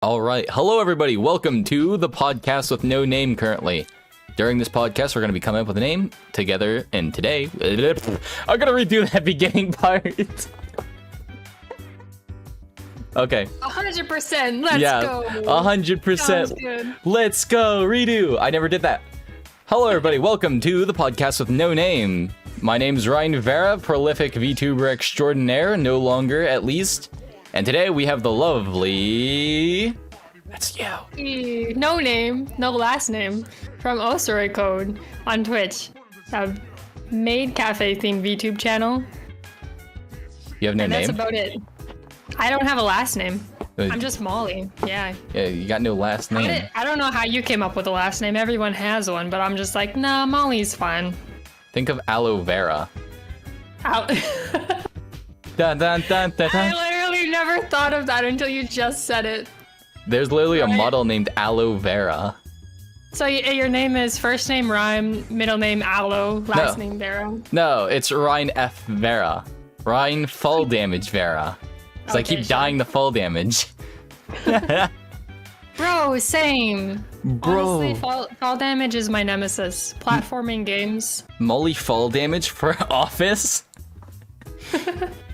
All right. Hello, everybody. Welcome to the podcast with no name currently. During this podcast, we're going to be coming up with a name together. And today, I'm going to redo that beginning part. Okay. 100%. Let's go. 100%. Let's go. Redo. I never did that. Hello, everybody. Welcome to the podcast with no name. My name's Ryne Vera, prolific VTuber extraordinaire, no longer at least. And today we have the lovely... That's you. No name, no last name, from OsoroiCode on Twitch. A maid cafe themed VTube channel. You have no name? That's about it. I don't have a last name. I'm just Molly. Yeah. Yeah, you got no last name. I don't know how you came up with a last name. Everyone has one, but I'm just like, nah, Molly's fine. Think of aloe vera. Dun, dun, dun, dun, dun. I literally never thought of that until you just said it. There's literally a model named aloe vera. So your name is first name Ryne, middle name Aloe, last name Vera. No, it's Ryne F Vera. Ryne fall damage Vera. Because I keep dying the fall damage. Bro, same. Bro. Honestly, fall damage is my nemesis. Platforming games. Molly fall damage for office?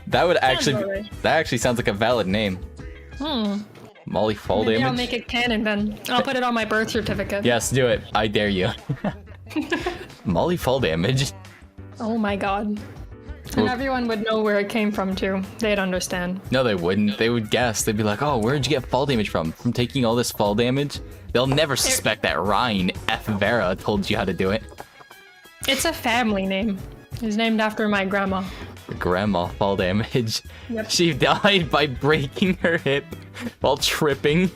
That would actually that actually sounds like a valid name. Molly fall Maybe damage. I'll make it canon then. I'll put it on my birth certificate. Yes, do it. I dare you. Molly fall damage. Oh my god. And everyone would know where it came from too. They'd understand. No, they wouldn't. They would guess. They'd be like, "Oh, where'd you get fall damage from? From taking all this fall damage?" They'll never suspect that Ryne F Vera told you how to do it. It's a family name. It's named after my grandma. Grandma fall damage. Yep. She died by breaking her hip while tripping.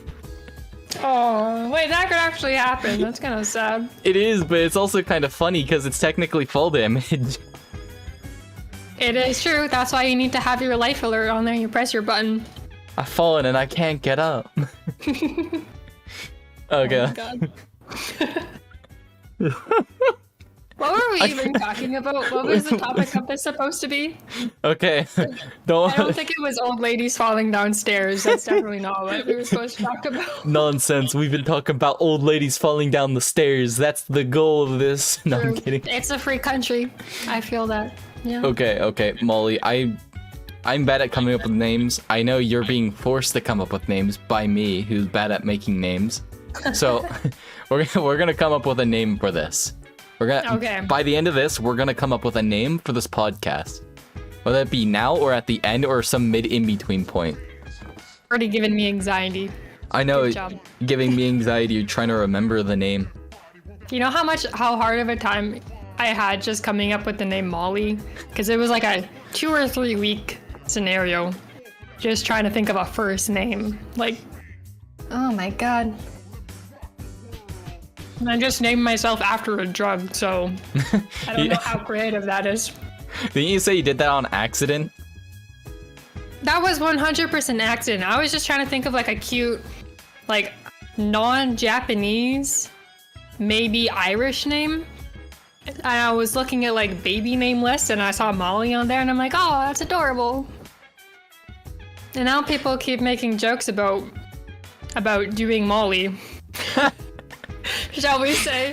Oh, wait, that could actually happen. That's kind of sad. It is, but it's also kind of funny because it's technically fall damage. It is true. That's why you need to have your life alert on there. You press your button. I've fallen and I can't get up. Okay. Oh my god. What were we even talking about? What was the topic of this supposed to be? Okay. I don't think it was old ladies falling downstairs. That's definitely not what we were supposed to talk about. Nonsense. We've been talking about old ladies falling down the stairs. That's the goal of this. No, I'm kidding. It's a free country. I feel that. Yeah. Okay, Molly. I'm bad at coming up with names. I know you're being forced to come up with names by me, who's bad at making names. So we're gonna come up with a name for this. By the end of this, we're gonna come up with a name for this podcast. Whether it be now or at the end or some mid-in-between point. Already giving me anxiety. I know, Good job. Giving me anxiety trying to remember the name. You know how hard of a time I had just coming up with the name Molly? Because it was like a 2 or 3 week scenario. Just trying to think of a first name. Like, oh my god. And I just named myself after a drug, so I don't know how creative that is. Didn't you say you did that on accident? That was 100% accident. I was just trying to think of like a cute, like non-Japanese, maybe Irish name. And I was looking at like baby name lists and I saw Molly on there and I'm like, oh, that's adorable. And now people keep making jokes about doing Molly. Shall we say?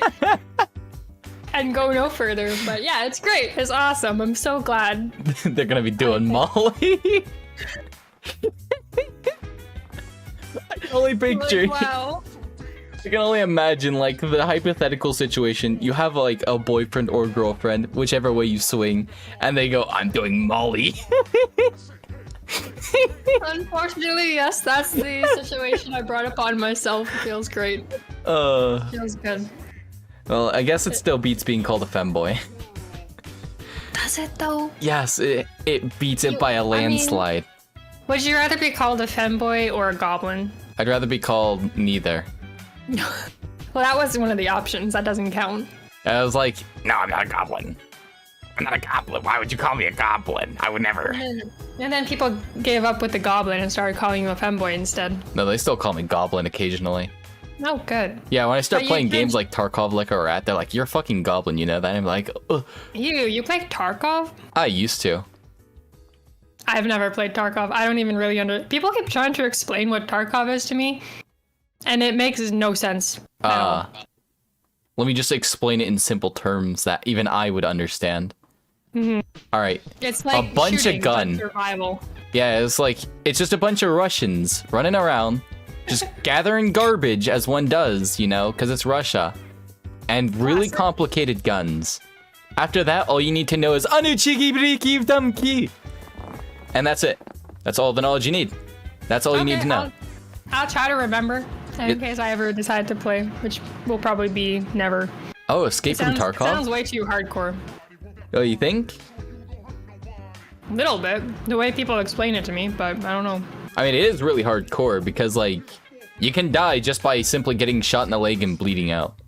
And go no further. But yeah, it's great. It's awesome. I'm so glad. They're gonna be doing Molly. I can only picture. Like, wow. I can only imagine like the hypothetical situation. You have like a boyfriend or girlfriend, whichever way you swing, and they go, "I'm doing Molly." Unfortunately, yes, that's the situation I brought upon myself. It feels great. Feels good. Well, I guess it still beats being called a femboy. Does it though? Yes, it beats it by a landslide. Would you rather be called a femboy or a goblin? I'd rather be called neither. Well, that was one of the options. That doesn't count. I was like, no, I'm not a goblin. I'm not a goblin. Why would you call me a goblin? I would never. And then people gave up with the goblin and started calling you a femboy instead. No, they still call me goblin occasionally. Oh, good. Yeah, when I start playing games like Tarkov like a rat, they're like, you're a fucking goblin, you know that? And I'm like, ugh. You play Tarkov? I used to. I've never played Tarkov. I don't even really People keep trying to explain what Tarkov is to me, And it makes no sense at all. Let me just explain it in simple terms that even I would understand. All right. It's like a bunch shooting, of gun. but survival. Yeah, it's just a bunch of Russians running around, just gathering garbage as one does, you know, because it's Russia. And really complicated guns. After that, all you need to know is Anuchigi Briki Damki. And that's it. That's all the knowledge you need. That's all you need to know. I'll try to remember in case I ever decide to play, which will probably be never. Oh, Escape from Tarkov? Sounds way too hardcore. Oh, you think? A little bit. The way people explain it to me, but I don't know. I mean, it is really hardcore because, like, you can die just by simply getting shot in the leg and bleeding out.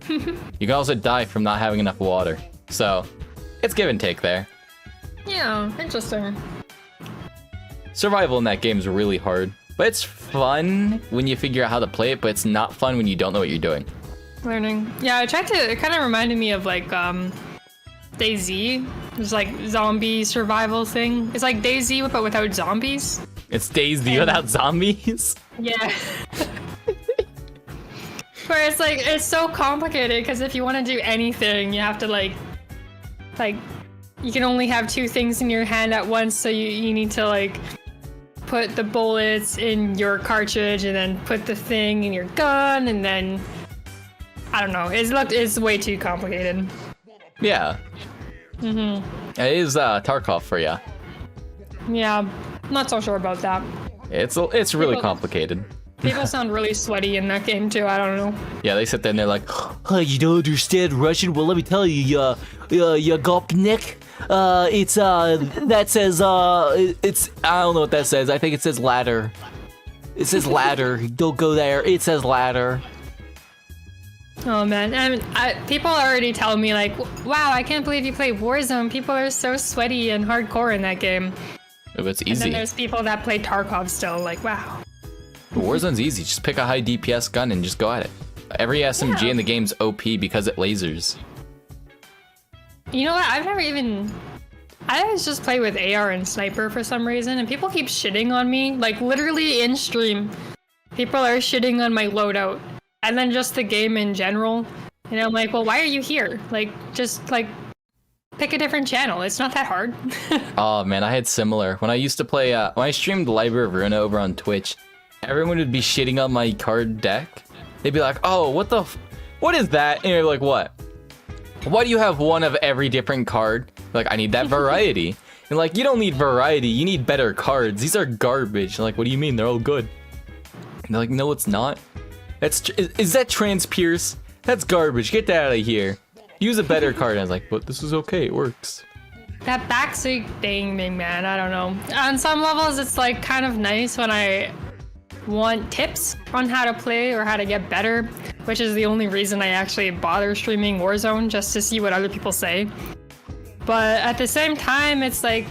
You can also die from not having enough water. So, it's give and take there. Yeah, interesting. Survival in that game is really hard. But it's fun when you figure out how to play it, but it's not fun when you don't know what you're doing. Learning. Yeah, it kind of reminded me of, like, DayZ. It's like zombie survival thing. It's like DayZ, but without zombies. It's DayZ without zombies? Yeah. Where it's like, it's so complicated because if you want to do anything, you have to like, you can only have two things in your hand at once, so you need to like put the bullets in your cartridge and then put the thing in your gun and then, I don't know, it's way too complicated. Yeah. It is Tarkov for ya. Yeah, not so sure about that. It's really complicated. People sound really sweaty in that game too. I don't know. Yeah, they sit there and they're like, oh, you don't understand Russian? Well, let me tell you, ya gopnik. That says, it's, I don't know what that says. I think it says ladder. It says ladder. Don't go there. It says ladder. Oh man, and people are already telling me like, wow, I can't believe you play Warzone. People are so sweaty and hardcore in that game. Oh, it's easy. And then there's people that play Tarkov still, like, wow. Warzone's easy. Just pick a high DPS gun and just go at it. Every SMG in the game's OP because it lasers. You know what? I always just play with AR and sniper for some reason, and people keep shitting on me. Like, literally in stream, people are shitting on my loadout. And then just the game in general. And I'm like, well, why are you here? Like, just, like, pick a different channel. It's not that hard. Oh, man, I had similar. When I used to play, when I streamed Library of Ruina over on Twitch, everyone would be shitting on my card deck. They'd be like, oh, what is that? And you're like, what? Why do you have one of every different card? Like, I need that variety. And like, you don't need variety, you need better cards. These are garbage. And like, what do you mean? They're all good. And they're like, no, it's not. Is that Trans Pierce? That's garbage. Get that out of here. Use a better card. And I was like, but this is okay. It works. That backseat thing, man, I don't know. On some levels, it's like kind of nice when I want tips on how to play or how to get better, which is the only reason I actually bother streaming Warzone, just to see what other people say. But at the same time, it's like,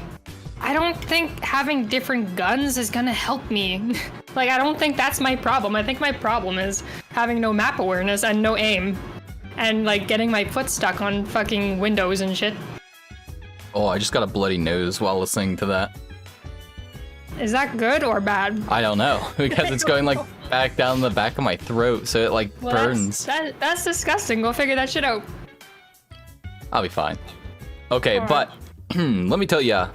I don't think having different guns is gonna help me. Like, I don't think that's my problem. I think my problem is having no map awareness and no aim. And, like, getting my foot stuck on fucking windows and shit. Oh, I just got a bloody nose while listening to that. Is that good or bad? I don't know, because it's going, like, back down the back of my throat, so it, like, burns. That's disgusting. Go figure that shit out. I'll be fine. Okay, but let me tell ya.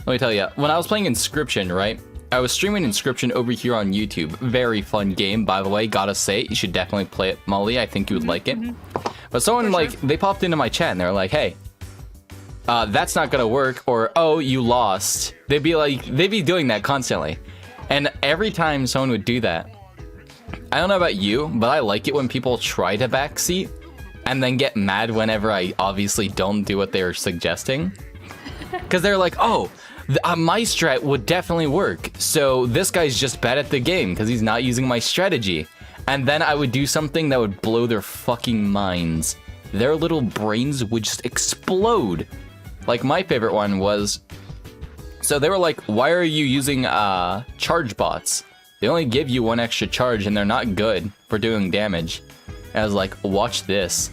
When I was playing Inscription, right? I was streaming Inscription over here on YouTube. Very fun game, by the way. Gotta say, you should definitely play it, Molly. I think you would like it. But someone, they popped into my chat and they're like, hey, that's not gonna work, or, oh, you lost. They'd be doing that constantly. And every time someone would do that, I don't know about you, but I like it when people try to backseat and then get mad whenever I obviously don't do what they're suggesting. Because they're like, oh, my strat would definitely work, so this guy's just bad at the game because he's not using my strategy. And then I would do something that would blow their fucking minds. Their little brains would just explode. Like, my favorite one was, so they were like, why are you using charge bots? They only give you one extra charge and they're not good for doing damage. And I was like, watch this.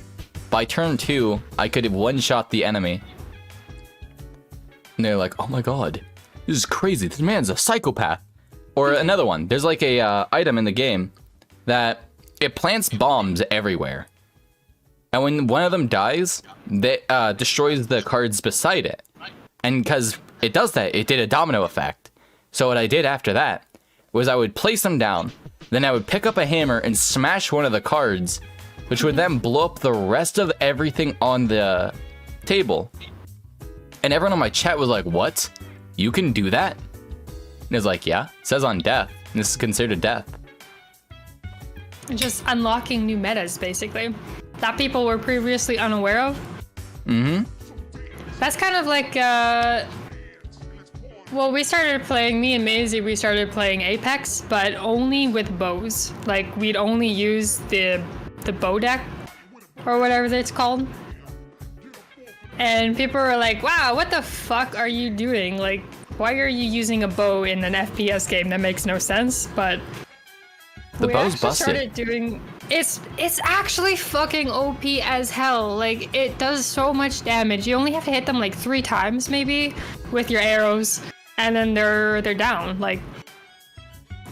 By turn 2, I could one-shot the enemy. And they're like, oh my god, this is crazy. This man's a psychopath. Or another one. There's like a item in the game that it plants bombs everywhere. And when one of them dies, that destroys the cards beside it. And because it does that, it did a domino effect. So what I did after that was I would place them down, then I would pick up a hammer and smash one of the cards, which would then blow up the rest of everything on the table. And everyone on my chat was like, what? You can do that? And it was like, yeah, it says on death. And this is considered death. Just unlocking new metas, basically, that people were previously unaware of. Mm-hmm. That's kind of like, well, we started playing, me and Maisie, we started playing Apex, but only with bows. Like, we'd only use the bow deck, or whatever it's called. And people were like, wow, what the fuck are you doing? Like, why are you using a bow in an FPS game? That makes no sense, but... The bow's busted. Started doing... It's actually fucking OP as hell. Like, it does so much damage. You only have to hit them like 3 times, maybe, with your arrows, and then they're down. Like,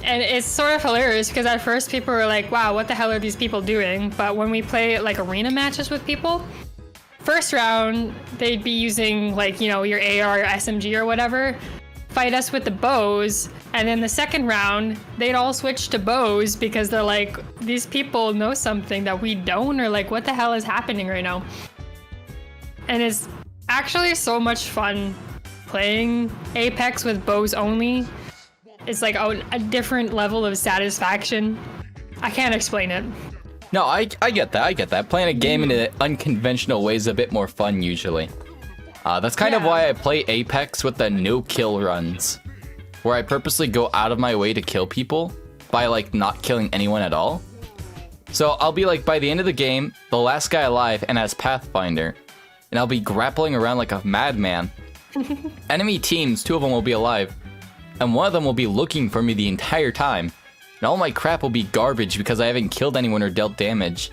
and it's sort of hilarious because at first people were like, wow, what the hell are these people doing? But when we play like arena matches with people, first round, they'd be using like, you know, your AR or SMG or whatever, fight us with the bows, and then the second round, they'd all switch to bows because they're like, these people know something that we don't, or like, what the hell is happening right now? And it's actually so much fun playing Apex with bows only. It's like a different level of satisfaction. I can't explain it. No, I get that. Playing a game in an unconventional way is a bit more fun usually. That's kind of why I play Apex with the no-kill runs, where I purposely go out of my way to kill people by like not killing anyone at all. So I'll be like, by the end of the game, the last guy alive and as Pathfinder, and I'll be grappling around like a madman. Enemy teams, 2 of them will be alive, and 1 of them will be looking for me the entire time. And all my crap will be garbage because I haven't killed anyone or dealt damage.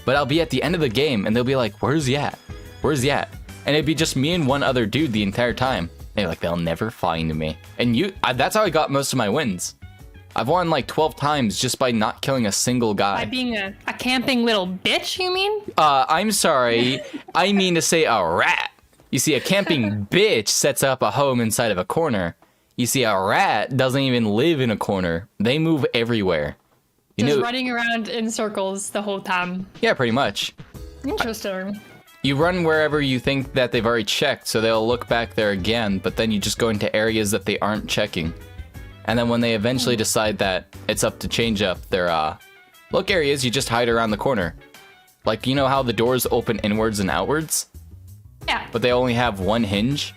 But I'll be at the end of the game and they'll be like, where's he at? Where's he at? And it'd be just me and 1 other dude the entire time. And they're like, they'll never find me. And that's how I got most of my wins. I've won like 12 times just by not killing a single guy. By being a camping little bitch, you mean? I'm sorry. I mean to say a rat. You see, a camping bitch sets up a home inside of a corner. You see, a rat doesn't even live in a corner. They move everywhere. Just running around in circles the whole time. Yeah, pretty much. Interesting. You run wherever you think that they've already checked, so they'll look back there again, but then you just go into areas that they aren't checking. And then when they eventually decide that it's up to change up their look areas, you just hide around the corner. Like, you know how the doors open inwards and outwards? Yeah. But they only have 1 hinge?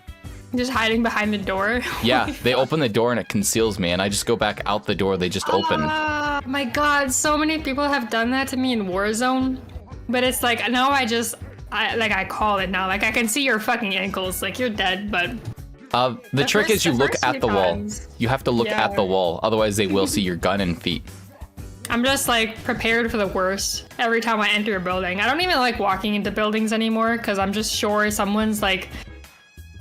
Just hiding behind the door. Yeah, they open the door and it conceals me, and I just go back out the door they just opened. Oh my god, so many people have done that to me in Warzone. But it's like, now I call it now. Like, I can see your fucking ankles. Like, you're dead, but... the trick is you look at the wall. You have to look at the wall, otherwise they will see your gun and feet. I'm just, like, prepared for the worst every time I enter a building. I don't even like walking into buildings anymore, because I'm just sure someone's, like,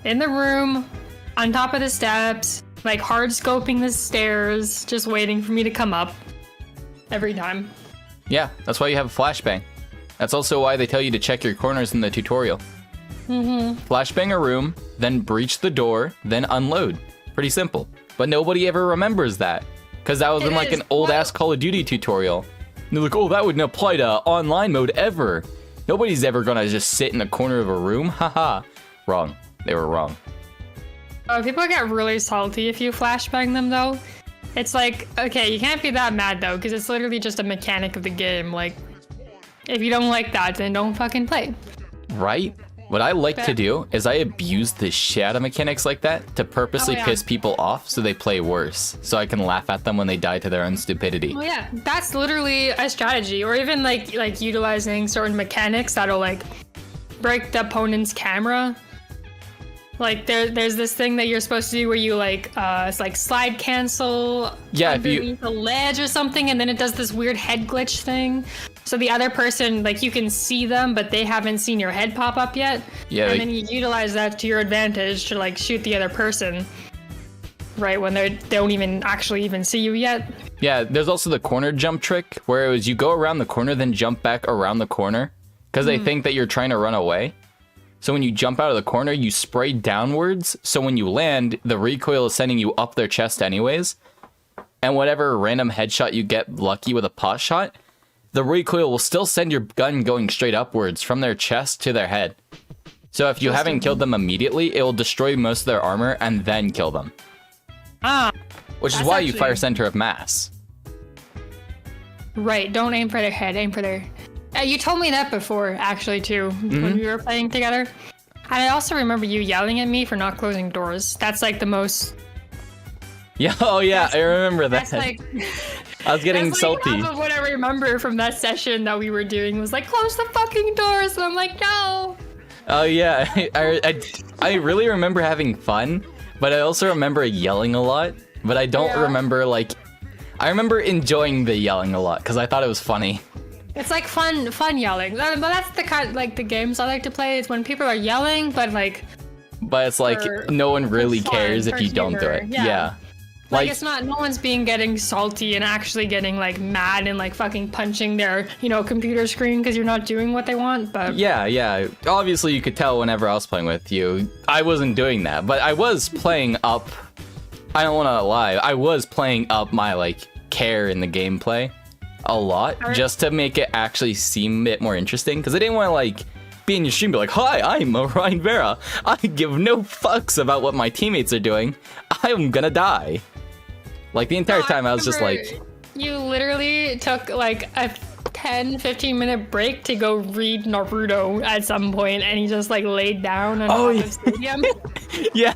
in the room, on top of the steps, like, hard scoping the stairs, just waiting for me to come up. Every time. Yeah, that's why you have a flashbang. That's also why they tell you to check your corners in the tutorial. Flashbang a room, then breach the door, then unload. Pretty simple. But nobody ever remembers that. Because that was in like an old-ass Call of Duty tutorial. And they're like, oh, that wouldn't apply to online mode ever. Nobody's ever gonna just sit in a corner of a room. Haha. Wrong. They were wrong. People get really salty if you flashbang them, though. It's like, okay, you can't be that mad, though, because it's literally just a mechanic of the game. Like, if you don't like that, then don't fucking play. Right? What I like to do is I abuse the shit out of mechanics like that to purposely piss people off so they play worse. So I can laugh at them when they die to their own stupidity. Oh yeah, that's literally a strategy. Or even like utilizing certain mechanics that'll like break the opponent's camera. Like there's this thing that you're supposed to do where you it's like slide cancel underneath a ledge or something, and then it does this weird head glitch thing. So the other person, like, you can see them, but they haven't seen your head pop up yet. Yeah. And then you utilize that to your advantage to like shoot the other person. right when they don't even actually even see you yet. Yeah, there's also the corner jump trick, where it was you go around the corner, then jump back around the corner, because they think that you're trying to run away. So when you jump out of the corner, you spray downwards, so when you land, the recoil is sending you up their chest anyways. And whatever random headshot you get lucky with a pot shot, the recoil will still send your gun going straight upwards from their chest to their head. So if you haven't killed them immediately, it will destroy most of their armor and then kill them. Which is why you fire center of mass. Right, don't aim for their head, aim for their... you told me that before, actually, too, when we were playing together. And I also remember you yelling at me for not closing doors. That's like the most... Yeah, oh yeah, I remember that. That's like... I was getting that's salty. Like half of what I remember from that session that we were doing was like, close the fucking doors, and I'm like, no! Oh yeah, I really remember having fun, but I also remember yelling a lot, but I don't remember, like... I remember enjoying the yelling a lot, because I thought it was funny. It's like fun yelling. But that's the kind, like, the games I like to play is when people are yelling, but like... But it's like, no one really cares if you don't do it. Yeah. Like, it's not, no one's getting salty and actually getting, like, mad and, like, fucking punching their, computer screen because you're not doing what they want, but... Yeah. Obviously, you could tell whenever I was playing with you, I wasn't doing that, but I was playing up... I don't want to lie, I was playing up my, like, care in the gameplay a lot, just to make it actually seem a bit more interesting, because I didn't want to, like, be in your stream and be like, hi, I'm Ryne Vera. I give no fucks about what my teammates are doing. I'm gonna die. Like, the entire time I was just like... You literally took, like, a 10-15 minute break to go read Naruto at some point, and he just, like, laid down on the stadium. Yeah,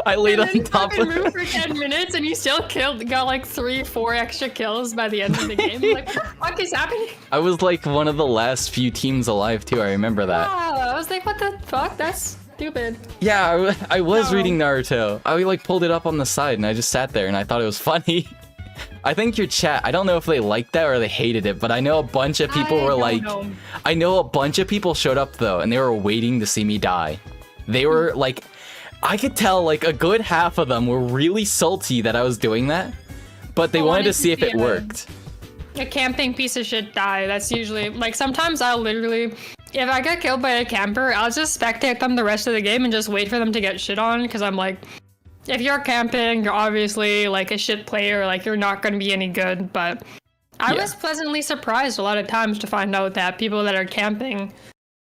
I laid on top of moved for 10 minutes, and you still got, like, 3-4 extra kills by the end of the game. Like, what the fuck is happening? I was, like, one of the last few teams alive, too. I remember that. Wow, I was like, what the fuck? That's stupid. Yeah, I was reading Naruto. I, like, pulled it up on the side, and I just sat there, and I thought it was funny. I think your chat, I don't know if they liked that or they hated it, but I know a bunch of people were like... I know a bunch of people showed up, though, and they were waiting to see me die. They were, like... I could tell, like, a good half of them were really salty that I was doing that, but they wanted to see if it worked. A camping piece of shit die. That's usually... Like, sometimes I'll literally... If I get killed by a camper, I'll just spectate them the rest of the game and just wait for them to get shit on, because I'm like... If you're camping, you're obviously, like, a shit player, like, you're not going to be any good, but I was pleasantly surprised a lot of times to find out that people that are camping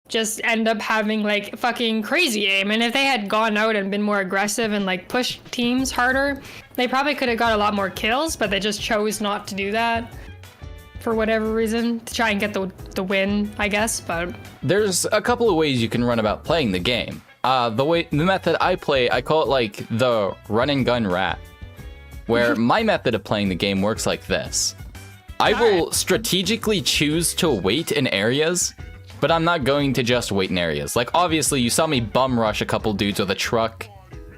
just end up having, like, fucking crazy aim, and if they had gone out and been more aggressive and, like, pushed teams harder, they probably could have got a lot more kills, but they just chose not to do that for whatever reason, to try and get the win, I guess, but... There's a couple of ways you can run about playing the game. The method I play, I call it like the run and gun rat, where my method of playing the game works like this. I will strategically choose to wait in areas, but I'm not going to just wait in areas. Like, obviously, you saw me bum rush a couple dudes with a truck.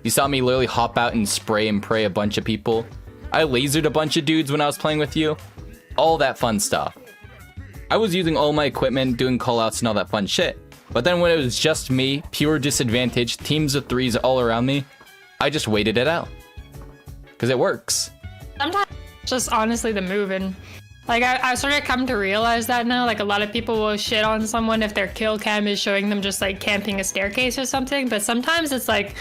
You saw me literally hop out and spray and pray a bunch of people. I lasered a bunch of dudes when I was playing with you. All that fun stuff. I was using all my equipment, doing callouts and all that fun shit. But then when it was just me, pure disadvantage, teams of threes all around me, I just waited it out. Because it works. Sometimes it's just honestly the move, and like I sort of come to realize that now. Like, a lot of people will shit on someone if their kill cam is showing them just like camping a staircase or something, but sometimes it's like,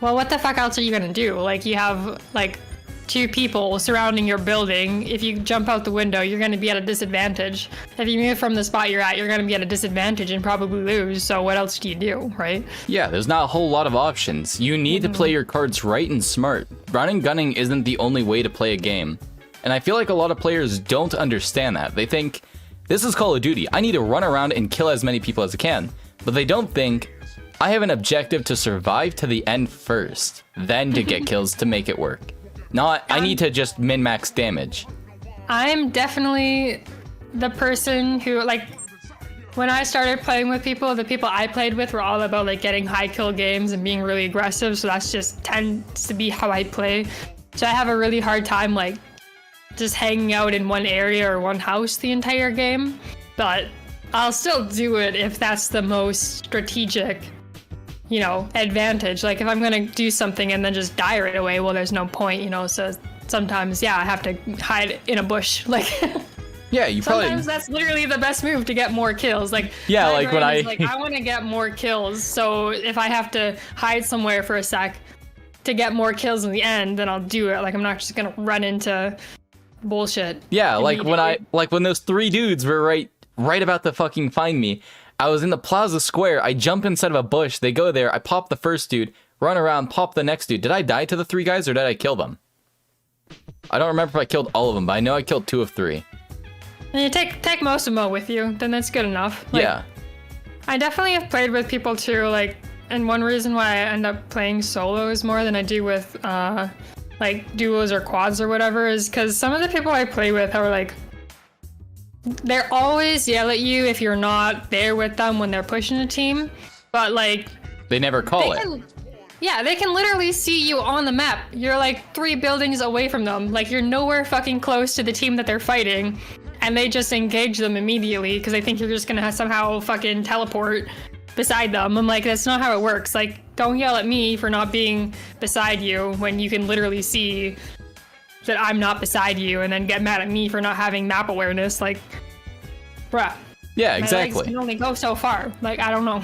well, what the fuck else are you gonna do? Like, you have like 2 people surrounding your building. If you jump out the window, you're going to be at a disadvantage. If you move from the spot you're at, you're going to be at a disadvantage and probably lose. So what else do you do, right? Yeah, there's not a whole lot of options. You need to play your cards right and smart. Running gunning isn't the only way to play a game. And I feel like a lot of players don't understand that. They think, this is Call of Duty. I need to run around and kill as many people as I can. But they don't think, I have an objective to survive to the end first, then to get kills to make it work. Not, I need to just min-max damage. I'm definitely the person who, like, when I started playing with people, the people I played with were all about, like, getting high kill games and being really aggressive, so that's just tends to be how I play. So I have a really hard time, like, just hanging out in one area or one house the entire game. But I'll still do it if that's the most strategic, you know, advantage. Like if I'm gonna do something and then just die right away, well, there's no point, you know. So sometimes, yeah, I have to hide in a bush. Like yeah, you probably. Sometimes that's literally the best move to get more kills. Like yeah, like when I like I want to get more kills. So if I have to hide somewhere for a sec to get more kills in the end, then I'll do it. Like I'm not just gonna run into bullshit. Yeah, like when those 3 dudes were right about to fucking find me. I was in the plaza square. I jump inside of a bush. They go there. I pop the first dude, run around, pop the next dude. Did I die to the 3 guys or did I kill them? I don't remember if I killed all of them, but I know I killed 2 of 3. And you take most of them with you, then that's good enough. Like, yeah. I definitely have played with people too, like, and one reason why I end up playing solos more than I do with, like, duos or quads or whatever is because some of the people I play with are, like, they're always yell at you if you're not there with them when they're pushing a team, but, like... They never call it. Yeah, they can literally see you on the map. You're, like, 3 buildings away from them. Like, you're nowhere fucking close to the team that they're fighting. And they just engage them immediately because they think you're just gonna somehow fucking teleport beside them. I'm like, that's not how it works. Like, don't yell at me for not being beside you when you can literally see that I'm not beside you and then get mad at me for not having map awareness. Like, bruh. Yeah, my exactly. legs can only go so far. Like, I don't know.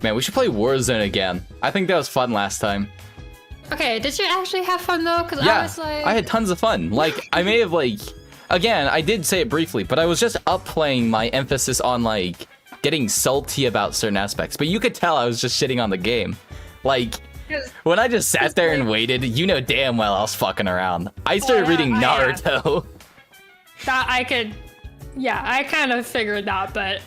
Man, we should play Warzone again. I think that was fun last time. Okay, did you actually have fun though? Because yeah, I was like... I had tons of fun. Like, I may have like... Again, I did say it briefly, but I was just upplaying my emphasis on, like, getting salty about certain aspects. But you could tell I was just shitting on the game. Like, when I just sat there and waited, you know damn well I was fucking around. I started reading Naruto. That I could... Yeah, I kind of figured that, but...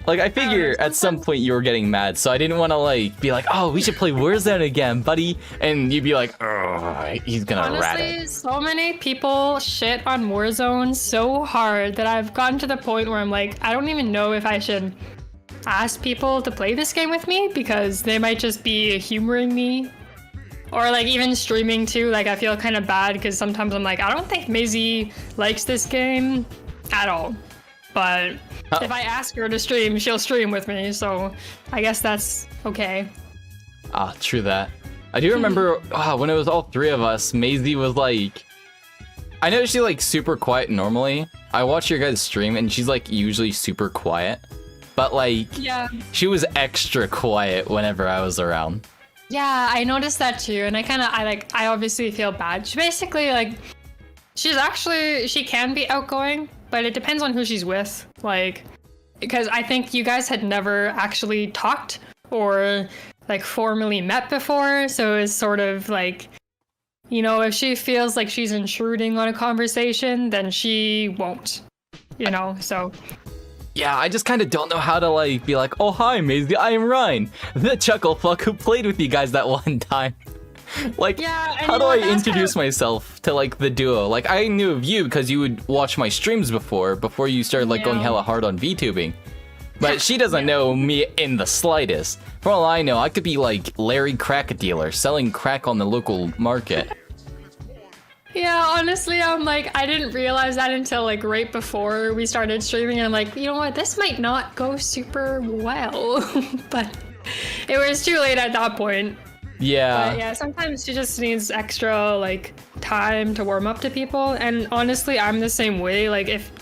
Like, I figure at some point you were getting mad, so I didn't want to, like, be like, oh, we should play Warzone again, buddy. And you'd be like, oh, he's gonna rat it. Honestly, so many people shit on Warzone so hard that I've gotten to the point where I'm like, I don't even know if I should ask people to play this game with me because they might just be humoring me. Or, like, even streaming, too. Like, I feel kind of bad because sometimes I'm like, I don't think Maisie likes this game at all. But if I ask her to stream, she'll stream with me, so I guess that's okay. Ah, true that. I do remember when it was all 3 of us, Maisie was like... I know she's like super quiet normally. I watch your guys' stream and she's like usually super quiet. But like, yeah, she was extra quiet whenever I was around. Yeah, I noticed that too, and I obviously feel bad. She basically, like, she can be outgoing, but it depends on who she's with. Like, because I think you guys had never actually talked or, like, formally met before, so it's sort of like, you know, if she feels like she's intruding on a conversation, then she won't, you know, so... Yeah, I just kind of don't know how to, like, be like, oh, hi, Maisie, I am Ryne, the chuckle fuck who played with you guys that one time. Like, yeah, how do I introduce myself to, like, the duo? Like, I knew of you because you would watch my streams before you started, like, going hella hard on VTubing. But she doesn't know me in the slightest. For all I know, I could be, like, Larry Crack Dealer, selling crack on the local market. Yeah, honestly, I'm like, I didn't realize that until, like, right before we started streaming, and I'm like, you know what, this might not go super well. But it was too late at that point. Yeah. But yeah, sometimes she just needs extra, like, time to warm up to people, and honestly, I'm the same way. Like, if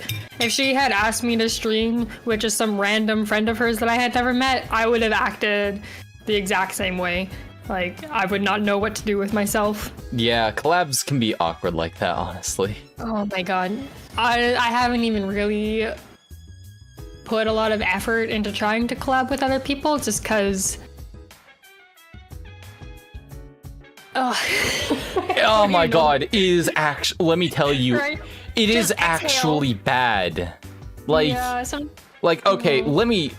she had asked me to stream with just some random friend of hers that I had never met, I would have acted the exact same way. Like, I would not know what to do with myself. Yeah, collabs can be awkward like that, honestly. Oh my god. I haven't even really put a lot of effort into trying to collab with other people just because... Oh my god, it is actually... Let me tell you, right? It just is actually bad. Like, yeah, okay, let me...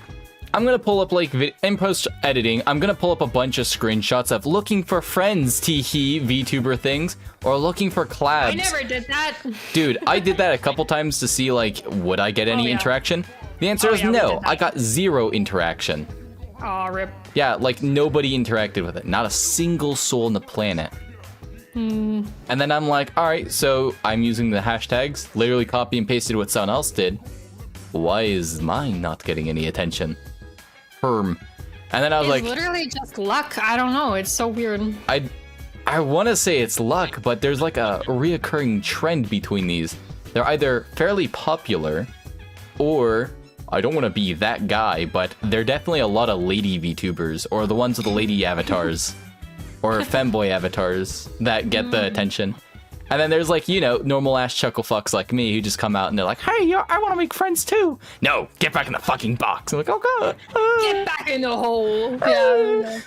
I'm gonna pull up, like, in post-editing, I'm gonna pull up a bunch of screenshots of looking for friends, teehee, VTuber things, or looking for collabs. I never did that. Dude, I did that a couple times to see, like, would I get any interaction? The answer is no. I got 0 interaction. Aw, rip. Yeah, like, nobody interacted with it. Not a single soul on the planet. And then I'm like, alright, so I'm using the hashtags, literally copy and pasted what someone else did. Why is mine not getting any attention? And then I was It's like, literally just luck. I don't know. It's so weird. I want to say it's luck, but there's like a reoccurring trend between these. They're either fairly popular, or I don't want to be that guy, but there are definitely a lot of lady VTubers, or the ones with the lady avatars, or femboy avatars that get the attention. And then there's like, you know, normal ass chuckle fucks like me who just come out and they're like, hey, I want to make friends too. No, get back in the fucking box. I'm like, oh god. Get back in the hole. Yeah.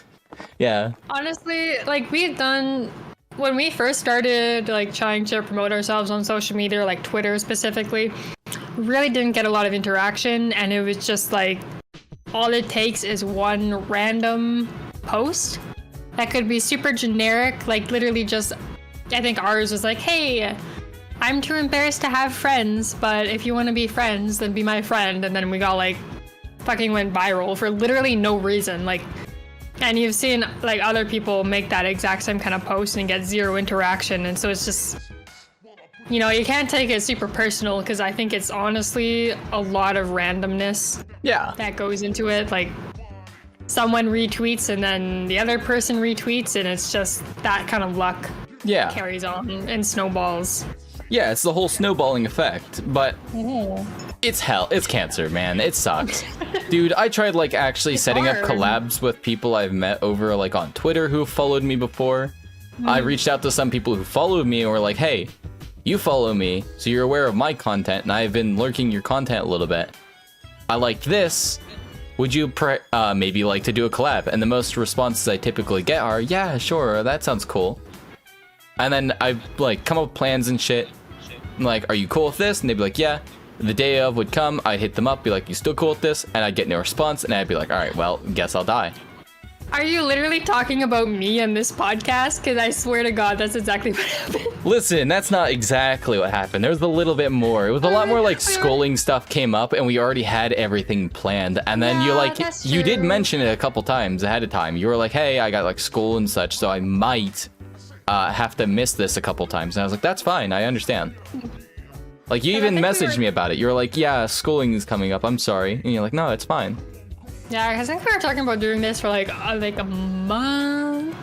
Yeah. Honestly, like when we first started like trying to promote ourselves on social media, like Twitter specifically, we really didn't get a lot of interaction, and it was just like all it takes is one random post that could be super generic, like literally just, I think ours was like, hey, I'm too embarrassed to have friends, but if you want to be friends, then be my friend. And then we got like fucking went viral for literally no reason. Like, and you've seen like other people make that exact same kind of post and get zero interaction. And so it's just, you know, you can't take it super personal, because I think it's honestly a lot of randomness that goes into it. Like, someone retweets and then the other person retweets, and it's just that kind of luck carries on and snowballs. Yeah, it's the whole snowballing effect, but it's hell. It's cancer, man. It sucks. Dude, I tried like actually setting up collabs with people I've met over like on Twitter who followed me before. I reached out to some people who followed me and were like, hey, you follow me, so you're aware of my content, and I've been lurking your content a little bit. I liked this. Would you maybe like to do a collab? And the most responses I typically get are, yeah, sure, that sounds cool. And then I like come up with plans and shit. I'm like, are you cool with this? And they'd be like, yeah. The day of would come, I'd hit them up, be like, you still cool with this? And I'd get no response, and I'd be like, all right, well, guess I'll die. Are you literally talking about me and this podcast? Because I swear to God, that's exactly what happened. Listen, that's not exactly what happened. There was a little bit more. It was a lot more like schooling stuff came up, and we already had everything planned. And then you did mention it a couple times ahead of time. You were like, hey, I got like school and such, so I might have to miss this a couple times. And I was like, that's fine, I understand. Like, you even messaged me about it. You were like, yeah, schooling is coming up, I'm sorry. And you're like, no, it's fine. Yeah, I think we were talking about doing this for like a month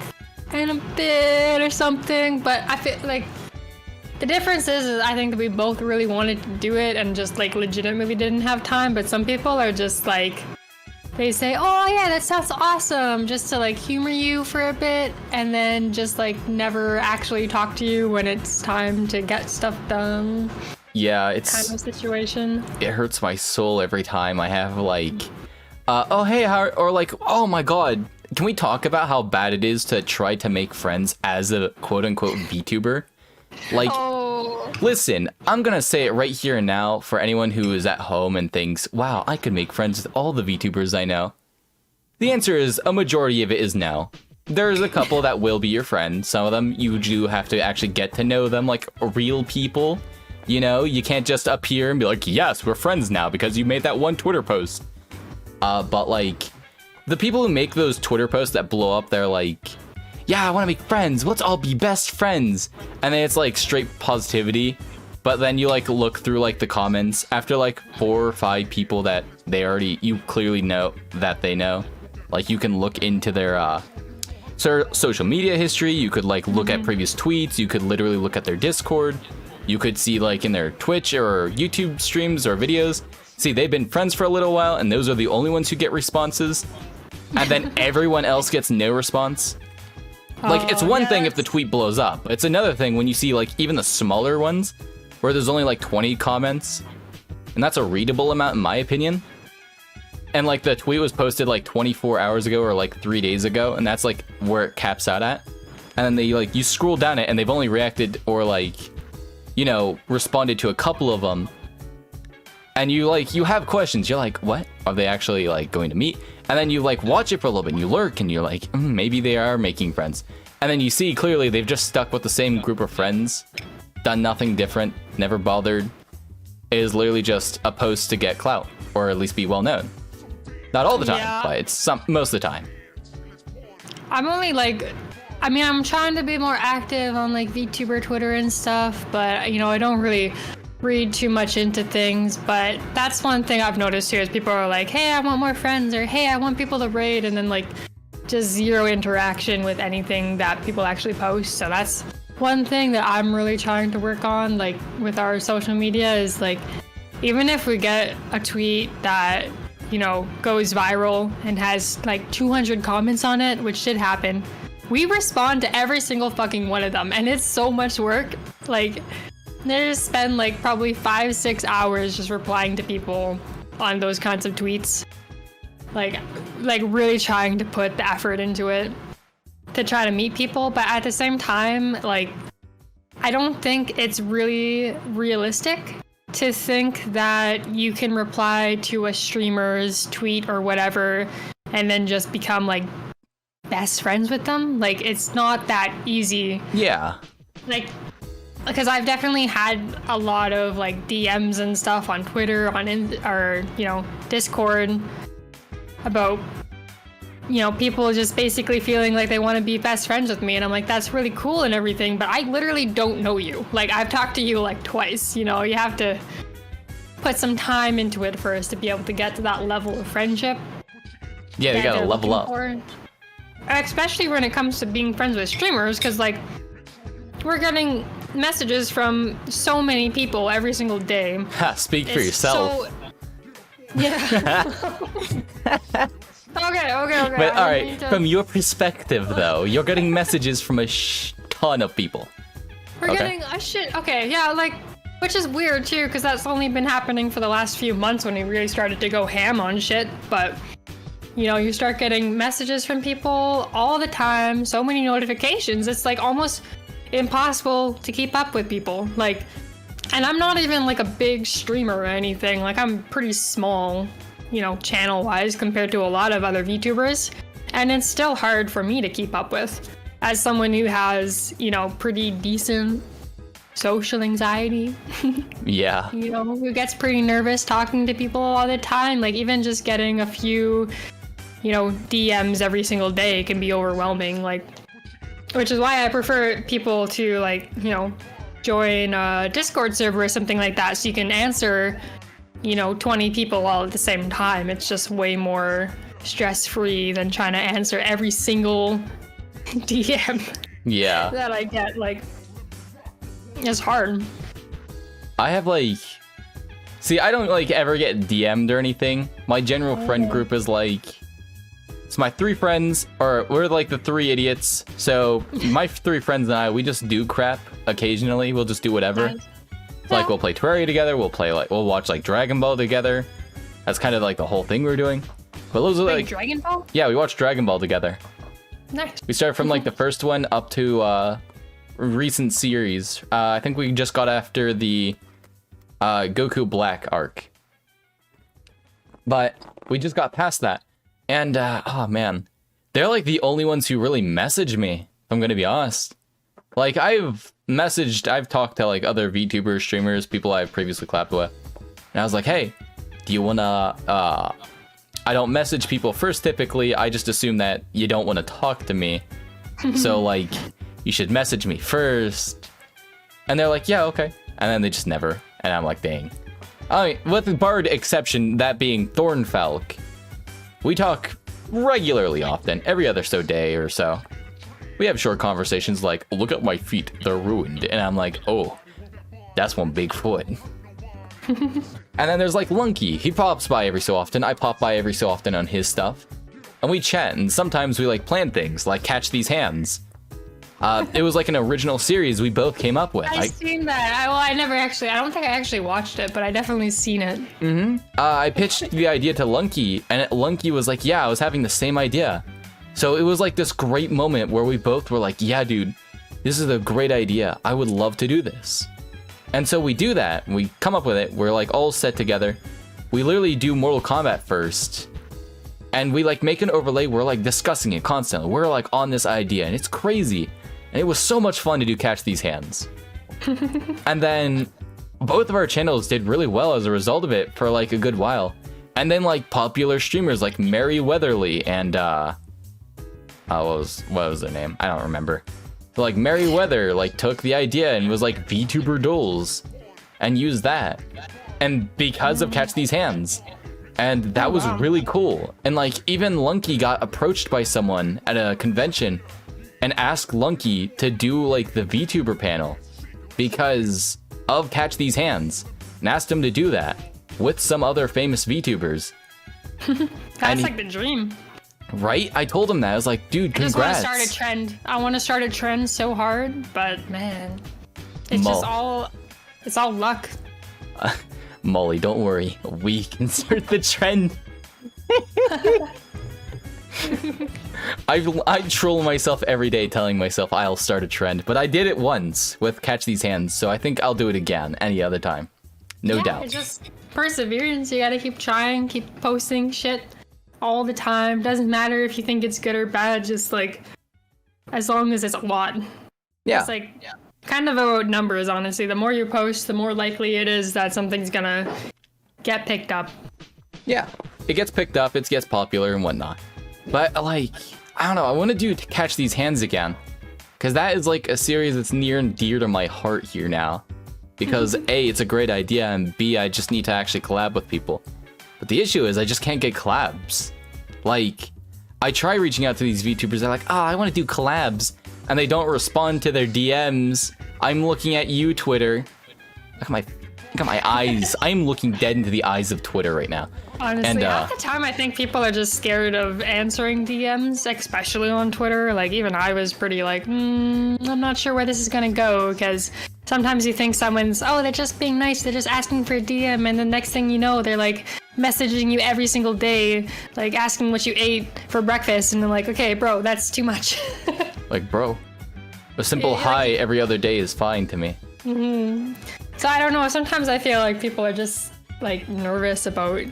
and a bit or something. But I feel like the difference is I think that we both really wanted to do it and just like legitimately didn't have time. But some people are just like, they say, oh yeah, that sounds awesome, just to like humor you for a bit, and then just like never actually talk to you when it's time to get stuff done. Yeah, it's kind of situation. It hurts my soul every time I have like, oh hey, how, or like, oh my god, can we talk about how bad it is to try to make friends as a quote-unquote VTuber? Like, listen, I'm gonna say it right here and now for anyone who is at home and thinks, wow, I could make friends with all the VTubers I know. The answer is a majority of it is no. There's a couple that will be your friend. Some of them you do have to actually get to know them like real people. You know, you can't just appear and be like, yes, we're friends now because you made that one Twitter post. But like, the people who make those Twitter posts that blow up, they're like, yeah, I want to make friends, let's all be best friends. And then it's like straight positivity. But then you like look through like the comments after like 4 or 5 people that you clearly know that they know. Like, you can look into their social media history. You could like look at previous tweets. You could literally look at their Discord. You could see like in their Twitch or YouTube streams or videos. See, they've been friends for a little while, and those are the only ones who get responses. And then everyone else gets no response. Like, it's one thing if the tweet blows up. It's another thing when you see like even the smaller ones where there's only like 20 comments. And that's a readable amount in my opinion. And like the tweet was posted like 24 hours ago or like 3 days ago, and that's like where it caps out at. And then they like, you scroll down it and they've only reacted or like, you know, responded to a couple of them. And you have questions. You're like, what? Are they actually like going to meet? And then you like watch it for a little bit and you lurk and you're like, maybe they are making friends. And then you see clearly they've just stuck with the same group of friends, done nothing different, never bothered. It is literally just a post to get clout, or at least be well known. Not all the time, but it's most of the time. I'm only like, I mean, I'm trying to be more active on like VTuber Twitter and stuff, but you know, I don't really read too much into things, but that's one thing I've noticed here is people are like, hey, I want more friends, or hey, I want people to raid, and then like just zero interaction with anything that people actually post. So that's one thing that I'm really trying to work on, like with our social media, is like, even if we get a tweet that, you know, goes viral and has like 200 comments on it, which should happen, we respond to every single fucking one of them, and it's so much work. Like, they just spend like probably 5-6 hours just replying to people on those kinds of tweets. Like really trying to put the effort into it to try to meet people, but at the same time, like, I don't think it's really realistic to think that you can reply to a streamer's tweet or whatever and then just become like best friends with them. Like, it's not that easy. Yeah. Like, because I've definitely had a lot of like DMs and stuff on Twitter, or you know, Discord, about, you know, people just basically feeling like they want to be best friends with me, and I'm like, that's really cool and everything, but I literally don't know you. Like, I've talked to you like twice. You know, you have to put some time into it first to be able to get to that level of friendship. Yeah, you gotta level up. Especially when it comes to being friends with streamers, because like, we're getting messages from so many people every single day. Ha, speak for yourself. Yeah. Okay. But alright, from your perspective though, you're getting messages from a ton of people. We're getting a shit. Okay, yeah, like, which is weird too, because that's only been happening for the last few months when we really started to go ham on shit. But, you know, you start getting messages from people all the time, so many notifications, it's like almost impossible to keep up with people. Like, and I'm not even like a big streamer or anything. Like, I'm pretty small, you know, channel wise compared to a lot of other VTubers, and it's still hard for me to keep up with as someone who has, you know, pretty decent social anxiety. Yeah. You know, who gets pretty nervous talking to people all the time. Like, even just getting a few, you know, DMs every single day can be overwhelming. Like, which is why I prefer people to, like, you know, join a Discord server or something like that, so you can answer, you know, 20 people all at the same time. It's just way more stress-free than trying to answer every single DM. Yeah. That I get. Like, it's hard. I have like, see, I don't like ever get DM'd or anything. My general friend group is like, it's my 3 friends, or we're like the 3 idiots. So my 3 friends and I, we just do crap occasionally. We'll just do whatever. Nice. Like, we'll play Terraria together. We'll watch like Dragon Ball together. That's kind of like the whole thing we're doing. But those are like Dragon Ball? Yeah, we watched Dragon Ball together. Nice. We started from like the first one up to recent series. I think we just got after the Goku Black arc. But we just got past that. And, oh man, they're like the only ones who really message me, if I'm gonna be honest. Like, I've talked to like other VTubers, streamers, people I've previously collabed with. And I was like, hey, do you wanna, I don't message people first typically, I just assume that you don't wanna talk to me. So like, you should message me first. And they're like, yeah, okay. And then they just never. And I'm like, dang. I mean, with the Bard exception, that being Thornfalk, we talk regularly often, every other day or so. We have short conversations like, look at my feet, they're ruined. And I'm like, oh, that's one big foot. And then there's like Lunkki. He pops by every so often. I pop by every so often on his stuff. And we chat, and sometimes we like plan things, like catch these hands. It was like an original series we both came up with. I've seen that. I don't think I actually watched it, but I definitely seen it. I pitched the idea to Lunkki, and Lunkki was like, yeah, I was having the same idea. So it was like this great moment where we both were like, yeah, dude, this is a great idea. I would love to do this. And so we do that. We come up with it. We're like all set together. We literally do Mortal Kombat first. And we like make an overlay. We're like discussing it constantly. We're like on this idea, and it's crazy. And it was so much fun to do Catch These Hands. And then both of our channels did really well as a result of it for like a good while. And then like popular streamers like Mary Weatherly and what was their name? I don't remember. But like Mary Weather like took the idea and was like VTuber Duels. and use that. And because of Catch These Hands. And that was really cool. And like even Lunkki got approached by someone at a convention and asked Lunkki to do like the VTuber panel because of Catch These Hands, and asked him to do that with some other famous VTubers. That's like the dream. Right? I told him that. I was like, dude, congrats. I just want to start a trend. I want to start a trend so hard, but man, it's it's all luck. Molly, don't worry. We can start the trend. I troll myself every day telling myself I'll start a trend, but I did it once with Catch These Hands, so I think I'll do it again any other time. No doubt. It's just perseverance. You gotta keep trying, keep posting shit all the time. Doesn't matter if you think it's good or bad, just like as long as it's a lot. Yeah. It's like kind of about numbers, honestly. The more you post, the more likely it is that something's gonna get picked up. Yeah. It gets picked up, it gets popular and whatnot. But like, I don't know, I want to do Catch These Hands again. Because that is like a series that's near and dear to my heart here now. Because A, it's a great idea, and B, I just need to actually collab with people. But the issue is I just can't get collabs. Like, I try reaching out to these VTubers, they're like, oh, I want to do collabs. And they don't respond to their DMs. I'm looking at you, Twitter. Look at my eyes. I'm looking dead into the eyes of Twitter right now. Honestly, and, half the time I think people are just scared of answering DMs, especially on Twitter. Like, even I was pretty like, I'm not sure where this is gonna go, because sometimes you think someone's, oh, they're just being nice, they're just asking for a DM, and the next thing you know, they're like messaging you every single day, like asking what you ate for breakfast, and they're like, okay, bro, that's too much. Like, bro, a simple hi every other day is fine to me. So I don't know, sometimes I feel like people are just like nervous about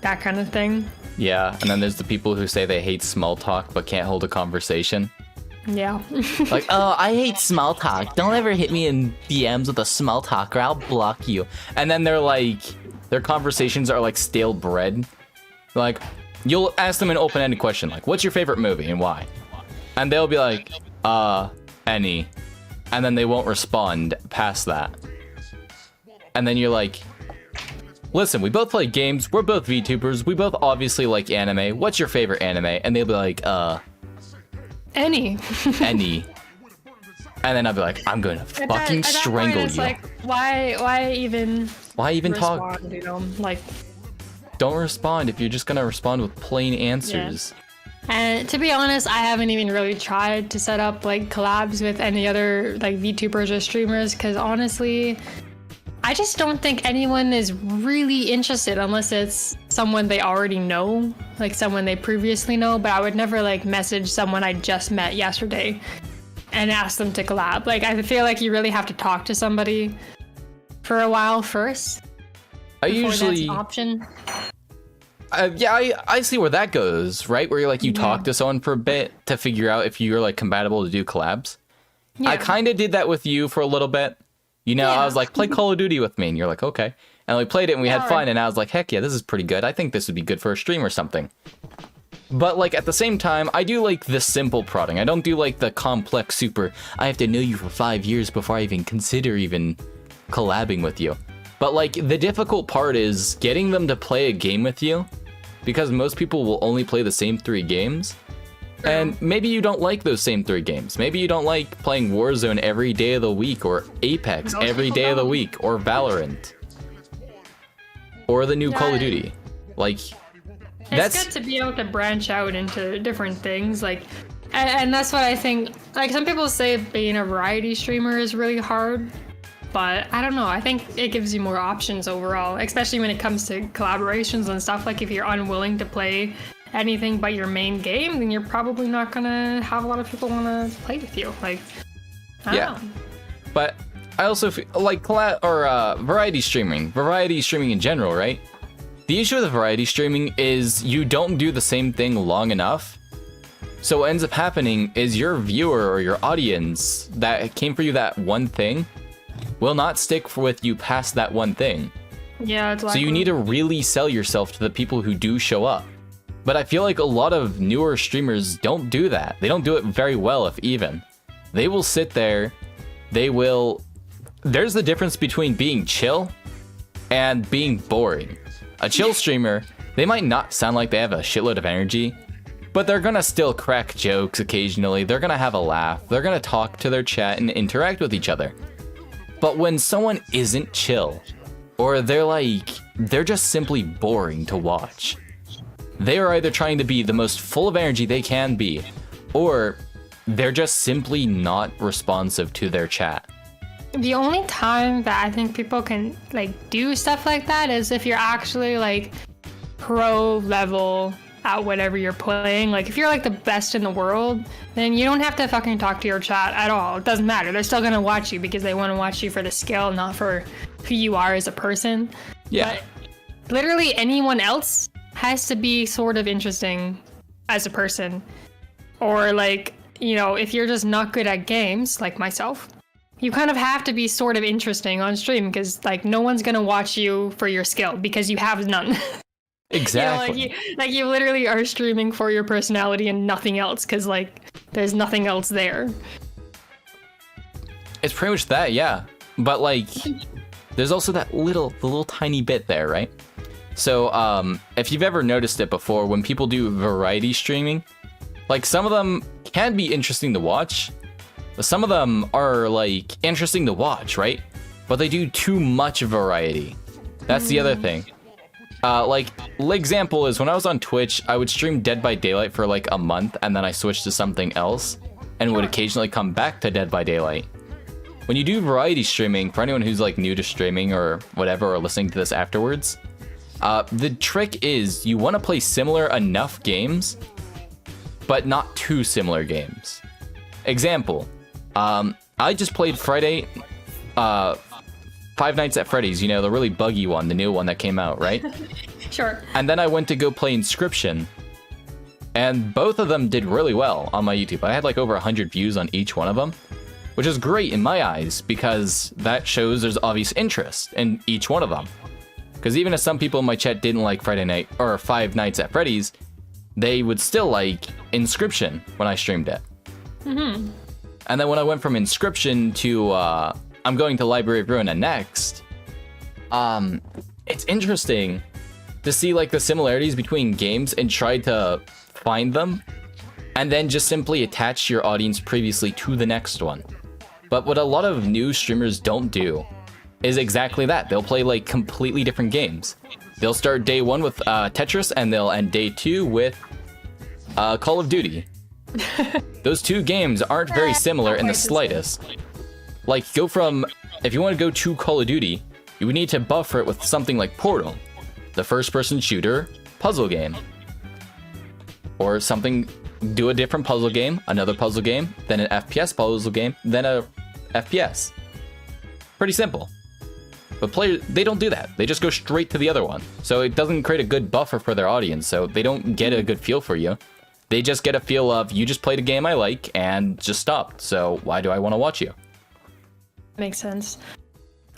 that kind of thing. Yeah, and then there's the people who say they hate small talk but can't hold a conversation. Yeah. Like, oh, I hate small talk. Don't ever hit me in DMs with a small talk or I'll block you. And then they're like, their conversations are like stale bread. Like, you'll ask them an open-ended question, like, what's your favorite movie and why? And they'll be like, any. And then they won't respond past that. And then you're like, listen, we both play games, we're both VTubers, we both obviously like anime, what's your favorite anime? And they'll be like, any. Any. And then I'll be like, I'm gonna fucking strangle you. Like, why even respond, talk? You know? Like, don't respond if you're just gonna respond with plain answers. Yeah. And to be honest, I haven't even really tried to set up like collabs with any other like VTubers or streamers, because honestly, I just don't think anyone is really interested unless it's someone they already know, like someone they previously know. But I would never like message someone I just met yesterday and ask them to collab. Like, I feel like you really have to talk to somebody for a while first. I usually that's an option. Yeah, I see where that goes, right? Where you're like, you talk to someone for a bit to figure out if you're like compatible to do collabs. Yeah. I kind of did that with you for a little bit. You know, I was like, play Call of Duty with me, and you're like, okay. And we played it and we had fun, and I was like, heck yeah, this is pretty good. I think this would be good for a stream or something. But like at the same time, I do like the simple prodding. I don't do like the complex super, I have to know you for 5 years before I even consider even collabing with you. But like the difficult part is getting them to play a game with you, because most people will only play the same 3 games. And maybe you don't like those same 3 games. Maybe you don't like playing Warzone every day of the week, or Apex every day of the week, or Valorant, or the new Call of Duty. Like, it's good to be able to branch out into different things. Like, and that's what I think. Like, some people say being a variety streamer is really hard, but I don't know. I think it gives you more options overall, especially when it comes to collaborations and stuff. Like, if you're unwilling to play anything but your main game, then you're probably not gonna have a lot of people want to play with you. Like, I don't know. But I also feel like variety streaming in general, right? The issue with variety streaming is you don't do the same thing long enough. So what ends up happening is your viewer or your audience that came for you that one thing will not stick with you past that one thing. Yeah, it's so you need to really sell yourself to the people who do show up. But I feel like a lot of newer streamers don't do that. They don't do it very well, if even. They will sit there, they will there's the difference between being chill and being boring. A chill streamer, they might not sound like they have a shitload of energy, but they're gonna still crack jokes occasionally, they're gonna have a laugh, they're gonna talk to their chat and interact with each other. But when someone isn't chill, or they're just simply boring to watch, they are either trying to be the most full of energy they can be, or they're just simply not responsive to their chat. The only time that I think people can like do stuff like that is if you're actually like pro level at whatever you're playing. Like if you're like the best in the world, then you don't have to fucking talk to your chat at all. It doesn't matter. They're still gonna watch you because they want to watch you for the skill, not for who you are as a person. Yeah. But literally anyone else has to be sort of interesting as a person. Or like, you know, if you're just not good at games, like myself, you kind of have to be sort of interesting on stream because like no one's gonna watch you for your skill because you have none. Exactly. You know, you literally are streaming for your personality and nothing else because like there's nothing else there. It's pretty much that, yeah. But like, there's also the little tiny bit there, right? So if you've ever noticed it before, when people do variety streaming, like some of them can be interesting to watch, but some of them are like interesting to watch, right? But they do too much variety. That's the other thing. Like, example is when I was on Twitch, I would stream Dead by Daylight for like a month, and then I switched to something else, and would occasionally come back to Dead by Daylight. When you do variety streaming, for anyone who's like new to streaming or whatever, or listening to this afterwards, the trick is you want to play similar enough games, but not too similar games. Example, I just played Friday, Five Nights at Freddy's, you know, the really buggy one, the new one that came out, right? Sure. And then I went to go play Inscription, and both of them did really well on my YouTube. I had like over 100 views on each one of them, which is great in my eyes because that shows there's obvious interest in each one of them. Because even if some people in my chat didn't like Friday Night or Five Nights at Freddy's, they would still like Inscription when I streamed it. Mm-hmm. And then when I went from Inscription to I'm going to Library of Ruin next, it's interesting to see like the similarities between games and try to find them, and then just simply attach your audience previously to the next one. But what a lot of new streamers don't do is exactly that. They'll play like completely different games. They'll start day one with Tetris, and they'll end day two with Call of Duty. Those two games aren't very similar in the slightest. Like, if you want to go to Call of Duty, you would need to buffer it with something like Portal, the first-person shooter puzzle game. Or something, do a different puzzle game, another puzzle game, then an FPS puzzle game, then a FPS. Pretty simple. But players, they don't do that. They just go straight to the other one. So it doesn't create a good buffer for their audience, so they don't get a good feel for you. They just get a feel of, you just played a game I like and just stopped, so why do I want to watch you? Makes sense.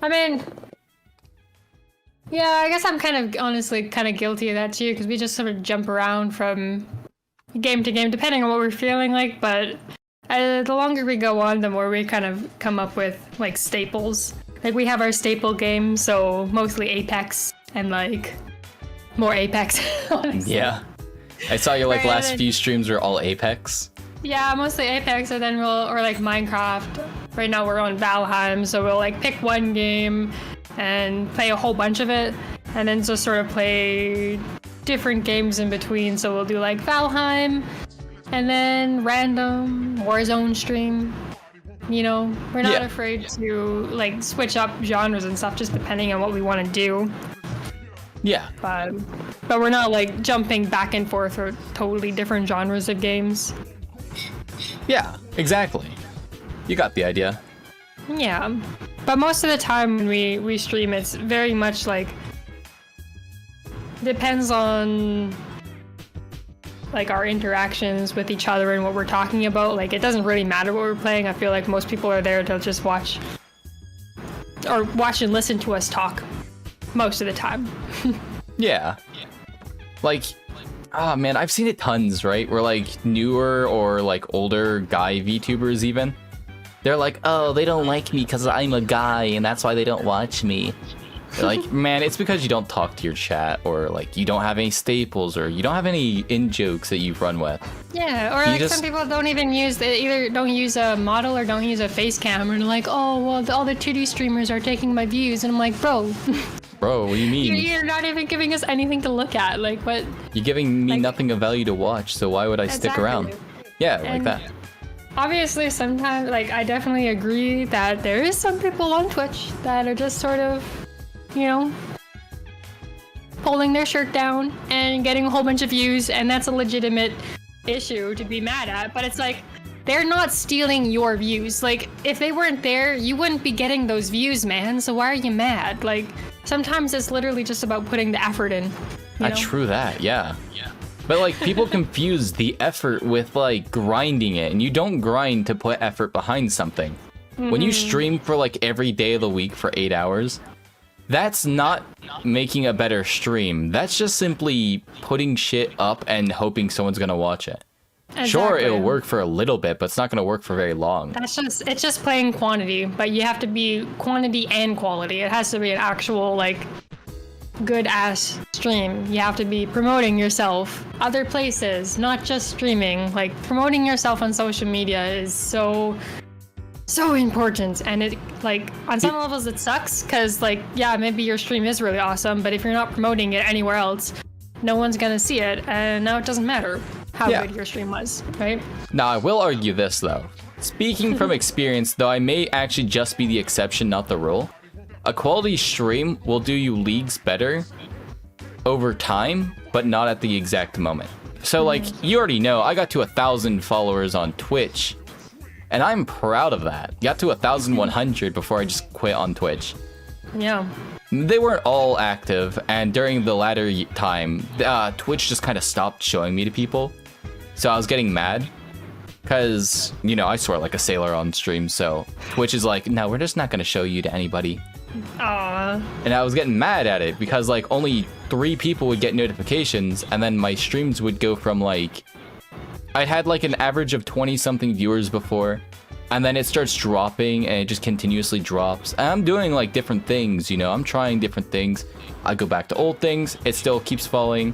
I mean, yeah, I guess I'm honestly kind of guilty of that too, because we just sort of jump around from game to game, depending on what we're feeling like, but the longer we go on, the more we kind of come up with, like, staples. Like, we have our staple games, so mostly Apex, and, like, more Apex, honestly. Yeah. I saw your, like, last few streams were all Apex. Yeah, mostly Apex, or then or like Minecraft. Right now we're on Valheim, so we'll like pick one game and play a whole bunch of it, and then just sort of play different games in between. So we'll do like Valheim, and then random Warzone stream. You know, we're not afraid to like switch up genres and stuff, just depending on what we want to do. Yeah. But we're not like jumping back and forth for totally different genres of games. Yeah, exactly. You got the idea. Yeah, but most of the time when we stream, it's very much like depends on like our interactions with each other and what we're talking about. Like, it doesn't really matter what we're playing. I feel like most people are there to just watch and listen to us talk most of the time. Yeah. Like, man, I've seen it tons, right? Where like newer or like older guy VTubers even, they're like, oh, they don't like me because I'm a guy and that's why they don't watch me. Like, man, it's because you don't talk to your chat, or like you don't have any staples, or you don't have any in-jokes that you run with. Yeah, or like some people don't even use, they either don't use a model or don't use a face cam, and they're like, oh, well, all the 2D streamers are taking my views, and I'm like, bro. Bro, what do you mean? You're not even giving us anything to look at, like what? You're giving me like, nothing of value to watch, so why would I stick around? Yeah, and like that. Obviously, sometimes, like, I definitely agree that there is some people on Twitch that are just sort of, you know, pulling their shirt down and getting a whole bunch of views, and that's a legitimate issue to be mad at, but it's like, they're not stealing your views. Like, if they weren't there, you wouldn't be getting those views, man, so why are you mad? Like, sometimes it's literally just about putting the effort in. True that, yeah. But like, people confuse the effort with like grinding it, and you don't grind to put effort behind something. When you stream for like every day of the week for 8 hours, that's not making a better stream. That's just simply putting shit up and hoping someone's gonna watch it. Exactly. Sure, it'll work for a little bit, but it's not gonna work for very long. It's just playing quantity, but you have to be quantity and quality. It has to be an actual, like, good ass stream. You have to be promoting yourself other places, not just streaming. Like, promoting yourself on social media is so important, and it, like, on some levels it sucks, because, like, yeah, maybe your stream is really awesome, but if you're not promoting it anywhere else, no one's gonna see it, and now it doesn't matter how good your stream was, right? Now, I will argue this, though. Speaking from experience, though I may actually just be the exception, not the rule, a quality stream will do you leagues better over time, but not at the exact moment. So, like, you already know, I got to 1,000 followers on Twitch, and I'm proud of that. Got to 1,100 before I just quit on Twitch. Yeah. They weren't all active, and during the latter time, Twitch just kind of stopped showing me to people. So I was getting mad, because, you know, I swear like a sailor on stream, so Twitch is like, no, we're just not going to show you to anybody. Aww. And I was getting mad at it, because like only 3 people would get notifications, and then my streams would go from like, I had like an average of 20-something viewers before, and then it starts dropping, and it just continuously drops. And I'm doing like different things, you know, I'm trying different things. I go back to old things, it still keeps falling.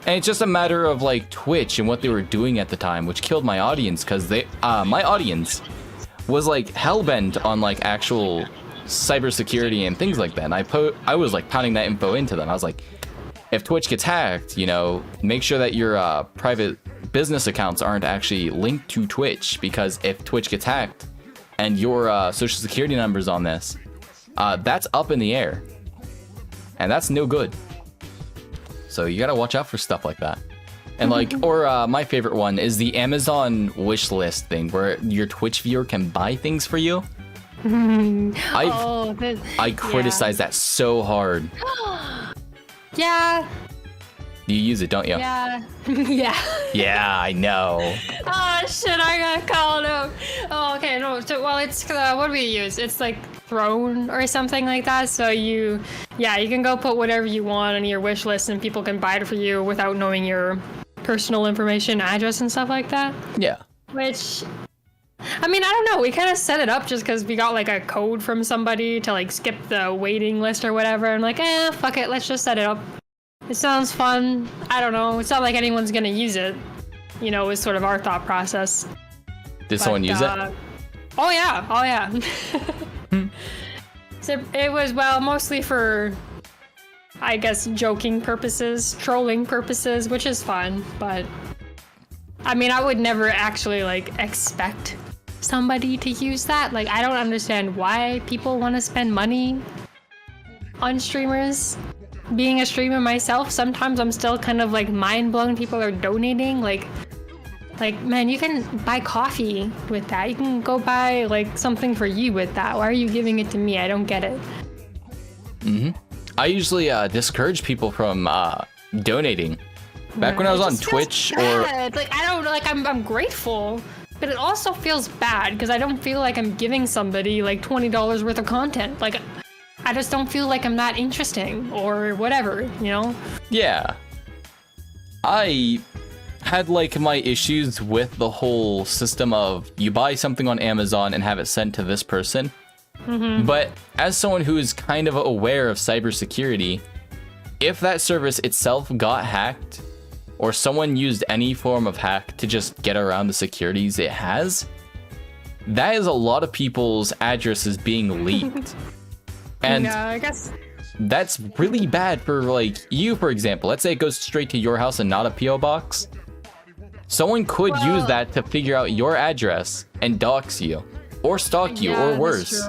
And it's just a matter of like Twitch and what they were doing at the time, which killed my audience, because my audience was like hellbent on like actual cybersecurity and things like that. And I was like pounding that info into them. I was like, if Twitch gets hacked, you know, make sure that your private business accounts aren't actually linked to Twitch, because if Twitch gets hacked and your social security number's on this, that's up in the air, and that's no good. So you gotta watch out for stuff like that. And like, or my favorite one is the Amazon wish list thing, where your Twitch viewer can buy things for you. I criticize that so hard. Yeah. You use it, don't you? Yeah. Yeah. Yeah, I know. Oh shit, I got called out. Oh, okay, no, so, well, it's, what do we use? It's like Throne or something like that, so you can go put whatever you want on your wish list, and people can buy it for you without knowing your personal information, address, and stuff like that. Yeah. Which, I mean, I don't know, we kind of set it up just because we got like a code from somebody to like skip the waiting list or whatever, and like, fuck it, let's just set it up. It sounds fun. I don't know. It's not like anyone's gonna use it. You know, is sort of our thought process. Did someone use it? Oh yeah. Oh yeah. So it was, well, mostly for, I guess, joking purposes, trolling purposes, which is fun. But I mean, I would never actually like expect somebody to use that. Like, I don't understand why people want to spend money on streamers. Being a streamer myself, sometimes I'm still kind of like mind blown people are donating. Like, man, you can buy coffee with that. You can go buy like something for you with that. Why are you giving it to me? I don't get it. I usually discourage people from donating. Back when I was on Twitch, bad. Like, I don't, like, I'm grateful, but it also feels bad because I don't feel like I'm giving somebody like $20 worth of content. Like, I just don't feel like I'm that interesting or whatever, you know? Yeah. I had like my issues with the whole system of you buy something on Amazon and have it sent to this person. But as someone who is kind of aware of cybersecurity, if that service itself got hacked or someone used any form of hack to just get around the securities it has, that is a lot of people's addresses being leaked. And yeah, I guess that's really bad for like you, for example. Let's say it goes straight to your house and not a PO box. Someone could use that to figure out your address and dox you or stalk you or worse.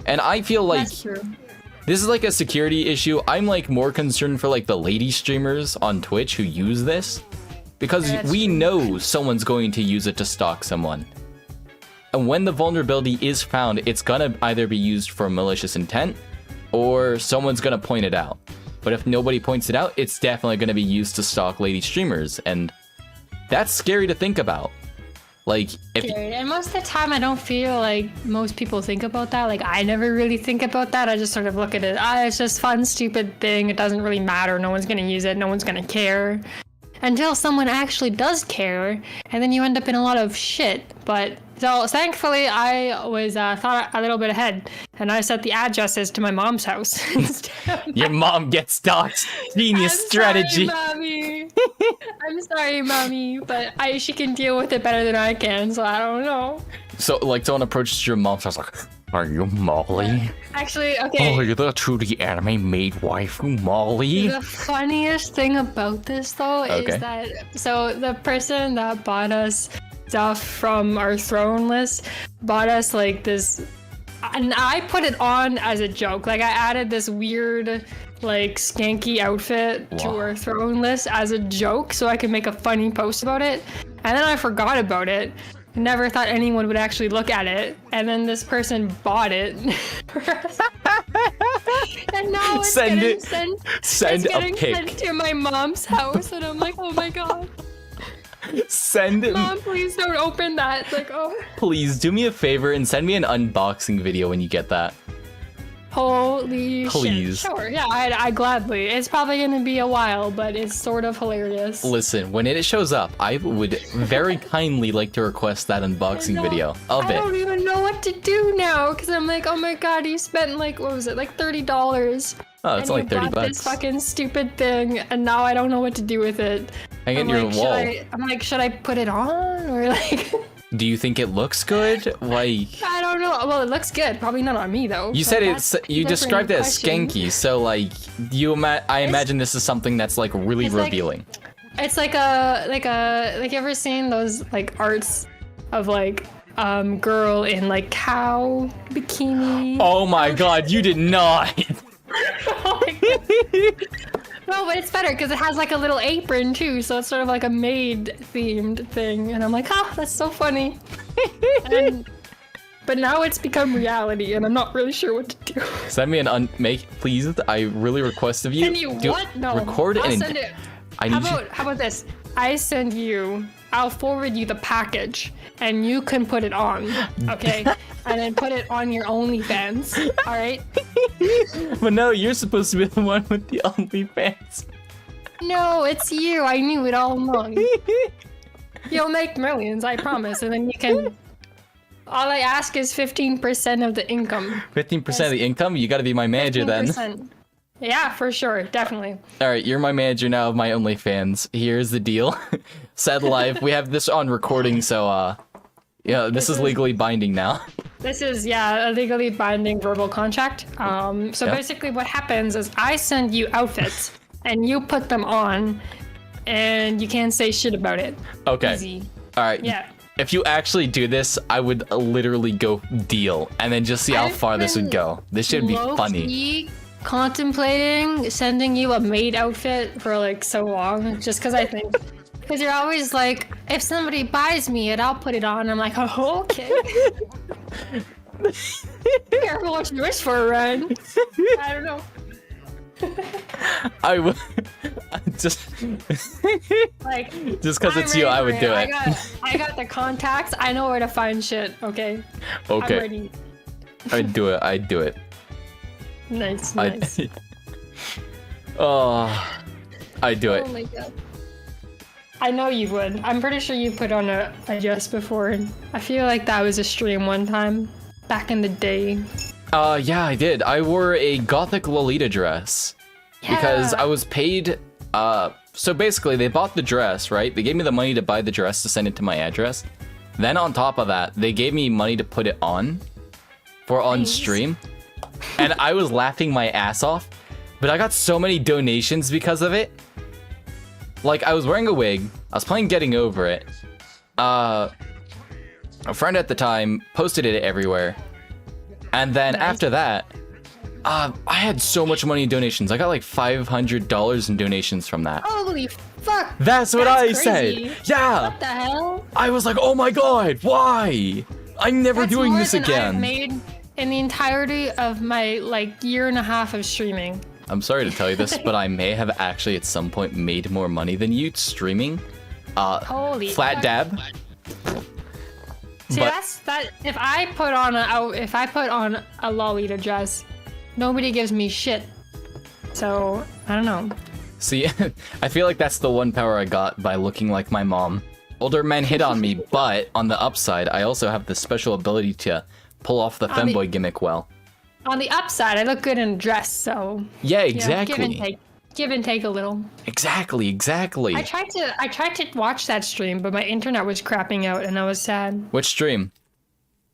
And I feel like this is like a security issue. I'm like more concerned for like the lady streamers on Twitch who use this, because we know someone's going to use it to stalk someone. And when the vulnerability is found, it's gonna either be used for malicious intent or someone's gonna point it out. But if nobody points it out, it's definitely gonna be used to stalk lady streamers, and that's scary to think about. Like, and most of the time I don't feel like most people think about that. Like, I never really think about that. I just sort of look at it, it's just fun, stupid thing. It doesn't really matter. No one's gonna use it. No one's gonna care. Until someone actually does care, and then you end up in a lot of shit. But so thankfully I was thought a little bit ahead, and I set the addresses to my mom's house. Your mom gets doxxed. Genius strategy. Sorry, Mommy. I'm sorry, Mommy, but she can deal with it better than I can, so I don't know. So like someone approaches your mom's house like, are you Molly? Actually, okay. Oh, you're the truly anime maid waifu, Molly. The funniest thing about this though is that so the person that bought us stuff from our throne list bought us like this, and I put it on as a joke. Like I added this weird like skanky outfit to our throne list as a joke so I could make a funny post about it, and then I forgot about it. Never thought anyone would actually look at it, and then this person bought it. And now it's getting sent to my mom's house, and I'm like, oh my god. Send it. Mom, please don't open that. Like, oh. Please do me a favor and send me an unboxing video when you get that. Holy Please. shit. Sure, yeah, I gladly. It's probably gonna be a while, but it's sort of hilarious. Listen, when it shows up, I would very kindly like to request that unboxing video of it. I don't even know what to do now, because I'm like, oh my god, you spent like, what was it, like $30. Oh, it's only 30 bucks. This fucking stupid thing, and now I don't know what to do with it. Hang it in your wall. I'm like, should I put it on, or like... Do you think it looks good? Like, I don't know. Well, it looks good. Probably not on me though. You said it's. You described it as skanky, so like I imagine this is something that's like really revealing. It's like you ever seen those like arts of like girl in like cow bikini? Oh my god, you did not. Oh my god. No, but it's better because it has like a little apron too, so it's sort of like a maid themed thing, and I'm like, that's so funny. But now it's become reality, and I'm not really sure what to do. Send me an please. I really request of you. Can you what? No. Record I'll and send it. How about this? I'll forward you the package, and you can put it on, okay? And then put it on your OnlyFans, all right? But no, you're supposed to be the one with the OnlyFans. No, it's you. I knew it all along. You'll make millions, I promise, and then you can... All I ask is 15% of the income. 15% of the income? You gotta be my manager 15%. Then. Yeah, for sure, definitely. Alright, you're my manager now of my OnlyFans. Here's the deal. Said live. We have this on recording, so yeah, this is legally binding now. This is, a legally binding verbal contract. So basically what happens is I send you outfits, and you put them on, and you can't say shit about it. Okay. Easy. Alright. Yeah. If you actually do this, I would literally go deal, and then just see how far this would go. This should be funny. Contemplating sending you a maid outfit for like so long, just because I think, because you're always like, if somebody buys me it, I'll put it on. I'm like, oh, okay. Careful what you wish for, Ryne. I don't know. I would just like just because it's you, I would do it. I got the contacts. I know where to find shit. Okay. Okay. I'm ready. I'd do it. I'd do it. Nice. I'd do it. Oh my god. I know you would. I'm pretty sure you put on a dress before. I feel like that was a stream one time back in the day. Yeah, I did. I wore a gothic Lolita dress because I was paid. So basically, they bought the dress, right? They gave me the money to buy the dress to send it to my address. Then on top of that, they gave me money to put it on for on stream. And I was laughing my ass off, but I got so many donations because of it. Like, I was wearing a wig, I was playing Getting Over It. A friend at the time posted it everywhere. And then after that, I had so much money in donations. I got like $500 in donations from that. Holy fuck! That's what I crazy. said! Yeah! What the hell? I was like, oh my god, why? I'm never doing more this than again. I've made in the entirety of my like year and a half of streaming. I'm sorry to tell you this, but I may have actually at some point made more money than you streaming. Holy flat fuck. dab. See, that's that. If I put on a Lolita dress, nobody gives me shit. So I don't know. See, I feel like that's the one power I got by looking like my mom. Older men hit on me, but on the upside, I also have the special ability to pull off the femboy gimmick well. On the upside, I look good in a dress, so Yeah, you know, exactly. give and take a little. Exactly. I tried to watch that stream, but my internet was crapping out, and I was sad. Which stream?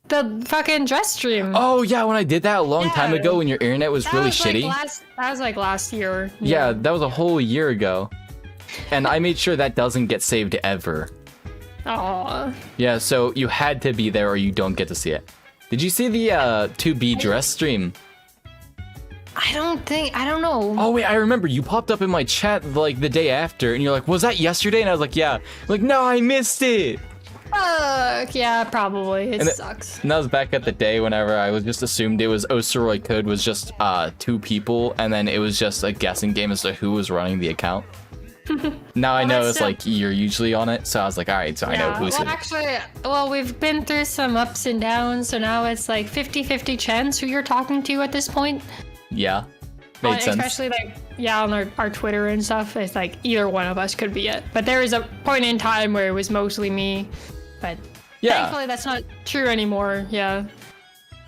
The fucking dress stream. Oh yeah, when I did that a long time ago when your internet was really shitty. That was like last year. Yeah, that was a whole year ago. And I made sure that doesn't get saved ever. Aww. Yeah, so you had to be there or you don't get to see it. Did you see the 2B dress stream? I don't know. Oh wait, I remember you popped up in my chat like the day after and you're like, was that yesterday? And I was like, yeah. Like, no, I missed it. Fuck, yeah, probably. It sucks. And that was back at the day whenever I was just assumed it was OsoroiCode was just 2 people and then it was just a guessing game as to who was running the account. Now I know it's like you're usually on it, so I was like, all right, so I know who's well, who. actually, we've been through some ups and downs, so now it's like 50-50 chance who you're talking to at this point. Yeah, made sense. Especially like, on our Twitter and stuff, it's like either one of us could be it. But there was a point in time where it was mostly me, but thankfully that's not true anymore. Yeah.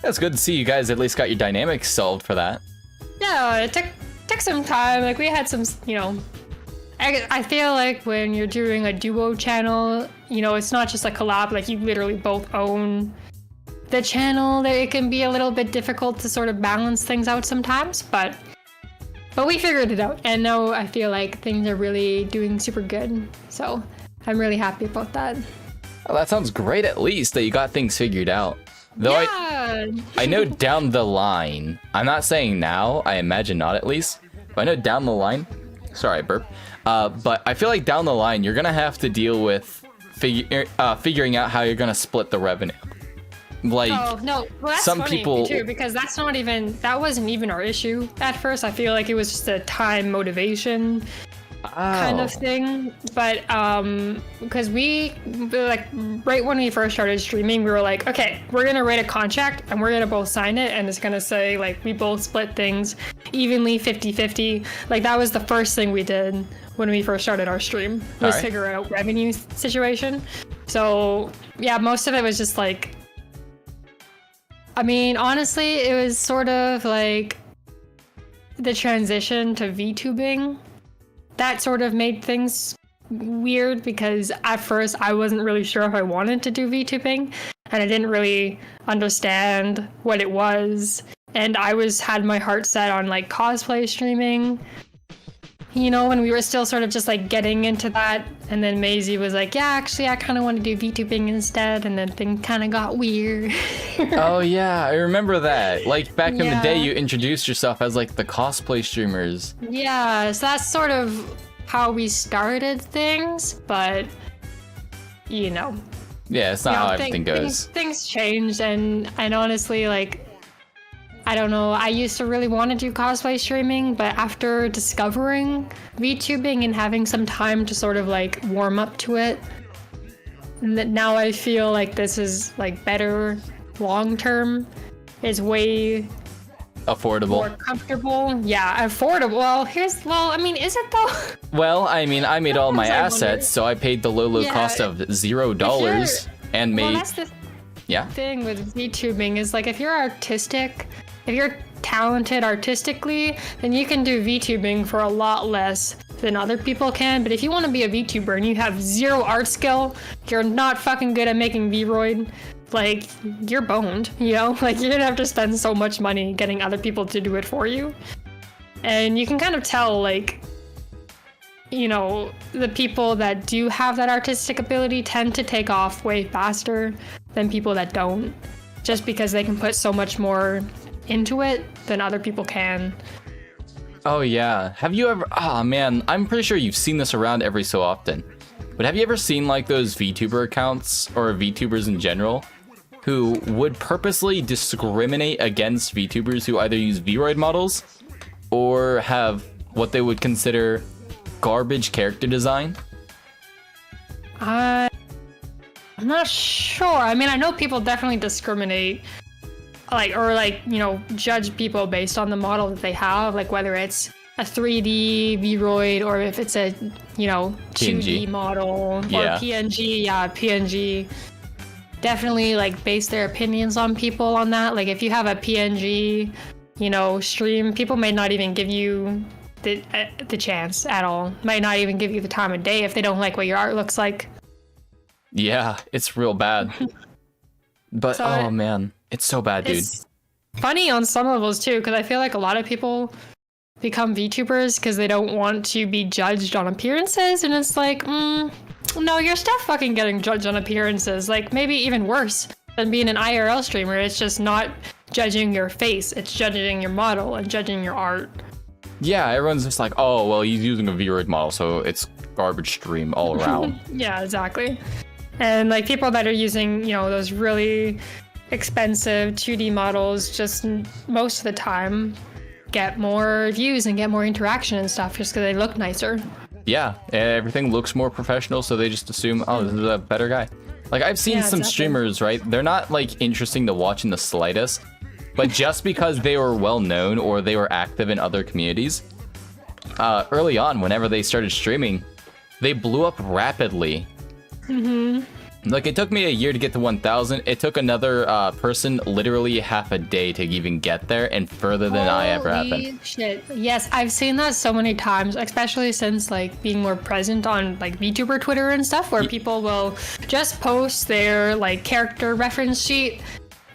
That's good to see you guys at least got your dynamics solved for that. Yeah, it took some time. Like we had some, I feel like when you're doing a duo channel, it's not just a collab, like you literally both own the channel, that it can be a little bit difficult to sort of balance things out sometimes, but we figured it out, and now I feel like things are really doing super good, so I'm really happy about that. Well, that sounds great at least that you got things figured out. Though yeah. I know down the line, I'm not saying now, I imagine not at least, but I know down the line, sorry I burped, but I feel like down the line you're gonna have to deal with figuring out how you're gonna split the revenue. Like, oh no, well, that's some funny people too, because that wasn't even our issue at first. I feel like it was just a time motivation kind of thing, but because we like right when we first started streaming, we were like, okay, we're gonna write a contract and we're gonna both sign it, and it's gonna say like we both split things evenly 50-50. Like that was the first thing we did when we first started our stream, was figure out revenue situation. So yeah, most of it was just like, I mean, honestly, it was sort of like the transition to VTubing that sort of made things weird, because at first I wasn't really sure if I wanted to do VTubing, and I didn't really understand what it was, and I had my heart set on like cosplay streaming, when we were still sort of just like getting into that, and then Maisie was like, yeah, actually I kind of want to do VTubing instead, and then things kind of got weird. Oh yeah, I remember that. Like back in the day you introduced yourself as like the cosplay streamers. Yeah, so that's sort of how we started things, but yeah, it's not how everything goes. Things changed, and honestly, like, I don't know, I used to really want to do cosplay streaming, but after discovering VTubing and having some time to sort of like warm up to it, now I feel like this is like better long term. It's way affordable. more comfortable. Yeah, affordable. Well, I mean, is it though? Well, I mean, I made all my Sometimes I wonder. assets, so I paid the low Yeah, cost of $0 and Well, made. that's the Yeah. thing with VTubing is like if you're artistic, if you're talented artistically, then you can do VTubing for a lot less than other people can. But if you want to be a VTuber and you have zero art skill, you're not fucking good at making VRoid, like you're boned, you know? Like you're gonna have to spend so much money getting other people to do it for you. And you can kind of tell, like, you know, the people that do have that artistic ability tend to take off way faster than people that don't, just because they can put so much more into it than other people can. Oh yeah. Have you ever? Oh man, I'm pretty sure you've seen this around every so often. But have you ever seen like those VTuber accounts or VTubers in general who would purposely discriminate against VTubers who either use VRoid models or have what they would consider garbage character design? I'm not sure. I mean, I know people definitely discriminate, like, or like, you know, judge people based on the model that they have, like whether it's a 3D VRoid or if it's a, you know, 2D PNG. model Yeah. or PNG. Yeah, PNG. Definitely like base their opinions on people on that. Like if you have a PNG, you know, stream, people may not even give you the chance at all. Might not even give you the time of day if they don't like what your art looks like. Yeah, it's real bad. But So oh man, it's so bad, dude. It's funny on some levels too, because I feel like a lot of people become VTubers because they don't want to be judged on appearances, and it's like, no, you're still fucking getting judged on appearances. Like maybe even worse than being an IRL streamer. It's just not judging your face; it's judging your model and judging your art. Yeah, everyone's just like, oh well, he's using a VRoid model, so it's garbage stream all around. Yeah, exactly. And like people that are using, you know, those really expensive 2D models, just most of the time get more views and get more interaction and stuff just because they look nicer. Yeah, everything looks more professional, so they just assume, oh, this is a better guy. Like I've seen some exactly. streamers, right? They're not like interesting to watch in the slightest, but just because they were well known or they were active in other communities, early on, whenever they started streaming, they blew up rapidly. Like it took me a year to get to 1,000. It took another person literally half a day to even get there, and further than I ever have been. Holy shit. Yes, I've seen that so many times, especially since like being more present on like VTuber Twitter and stuff, where people will just post their like character reference sheet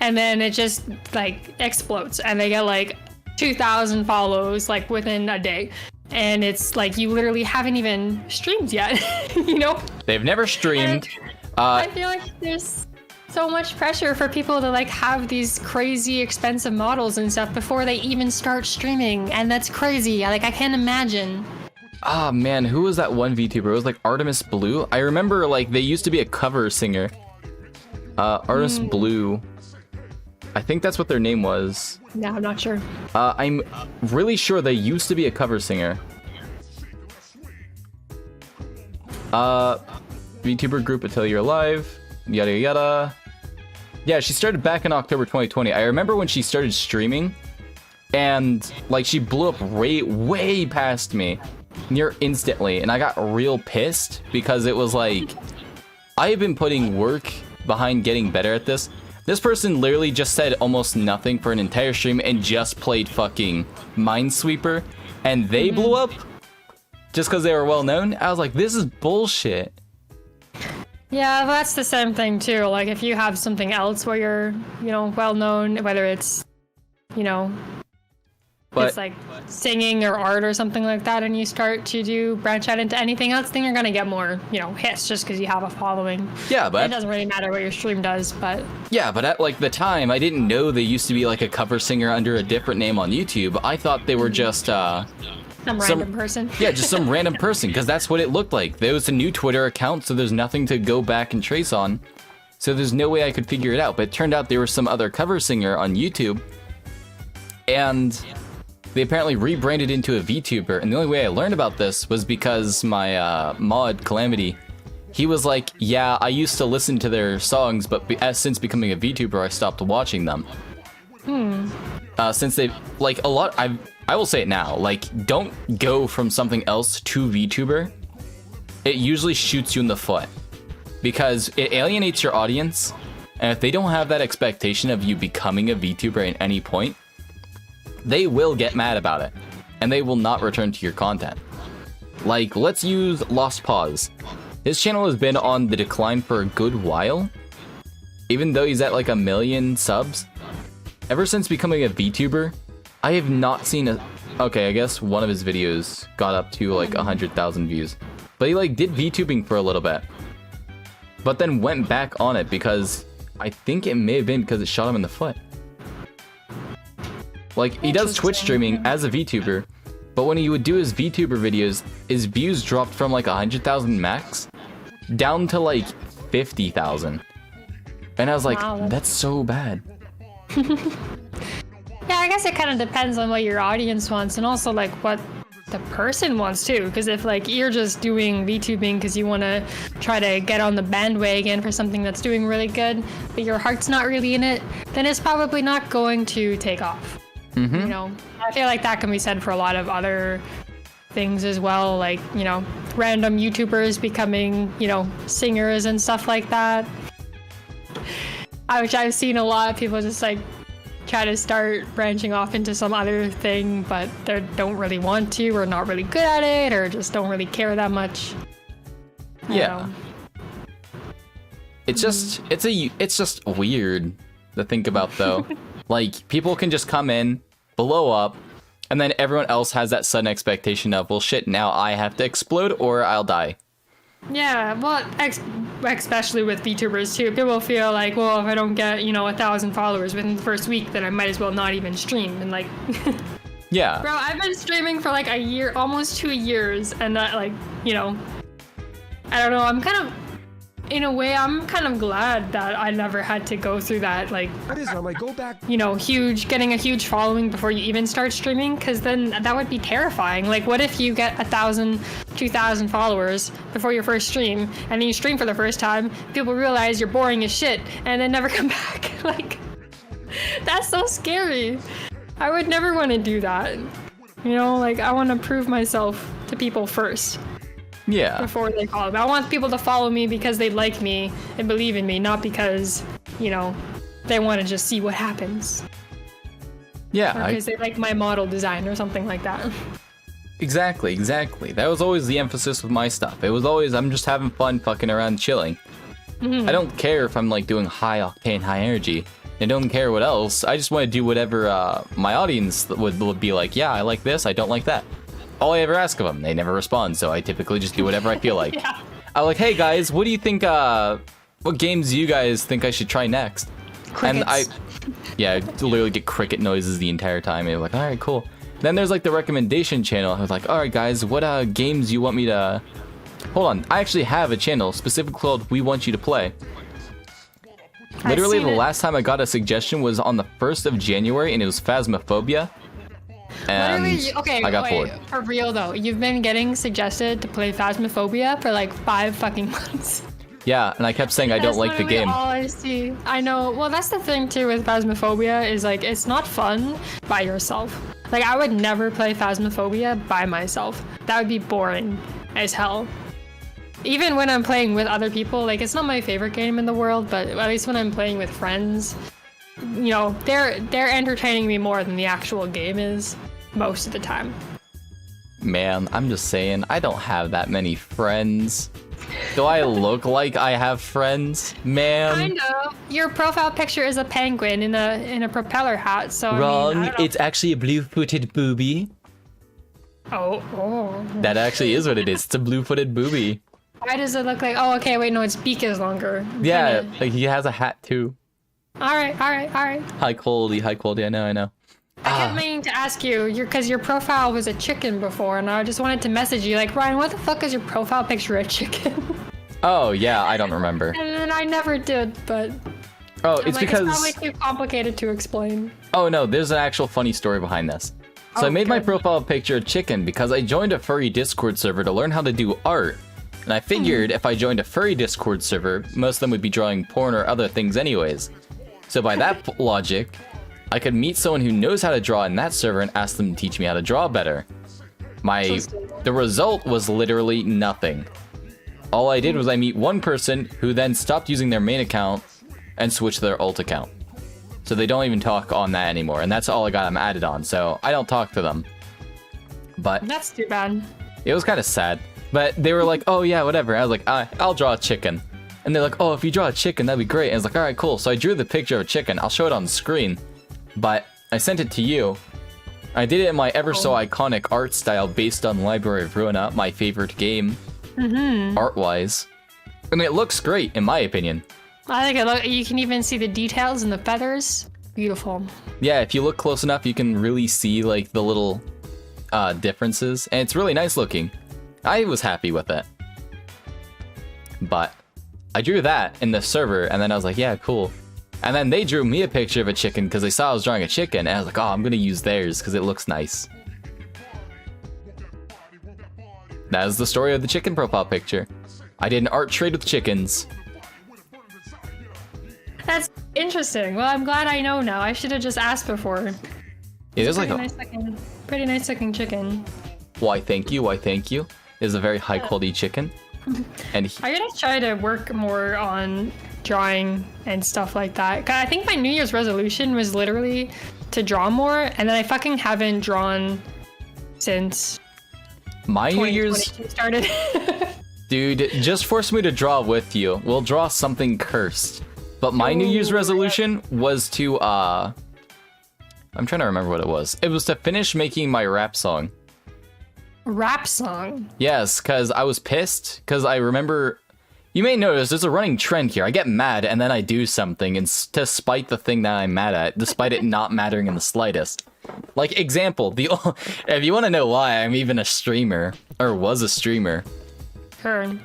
and then it just like explodes and they get like 2,000 follows like within a day. And it's like you literally haven't even streamed yet, you know? They've never streamed. I feel like there's so much pressure for people to like have these crazy expensive models and stuff before they even start streaming, and that's crazy. Like I can't imagine. Ah man, who was that one VTuber? It was like Artemis Blue. I remember like they used to be a cover singer. Artemis Blue. I think that's what their name was. Yeah, I'm not sure. I'm really sure they used to be a cover singer. VTuber group until you're alive, yada yada. Yeah, she started back in October 2020. I remember when she started streaming, and like she blew up way past me, near instantly, and I got real pissed because it was like, I have been putting work behind getting better at this. This person literally just said almost nothing for an entire stream and just played fucking Minesweeper, and they blew up just because they were well known. I was like, this is bullshit. Yeah, that's the same thing too. Like if you have something else where you're, you know, well known, whether it's, you know, But it's like singing or art or something like that, and you start to branch out into anything else, then you're gonna get more, you know, hits just because you have a following. yeah, It but doesn't really matter what your stream does, but at like the time, I didn't know they used to be like a cover singer under a different name on YouTube. I thought they were just some random person. yeah, just some random person, because that's what it looked like. There was a new Twitter account, so there's nothing to go back and trace on. So there's no way I could figure it out. But it turned out there was some other cover singer on YouTube, and they apparently rebranded into a VTuber. And the only way I learned about this was because my mod, Calamity, he was like, yeah, I used to listen to their songs, but since becoming a VTuber, I stopped watching them. since they like a lot. I will say it now. Like, don't go from something else to VTuber. It usually shoots you in the foot because it alienates your audience, and if they don't have that expectation of you becoming a VTuber at any point, they will get mad about it, and they will not return to your content. Like, let's use Lost Paws. His channel has been on the decline for a good while, even though he's at like 1 million subs. Ever since becoming a VTuber, I have not seen a... Okay, I guess one of his videos got up to like 100,000 views. But he like did VTubing for a little bit, but then went back on it because I think it may have been because it shot him in the foot. Like, he does Twitch streaming as a VTuber, but when he would do his VTuber videos, his views dropped from like 100,000 max down to like 50,000. And I was like, wow, that's so bad. Yeah, I guess it kind of depends on what your audience wants and also like what the person wants too. Because if like you're just doing VTubing because you want to try to get on the bandwagon for something that's doing really good, but your heart's not really in it, then it's probably not going to take off. You know, I feel like that can be said for a lot of other things as well, like, you know, random YouTubers becoming, you know, singers and stuff like that. Which I've seen a lot of people just like try to start branching off into some other thing, but they don't really want to, or not really good at it, or just don't really care that much. Yeah. It's just it's just weird to think about though. Like, people can just come in, blow up, and then everyone else has that sudden expectation of, well, shit, now I have to explode or I'll die. Yeah, well, especially with VTubers too. People feel like, well, if I don't get, you know, 1,000 followers within the first week, then I might as well not even stream. And like, yeah. Bro, I've been streaming for like a year, almost 2 years, and that, like, you know, I don't know, I'm kind of, in a way, I'm kind of glad that I never had to go through that, like, you know, getting a huge following before you even start streaming, because then that would be terrifying. Like, what if you get 1,000, 2,000 followers before your first stream, and then you stream for the first time, people realize you're boring as shit, and then never come back? Like, that's so scary. I would never want to do that. You know, like, I want to prove myself to people first. Yeah. Before they follow me. I want people to follow me because they like me and believe in me, not because, you know, they want to just see what happens. Yeah. Or because they like my model design or something like that. Exactly. That was always the emphasis with my stuff. It was always, I'm just having fun fucking around chilling. I don't care if I'm like doing high octane, high energy. I don't care what else. I just want to do whatever my audience would be like, yeah, I like this, I don't like that. All I ever ask of them, they never respond, so I typically just do whatever I feel like. Yeah. I'm like, hey guys, what do you think, what games do you guys think I should try next? Crickets. And I literally get cricket noises the entire time, and I'm like, alright, cool. Then there's like the recommendation channel. I was like, alright guys, what games you want me to... Hold on, I actually have a channel specifically called We Want You to Play. Literally the last time I got a suggestion was on the 1st of January, and it was Phasmophobia. And I got bored. For real though, you've been getting suggested to play Phasmophobia for like 5 fucking months. Yeah, and I kept saying I don't like the game. All I see. I know. Well, that's the thing too with Phasmophobia is like it's not fun by yourself. Like I would never play Phasmophobia by myself. That would be boring as hell. Even when I'm playing with other people, like it's not my favorite game in the world, but at least when I'm playing with friends, you know, they're entertaining me more than the actual game is most of the time. Man, I'm just saying, I don't have that many friends. Do I look like I have friends? Man. Kind of. Your profile picture is a penguin in a propeller hat, so wrong. I mean, It's actually a blue-footed booby. Oh. That actually is what it is. It's a blue-footed booby. Why does it look like... Oh, okay, wait, no, its beak is longer. Yeah, like he has a hat too. Alright. High quality, I know. I kept meaning to ask you, because your profile was a chicken before, and I just wanted to message you, like, Ryan, what the fuck is your profile picture a chicken? Oh, yeah, I don't remember. And then I never did, but... Oh, it's because... It's probably too complicated to explain. Oh, no, there's an actual funny story behind this. So I made my profile picture a chicken because I joined a furry Discord server to learn how to do art. And I figured if I joined a furry Discord server, most of them would be drawing porn or other things anyways. So by that logic, I could meet someone who knows how to draw in that server and ask them to teach me how to draw better. The result was literally nothing. All I did was I meet one person who then stopped using their main account and switched to their alt account. So they don't even talk on that anymore, and that's all I got them added on, so I don't talk to them. But that's too bad. It was kind of sad. But they were like, oh yeah, whatever. I was like, I'll draw a chicken. And they're like, oh, if you draw a chicken, that'd be great. And I was like, alright, cool. So I drew the picture of a chicken. I'll show it on the screen. But I sent it to you. I did it in my ever so iconic art style based on Library of Ruina, my favorite game, art-wise. And it looks great, in my opinion. I think you can even see the details and the feathers. Beautiful. Yeah, if you look close enough, you can really see like the little differences. And it's really nice looking. I was happy with it. But I drew that in the server, and then I was like, yeah, cool. And then they drew me a picture of a chicken because they saw I was drawing a chicken, and I was like, oh, I'm gonna use theirs because it looks nice. That is the story of the chicken profile picture. I did an art trade with chickens. That's interesting. Well, I'm glad I know now. I should have just asked before. It is like a pretty nice looking chicken. Why thank you, why thank you. It is a very high quality chicken. And I'm gonna try to work more on drawing and stuff like that. 'Cause I think my New Year's resolution was literally to draw more, and then I fucking haven't drawn since my New Year's started. Dude, just force me to draw with you. We'll draw something cursed. But my New Year's resolution was to I'm trying to remember what it was. It was to finish making my rap song. Rap song? Yes, because I was pissed. Because I remember... You may notice there's a running trend here. I get mad and then I do something and to spite the thing that I'm mad at, despite it not mattering in the slightest. Like, example, if you want to know why I'm even a streamer, or was a streamer, sure.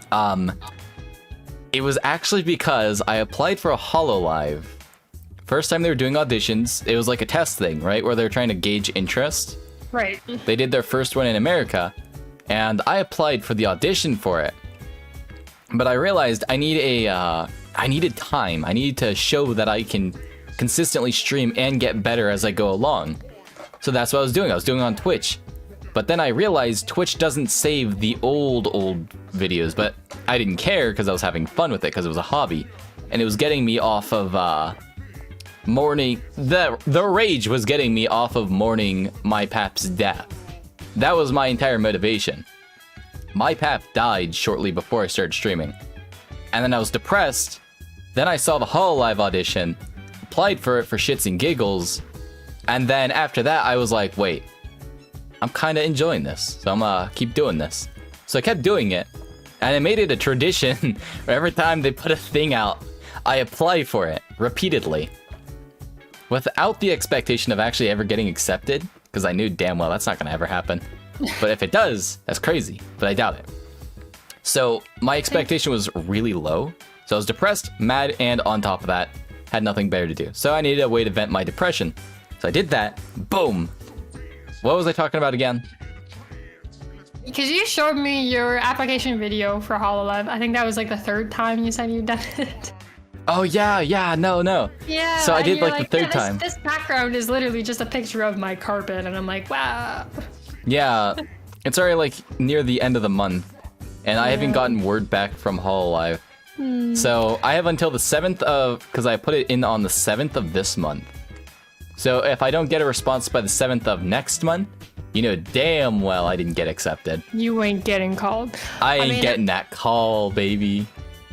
It was actually because I applied for a HoloLive. First time they were doing auditions, it was like a test thing, right? Where they were trying to gauge interest. Right. They did their first one in America, and I applied for the audition for it. But I realized I needed time. I needed to show that I can consistently stream and get better as I go along. So that's what I was doing. I was doing it on Twitch. But then I realized Twitch doesn't save the old videos, but I didn't care because I was having fun with it because it was a hobby. And it was getting me off of mourning... The rage was getting me off of mourning my pap's death. That was my entire motivation. My pap died shortly before I started streaming. And then I was depressed. Then I saw the HoloLive audition, applied for it for shits and giggles. And then after that, I was like, wait, I'm kind of enjoying this. So I'm gonna keep doing this. So I kept doing it. And I made it a tradition where every time they put a thing out, I apply for it repeatedly. Without the expectation of actually ever getting accepted, because I knew damn well that's not gonna ever happen. But if it does, that's crazy, but I doubt it. So my expectation was really low. So I was depressed, mad, and on top of that, had nothing better to do. So I needed a way to vent my depression. So I did that, boom. What was I talking about again? Because you showed me your application video for HoloLive. I think that was like the third time you said you'd done it. Oh yeah, no. Yeah. So I did like the third time. This background is literally just a picture of my carpet, and I'm like, wow. Yeah, it's already like near the end of the month, and I haven't gotten word back from HoloLive. So I have until the 7th of, because I put it in on the 7th of this month. So if I don't get a response by the 7th of next month, you know damn well I didn't get accepted. You ain't getting called. I ain't getting that call, baby.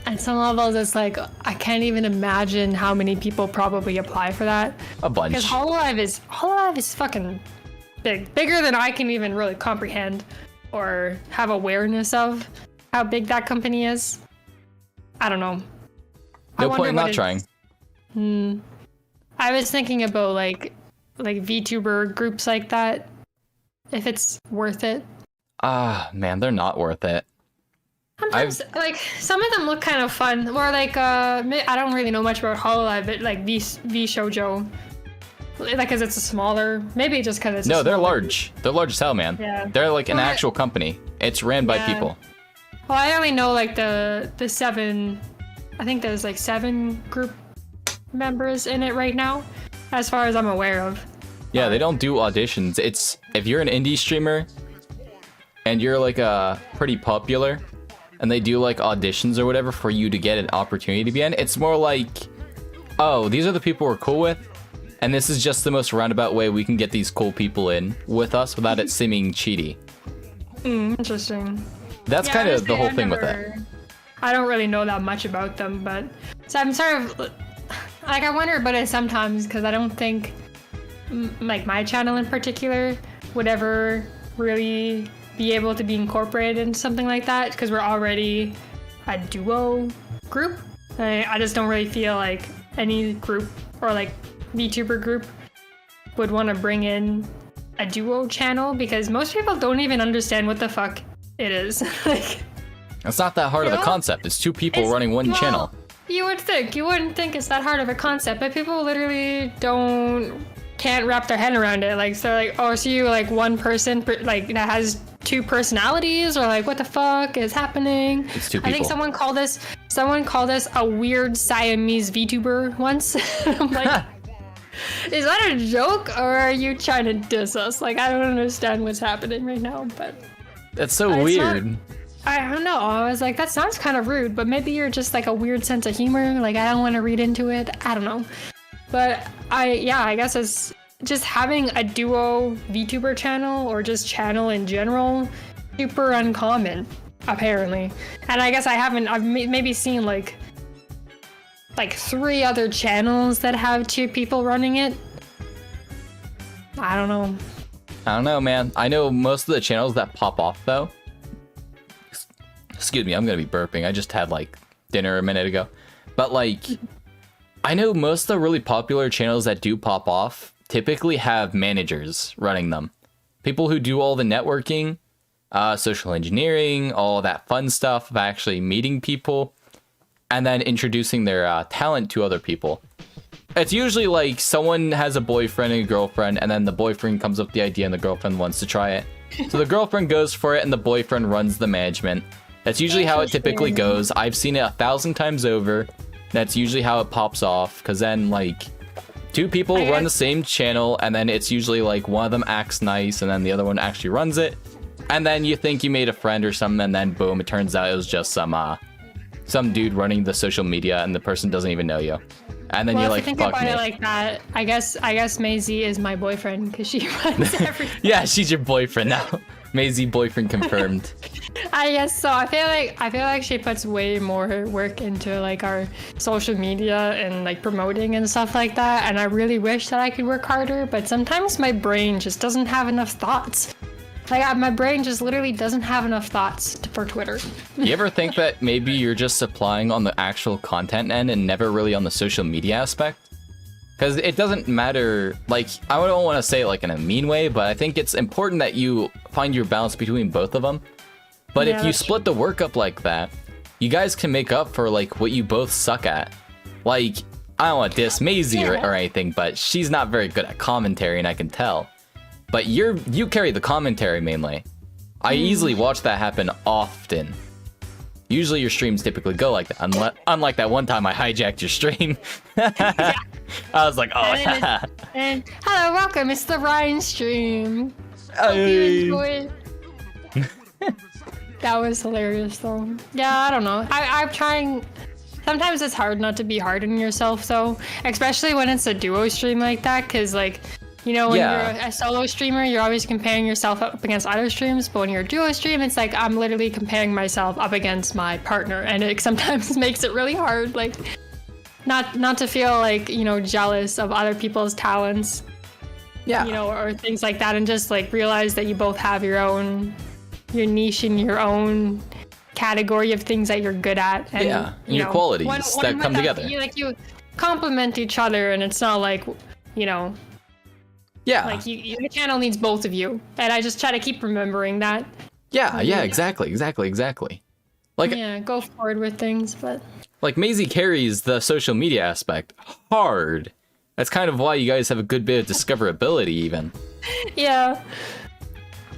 At some levels, it's like, I can't even imagine how many people probably apply for that. A bunch. Because HoloLive is fucking big. Bigger than I can even really comprehend or have awareness of how big that company is. I don't know. No point in not trying. I was thinking about like VTuber groups like that. If it's worth it. Ah, man, they're not worth it. Sometimes, like, some of them look kind of fun. Or like, I don't really know much about HoloLive, but like V Shoujo. Like, because it's a smaller, maybe just because it's no, they're large. They're large as hell, man. Yeah. They're like an actual company. It's ran by people. Well, I only know like the 7, I think there's like 7 group members in it right now. as far as I'm aware of. Yeah, they don't do auditions. It's if you're an indie streamer and you're like pretty popular and they do like auditions or whatever for you to get an opportunity to be in, it's more like, oh, these are the people we're cool with, and this is just the most roundabout way we can get these cool people in with us without it seeming cheaty. Interesting. That's kind of the whole thing with it. I don't really know that much about them, but so I'm sort of like, I wonder about it sometimes because I don't think like my channel in particular would ever really be able to be incorporated into something like that because we're already a duo group. I just don't really feel like any group or like VTuber group would want to bring in a duo channel because most people don't even understand what the fuck it is. Like, it's not that hard of a concept. It's two people running one channel. You wouldn't think it's that hard of a concept, but people literally can't wrap their head around it. Like, so like, oh, so you like one person like that has two personalities, or like what the fuck is happening? It's two people. I think someone called us a weird Siamese VTuber once. I'm like, is that a joke or are you trying to diss us? Like, I don't understand what's happening right now, but that's so weird. I don't know. I was like, that sounds kind of rude, but maybe you're just like a weird sense of humor. Like, I don't want to read into it. I don't know. But I guess it's just having a duo VTuber channel or just channel in general, super uncommon, apparently. And I guess I've maybe seen like 3 other channels that have 2 people running it. I don't know, man. I know most of the channels that pop off though. Excuse me, I'm gonna be burping. I just had like dinner a minute ago. But like, I know most of the really popular channels that do pop off typically have managers running them. People who do all the networking, social engineering, all that fun stuff of actually meeting people and then introducing their talent to other people. It's usually like someone has a boyfriend and a girlfriend, and then the boyfriend comes up with the idea and the girlfriend wants to try it. So the girlfriend goes for it and the boyfriend runs the management. That's usually how it typically goes. I've seen it 1,000 times over. That's usually how it pops off, because then like 2 people run the same channel, and then it's usually like one of them acts nice and then the other one actually runs it, and then you think you made a friend or something, and then boom, it turns out it was just some dude running the social media and the person doesn't even know you. And then you're like, think fuck about me. it like that, I guess Maisie is my boyfriend because she runs everything. Yeah, she's your boyfriend now. Maisie boyfriend confirmed. I guess so. I feel like she puts way more work into like our social media and like promoting and stuff like that. And I really wish that I could work harder, but sometimes my brain just doesn't have enough thoughts. Like, my brain just literally doesn't have enough thoughts for Twitter. You ever think that maybe you're just supplying on the actual content end and never really on the social media aspect? Because it doesn't matter, like, I don't want to say it like in a mean way, but I think it's important that you find your balance between both of them. But if you split the work up like that, you guys can make up for like what you both suck at. Like, I don't want to diss Maisie or anything, but she's not very good at commentary, and I can tell. But you carry the commentary mainly. I easily watch that happen often. Usually your streams typically go like that, unlike that one time I hijacked your stream. I was like, oh. and hello, welcome, it's the Ryne stream. Hope you enjoyed. That was hilarious though. Yeah, I don't know. I'm trying. Sometimes it's hard not to be hard on yourself though, especially when it's a duo stream like that, because like, you know, when you're a solo streamer, you're always comparing yourself up against other streams, but when you're a duo stream, it's like I'm literally comparing myself up against my partner, and it sometimes makes it really hard, like, not to feel like, you know, jealous of other people's talents, you know, or things like that, and just like realize that you both have your niche and your own category of things that you're good at, and your qualities that come together. You complement each other, and it's not like, you know. Yeah. Like, the channel needs both of you. And I just try to keep remembering that. Yeah, exactly. Like, yeah, go forward with things, but... Like, Maisie carries the social media aspect hard. That's kind of why you guys have a good bit of discoverability, even. Yeah.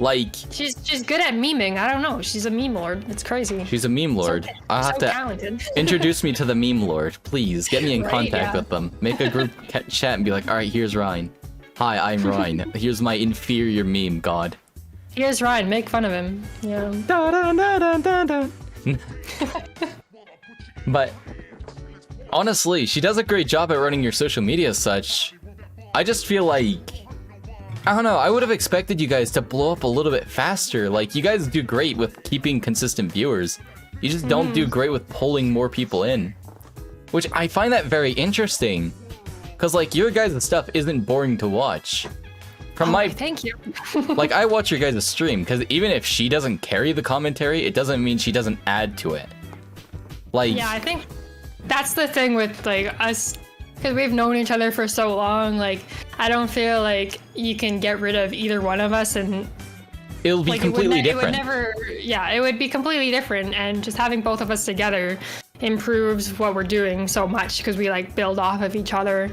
Like, She's good at memeing. I don't know. She's a meme lord. It's crazy. she's a meme lord. I'll have to talented. introduce me to the meme lord, please. Get me in Right, contact yeah. with them. Make a group chat and be like, all right, here's Ryne. Hi, I'm Ryne. Here's my inferior meme god. Here's Ryan. Make fun of him. Yeah. But honestly, she does a great job at running your social media as such. I just feel like, I don't know, I would have expected you guys to blow up a little bit faster. Like, you guys do great with keeping consistent viewers. You just don't do great with pulling more people in. Which I find that very interesting. Because, like, your guys' stuff isn't boring to watch. From my... Thank you. Like, I watch your guys' stream, because even if she doesn't carry the commentary, it doesn't mean she doesn't add to it. Like... Yeah, I think that's the thing with, like, us, because we've known each other for so long, like, I don't feel like you can get rid of either one of us and... It'll be like, completely different. It would never... Yeah, it would be completely different, and just having both of us together improves what we're doing so much, because we, like, build off of each other,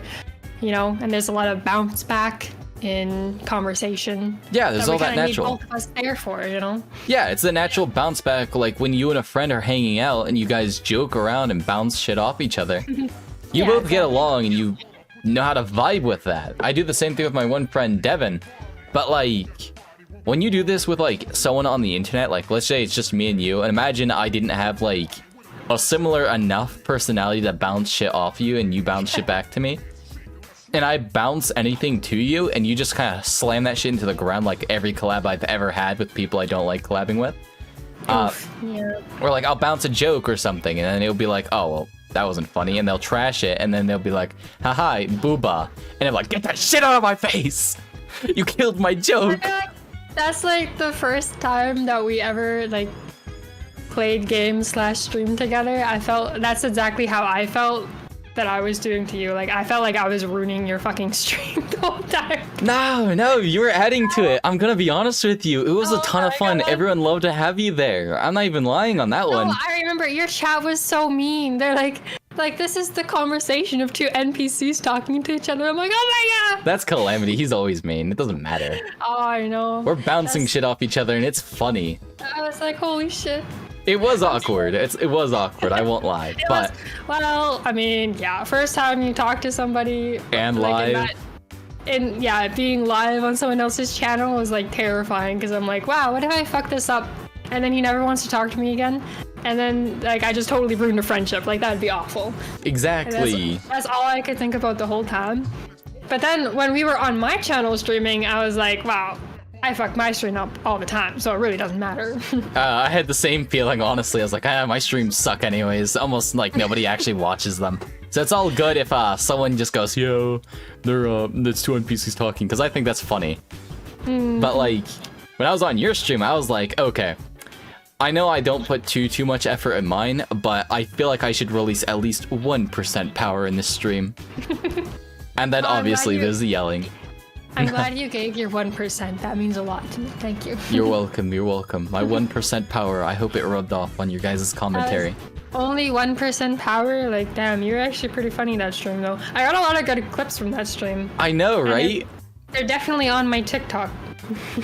you know? And there's a lot of bounce back in conversation. Yeah, there's all that natural. Need both of us there for, you know? Yeah, it's the natural bounce back, like when you and a friend are hanging out and you guys joke around and bounce shit off each other. You both get along and you know how to vibe with that. I do the same thing with my one friend, Devin. But like, when you do this with like someone on the internet, like let's say it's just me and you, and imagine I didn't have like a similar enough personality to bounce shit off you and you bounce shit back to me. And I bounce anything to you, and you just kind of slam that shit into the ground like every collab I've ever had with people I don't like collabing with. Yeah. Or like I'll bounce a joke or something, and then it'll be like, oh, well, that wasn't funny, and they'll trash it, and then they'll be like, haha, booba. And I'm like, get that shit out of my face! You killed my joke! That's like the first time that we ever like played games / streamed together. I felt that's exactly how I felt that I was doing to you. Like, I felt like I was ruining your fucking stream the whole time. No, you were adding to it. I'm gonna be honest with you. It was a ton of fun. Everyone loved to have you there. I'm not even lying on that one. I remember your chat was so mean. They're like, this is the conversation of two NPCs talking to each other. I'm like, oh my god. That's Calamity. He's always mean. It doesn't matter. Oh, I know. We're bouncing shit off each other, and it's funny. I was like, holy shit. It was awkward. It was awkward. I won't lie. But well, I mean, yeah. First time you talk to somebody and like, live. And yeah, being live on someone else's channel was like terrifying because I'm like, wow, what if I fuck this up? And then he never wants to talk to me again. And then like I just totally ruined a friendship. Like that'd be awful. Exactly. That's all I could think about the whole time. But then when we were on my channel streaming, I was like, wow. I fuck my stream up all the time, so it really doesn't matter. I had the same feeling, honestly. I was like, my streams suck anyways. Almost like nobody actually watches them. So it's all good if someone just goes, yo, there's two NPCs talking, because I think that's funny. But like, when I was on your stream, I was like, okay, I know I don't put too much effort in mine, but I feel like I should release at least 1% power in this stream. And then obviously there's the yelling. I'm glad you gave your 1%. That means a lot to me. Thank you. You're welcome. You're welcome. My 1% power, I hope it rubbed off on your guys' commentary. Only 1% power? Like, damn, you're actually pretty funny in that stream, though. I got a lot of good clips from that stream. I know, right? They're definitely on my TikTok.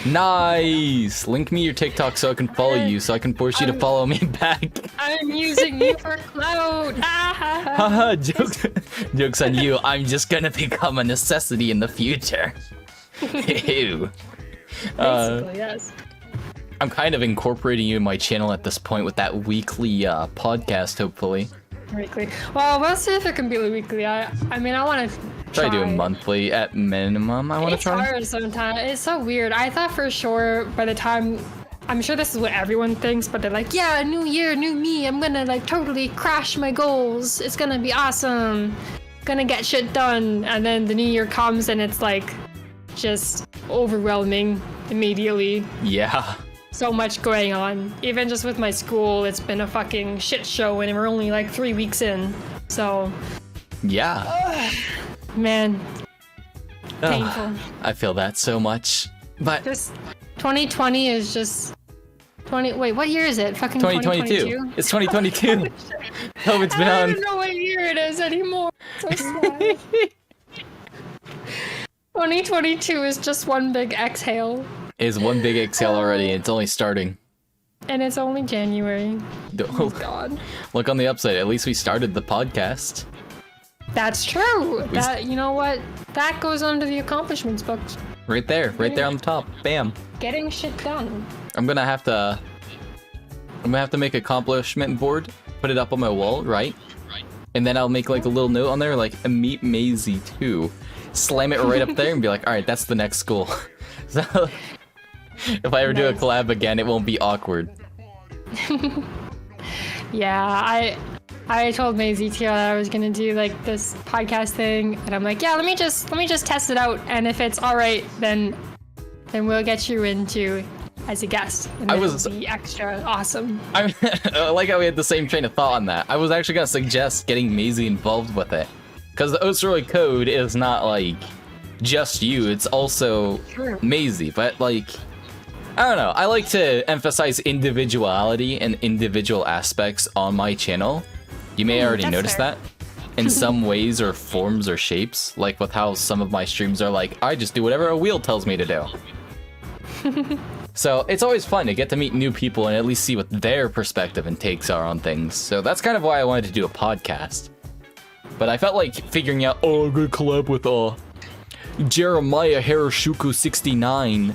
Nice! Link me your TikTok so I can follow you, so I can force you to follow me back. I'm using you for clout! Haha, joke's on you. I'm just gonna become a necessity in the future. Ew. Basically, yes. I'm kind of incorporating you in my channel at this point with that weekly podcast, hopefully. Weekly. Well, we'll see if it can be weekly. I mean, I want to try doing monthly at minimum. I want to try. It's hard sometimes. It's so weird. I thought for sure by the time, I'm sure this is what everyone thinks, but they're like, yeah, new year, new me. I'm gonna like totally crash my goals. It's gonna be awesome. Gonna get shit done. And then the new year comes and it's like just overwhelming immediately. Yeah. So much going on. Even just with my school, it's been a fucking shit show and we're only like 3 weeks in. So. Yeah. Man. Painful. I feel that so much. But this 2020 is just wait, what year is it? Fucking 2022. It's 2022. Hope it's been on. I don't know what year it is anymore. So sad. 2022 is just one big exhale. is one big exhale already. It's only starting. And it's only January. Oh, God. Look on the upside. At least we started the podcast. That's true. You know what? That goes under the accomplishments books. Right there on the top. Bam. Getting shit done. I'm gonna have to make an accomplishment board, put it up on my wall, right? And then I'll make like a little note on there, like meet Maisie too. Slam it right up there and be like, all right, that's the next school. So if I ever do a collab again, it won't be awkward. Yeah, I told Maisie too that I was gonna do like this podcast thing, and I'm like, yeah, let me just test it out, and if it's all right, then we'll get you into as a guest, and it'll be extra awesome. I like how we had the same train of thought on that. I was actually gonna suggest getting Maisie involved with it, because the OsoroiCode is not like just you; it's also Maisie. But like, I don't know. I like to emphasize individuality and individual aspects on my channel. You may already notice that in some ways or forms or shapes, like with how some of my streams are like, I just do whatever a wheel tells me to do. So it's always fun to get to meet new people and at least see what their perspective and takes are on things. So that's kind of why I wanted to do a podcast. But I felt like figuring out, I'm gonna collab with Jeremiah Harashuku 69.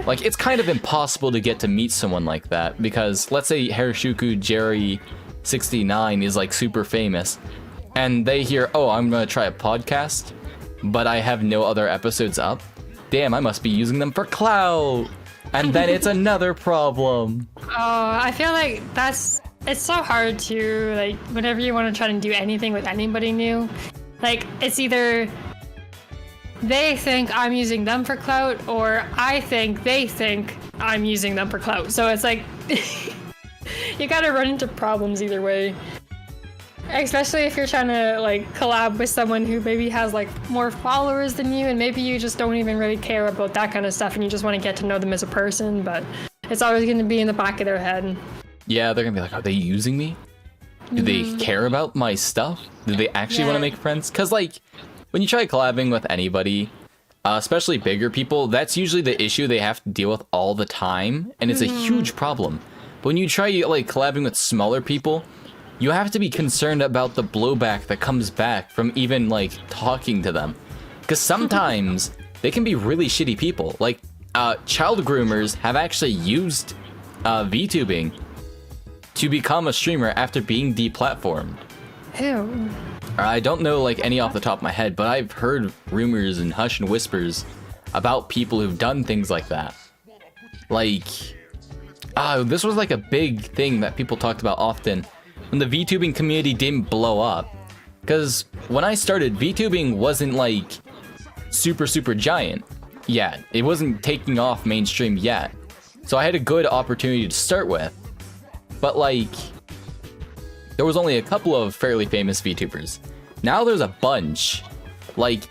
Like, it's kind of impossible to get to meet someone like that, because let's say Harashuku Jerry 69 is like super famous, and they hear, oh, I'm gonna try a podcast, but I have no other episodes up. Damn, I must be using them for clout. And then it's another problem. Oh, I feel like it's so hard to, like, whenever you want to try to do anything with anybody new, like, it's either they think I'm using them for clout, or I think they think I'm using them for clout. So it's like, you gotta run into problems either way. Especially if you're trying to like collab with someone who maybe has like more followers than you, and maybe you just don't even really care about that kind of stuff and you just want to get to know them as a person, but it's always going to be in the back of their head. Yeah, they're going to be like, are they using me? Do they care about my stuff? Do they actually want to make friends? Because like, when you try collabing with anybody, especially bigger people, that's usually the issue they have to deal with all the time, and it's a huge problem. But when you try like collabing with smaller people, you have to be concerned about the blowback that comes back from even like talking to them, because sometimes they can be really shitty people. Like child groomers have actually used VTubing to become a streamer after being deplatformed. Ew. I don't know like any off the top of my head, but I've heard rumors and hush and whispers about people who've done things like that. Like, this was like a big thing that people talked about often when the VTubing community didn't blow up. Because when I started, VTubing wasn't like super giant yet. It wasn't taking off mainstream yet. So I had a good opportunity to start with. But like, there was only a couple of fairly famous VTubers. Now there's a bunch. Like,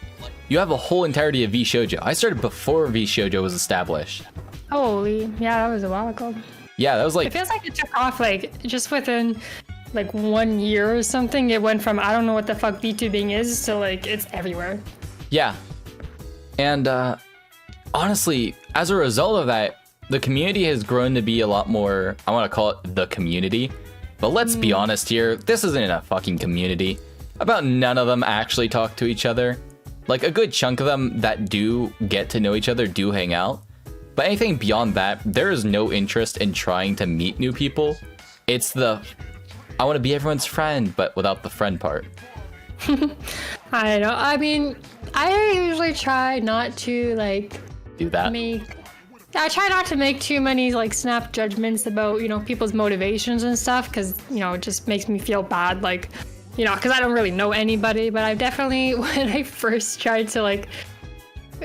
you have a whole entirety of VShojo. I started before VShojo was established. Holy, yeah, that was a while ago. Yeah, that was like... It feels like it took off like just within like 1 year or something. It went from I don't know what the fuck VTubing is to like it's everywhere. Yeah. And honestly, as a result of that, the community has grown to be a lot more, I want to call it the community. But let's be honest here, this isn't a fucking community. About none of them actually talk to each other. Like, a good chunk of them that do get to know each other do hang out. But anything beyond that, there is no interest in trying to meet new people. It's the, I want to be everyone's friend, but without the friend part. I know. I mean, I usually try not to like do that. I try not to make too many like snap judgments about, you know, people's motivations and stuff, because, you know, it just makes me feel bad, like, you know, because I don't really know anybody. But I've definitely, when I first tried to like,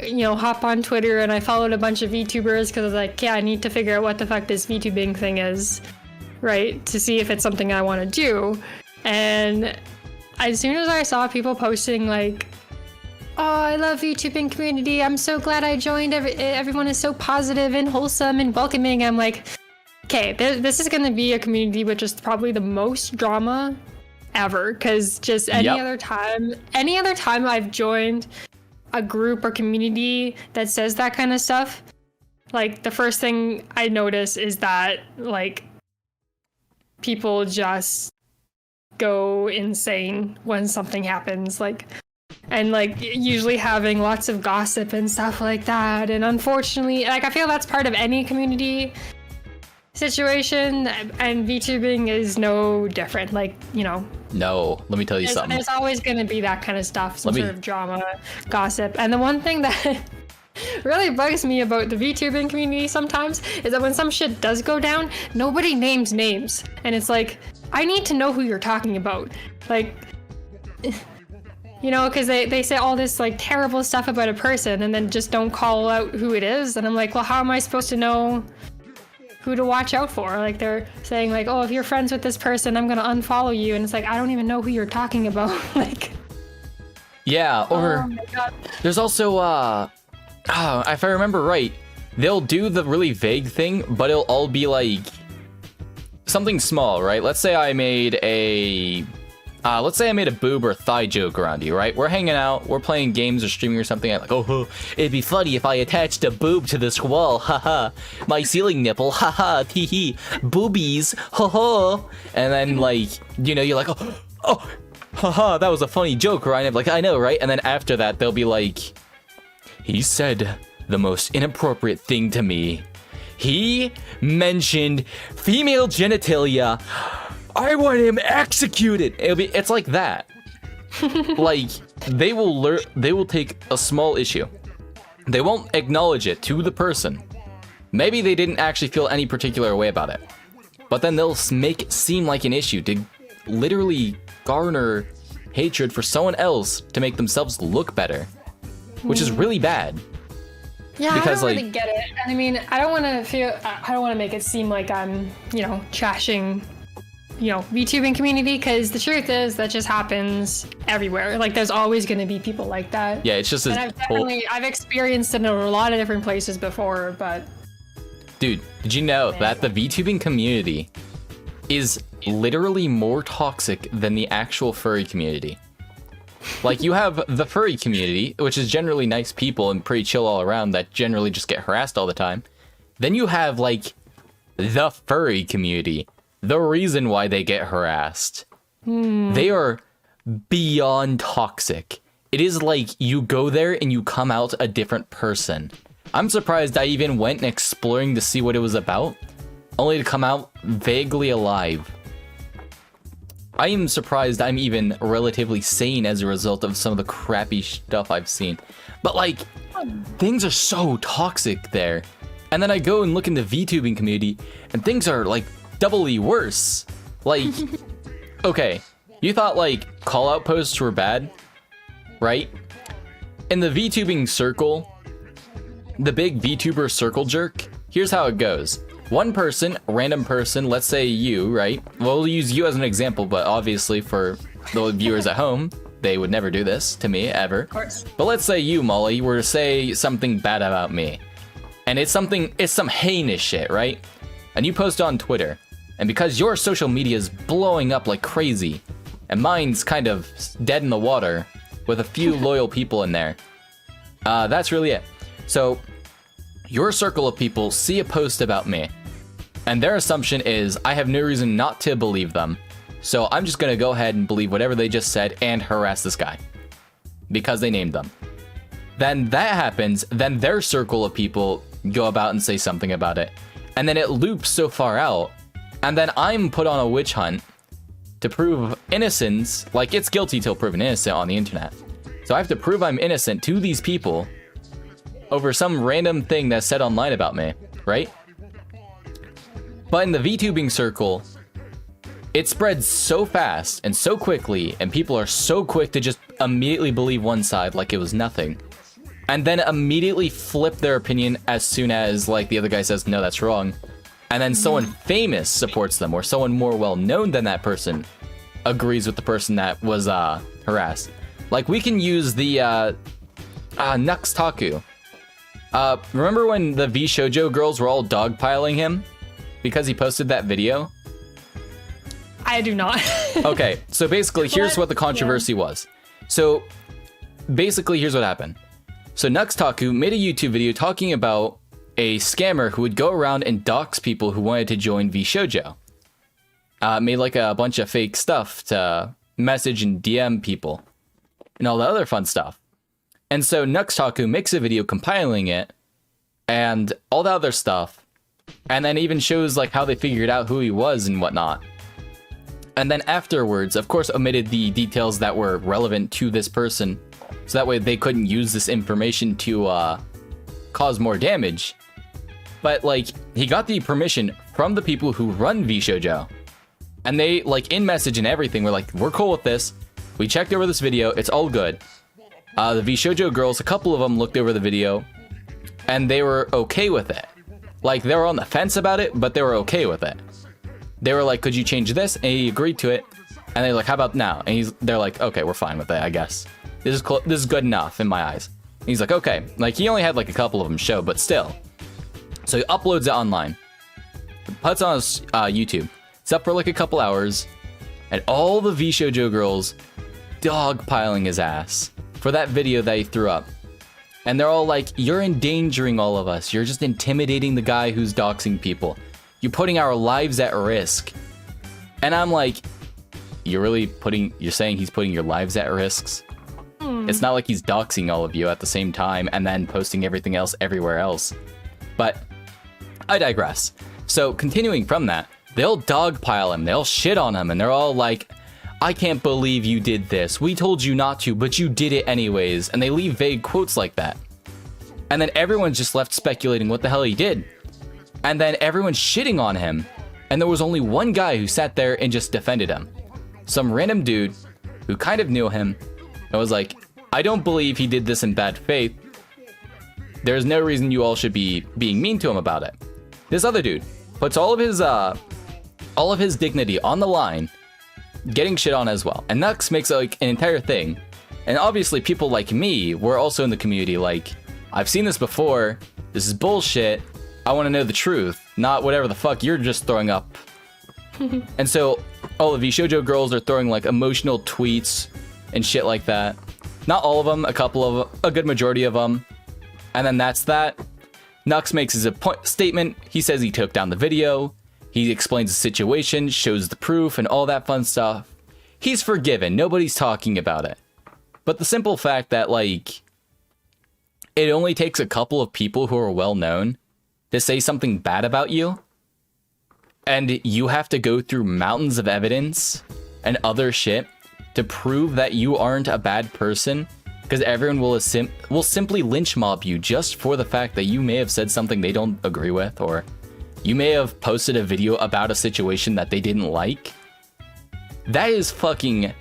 you know, hop on Twitter and I followed a bunch of VTubers because I was like, yeah, I need to figure out what the fuck this VTubing thing is, right? To see if it's something I want to do. And as soon as I saw people posting like, oh, I love VTubing community, I'm so glad I joined, everyone is so positive and wholesome and welcoming, I'm like, okay, this is going to be a community with just probably the most drama ever, because just any other time I've joined a group or community that says that kind of stuff, like the first thing I notice is that like people just go insane when something happens, like, and like usually having lots of gossip and stuff like that. And unfortunately, like I feel that's part of any community situation, and VTubing is no different. Like, you know, No, let me tell you something. there's always going to be that kind of stuff, some sort of drama, gossip. And the one thing that really bugs me about the VTubing community sometimes is that when some shit does go down, nobody names names. And it's like, I need to know who you're talking about. Like, you know, because they say all this like terrible stuff about a person and then just don't call out who it is. And I'm like, well, how am I supposed to know who to watch out for? Like, they're saying like, oh, if you're friends with this person, I'm gonna unfollow you. And it's like, I don't even know who you're talking about. Like, yeah, or oh my God. there's also if I remember right, they'll do the really vague thing, but it'll all be like something small, right? Let's say I made a boob or thigh joke around you, right? We're hanging out, we're playing games or streaming or something. I'm like, oh, it'd be funny if I attached a boob to this wall, haha. My ceiling nipple, haha, tee hee. Boobies, ho ho. And then, like, you know, you're like, oh, haha, that was a funny joke, right? I'm like, I know, right? And then after that, they'll be like, he said the most inappropriate thing to me. He mentioned female genitalia. I want him executed. It's like that. Like, they will take a small issue. They won't acknowledge it to the person. Maybe they didn't actually feel any particular way about it. But then they'll make it seem like an issue to literally garner hatred for someone else to make themselves look better. Which is really bad. Yeah, because, I don't really get it. I mean, I don't want to make it seem like I'm, you know, trashing, you know, VTubing community, because the truth is that just happens everywhere. Like, there's always going to be people like that. Yeah, it's just and I've experienced it in a lot of different places before, but... Dude, did you know that the VTubing community is literally more toxic than the actual furry community? Like, you have the furry community, which is generally nice people and pretty chill all around that generally just get harassed all the time. Then you have, like, the furry community. The reason why they get harassed. They are beyond toxic. It is like you go there and you come out a different person. I'm surprised I even went exploring to see what it was about, only to come out vaguely alive. I am surprised I'm even relatively sane as a result of some of the crappy stuff I've seen. But, like, things are so toxic there. And then I go and look in the VTubing community, and things are, like, doubly worse. Like, okay, you thought, like, call-out posts were bad, right? In the VTubing circle, the big VTuber circle jerk, here's how it goes. One person, random person, let's say you, right? We'll use you as an example, but obviously for the viewers at home, they would never do this to me, ever. Of course. But let's say you, Molly, were to say something bad about me. And it's some heinous shit, right? And you post on Twitter. And because your social media is blowing up like crazy, and mine's kind of dead in the water, with a few loyal people in there, that's really it. So, your circle of people see a post about me, and their assumption is I have no reason not to believe them. So I'm just gonna go ahead and believe whatever they just said and harass this guy. Because they named them. Then that happens, then their circle of people go about and say something about it. And then it loops so far out, and then I'm put on a witch hunt to prove innocence, like it's guilty till proven innocent on the internet. So I have to prove I'm innocent to these people over some random thing that's said online about me, right? But in the VTubing circle, it spreads so fast and so quickly, and people are so quick to just immediately believe one side like it was nothing, and then immediately flip their opinion as soon as, like, the other guy says, no, that's wrong. And then someone famous supports them, or someone more well-known than that person agrees with the person that was harassed. Like, we can use the Nux Taku. Remember when the V Shoujo girls were all dogpiling him because he posted that video? I do not. Okay, so basically, here's what the controversy was. So, basically, here's what happened. So, Nux Taku made a YouTube video talking about a scammer who would go around and dox people who wanted to join VShojo. Made like a bunch of fake stuff to message and DM people and all the other fun stuff. And so Nuxtaku makes a video compiling it and all the other stuff, and then even shows like how they figured out who he was and whatnot. And then afterwards, of course, omitted the details that were relevant to this person, so that way they couldn't use this information to cause more damage. But like, he got the permission from the people who run VShojo, and they, like, in message and everything, were like, we're cool with this. We checked over this video. It's all good. The VShojo girls, a couple of them looked over the video, and they were okay with it. Like, they were on the fence about it, but they were okay with it. They were like, could you change this? And he agreed to it. And they're like, how about now? And they're like, okay, we're fine with it, I guess. This is good enough in my eyes. And he's like, okay. Like, he only had like a couple of them show, but still. So he uploads it online. Puts it on his YouTube. It's up for like a couple hours. And all the VShojo girls dogpiling his ass for that video that he threw up. And they're all like, you're endangering all of us. You're just intimidating the guy who's doxing people. You're putting our lives at risk. And I'm like, you're saying he's putting your lives at risks? It's not like he's doxing all of you at the same time and then posting everything else everywhere else. But I digress. So continuing from that, they'll dogpile him, they'll shit on him, and they're all like, I can't believe you did this. We told you not to, but you did it anyways. And they leave vague quotes like that. And then everyone's just left speculating what the hell he did. And then everyone's shitting on him. And there was only one guy who sat there and just defended him. Some random dude who kind of knew him and was like, I don't believe he did this in bad faith. There's no reason you all should be being mean to him about it. This other dude puts all of his dignity on the line, getting shit on as well. And Nux makes like an entire thing. And obviously people like me were also in the community like, I've seen this before. This is bullshit. I want to know the truth, not whatever the fuck you're just throwing up. And so all of these VShojo girls are throwing like emotional tweets and shit like that. Not all of them, a good majority of them. And then that's that. Nux makes his statement. He says he took down the video. He explains the situation, shows the proof, and all that fun stuff. He's forgiven. Nobody's talking about it. But the simple fact that, like, it only takes a couple of people who are well known to say something bad about you, and you have to go through mountains of evidence and other shit to prove that you aren't a bad person, because everyone will simply lynch mob you just for the fact that you may have said something they don't agree with, or you may have posted a video about a situation that they didn't like. That is fucking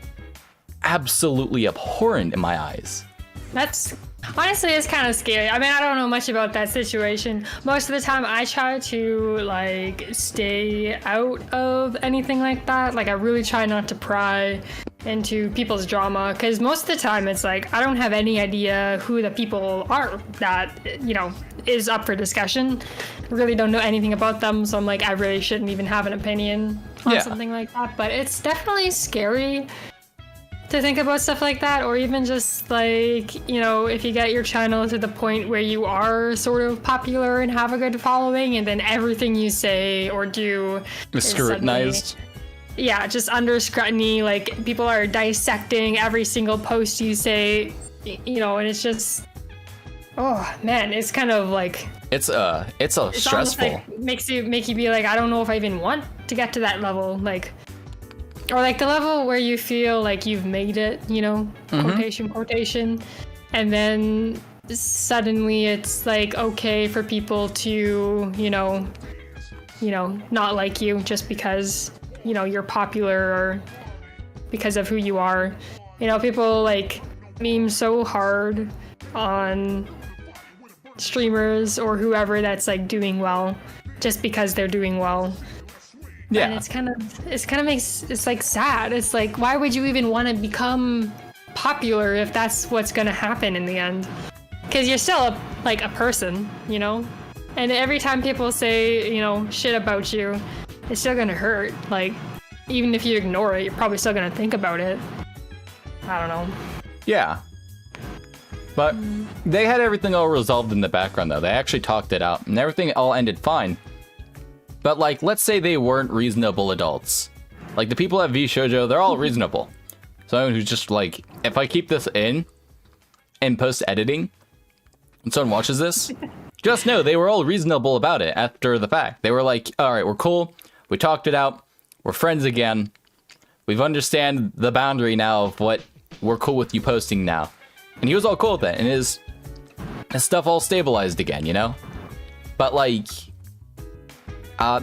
absolutely abhorrent in my eyes. That's honestly, it's kind of scary. I mean, I don't know much about that situation. Most of the time I try to like stay out of anything like that. Like I really try not to pry into people's drama, because most of the time it's like I don't have any idea who the people are that, you know, is up for discussion. I really don't know anything about them, so I'm like, I really shouldn't even have an opinion on something like that. But it's definitely scary to think about stuff like that, or even just like, you know, if you get your channel to the point where you are sort of popular and have a good following, and then everything you say or do is scrutinized. Yeah, just under scrutiny. Like people are dissecting every single post you say, you know, and it's just, oh man, it's kind of like it's stressful. Like make you be like, I don't know if I even want to get to that level, like. Or like the level where you feel like you've made it, you know, quotation, and then suddenly it's like okay for people to, you know, not like you just because, you know, you're popular or because of who you are. You know, people like meme so hard on streamers or whoever that's like doing well just because they're doing well. Yeah, and it's like sad. It's like, why would you even want to become popular if that's what's gonna happen in the end? Because you're still a person, you know. And every time people say, you know, shit about you, it's still gonna hurt. Like, even if you ignore it, you're probably still gonna think about it. I don't know. Yeah. But they had everything all resolved in the background, though. They actually talked it out, and everything all ended fine. But, like, let's say they weren't reasonable adults. Like, the people at V Shoujo, they're all reasonable. Someone who's just like, if I keep this in post-editing, and someone watches this, just know they were all reasonable about it after the fact. They were like, all right, we're cool. We talked it out. We're friends again. We've understand the boundary now of what we're cool with you posting now. And he was all cool with it, and his stuff all stabilized again, you know? But, like,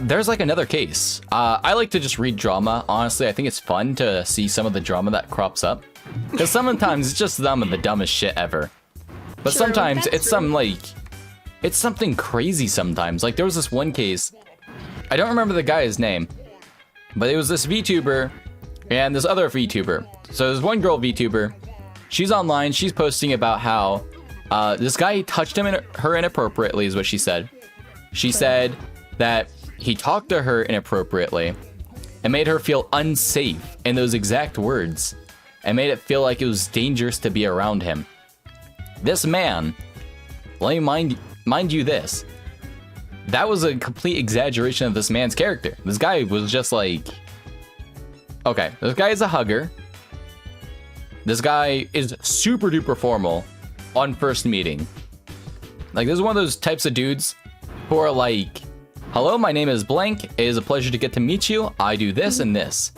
there's, like, another case. I like to just read drama. Honestly, I think it's fun to see some of the drama that crops up. Because sometimes it's just them and the dumbest shit ever. But True, sometimes that's it's some, like, it's something crazy sometimes. Like, there was this one case, I don't remember the guy's name, but it was this VTuber and this other VTuber. So there's one girl VTuber. She's online. She's posting about how this guy touched her inappropriately, is what she said. She said that he talked to her inappropriately and made her feel unsafe in those exact words and made it feel like it was dangerous to be around him. This man, let me mind you this, that was a complete exaggeration of this man's character. This guy was just like, okay, this guy is a hugger. This guy is super duper formal on first meeting. Like, this is one of those types of dudes who are like, hello, my name is blank. It is a pleasure to get to meet you. I do this and this.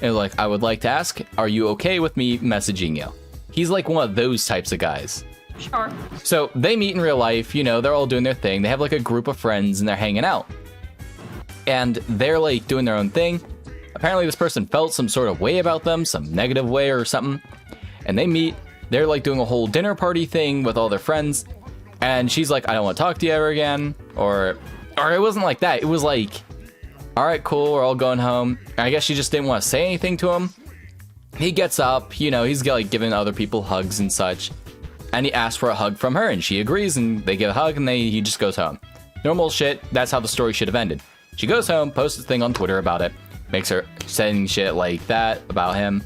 And like, I would like to ask, are you okay with me messaging you? He's like one of those types of guys. Sure. So they meet in real life, you know, they're all doing their thing. They have like a group of friends and they're hanging out. And they're like doing their own thing. Apparently this person felt some sort of way about them, some negative way or something. And they meet, they're like doing a whole dinner party thing with all their friends. And she's like, I don't want to talk to you ever again. Or it wasn't like that. It was like, all right, cool, we're all going home. I guess she just didn't want to say anything to him. He gets up, you know, he's like giving other people hugs and such. And he asks for a hug from her and she agrees and they get a hug and he just goes home. Normal shit, that's how the story should have ended. She goes home, posts a thing on Twitter about it, makes her saying shit like that about him,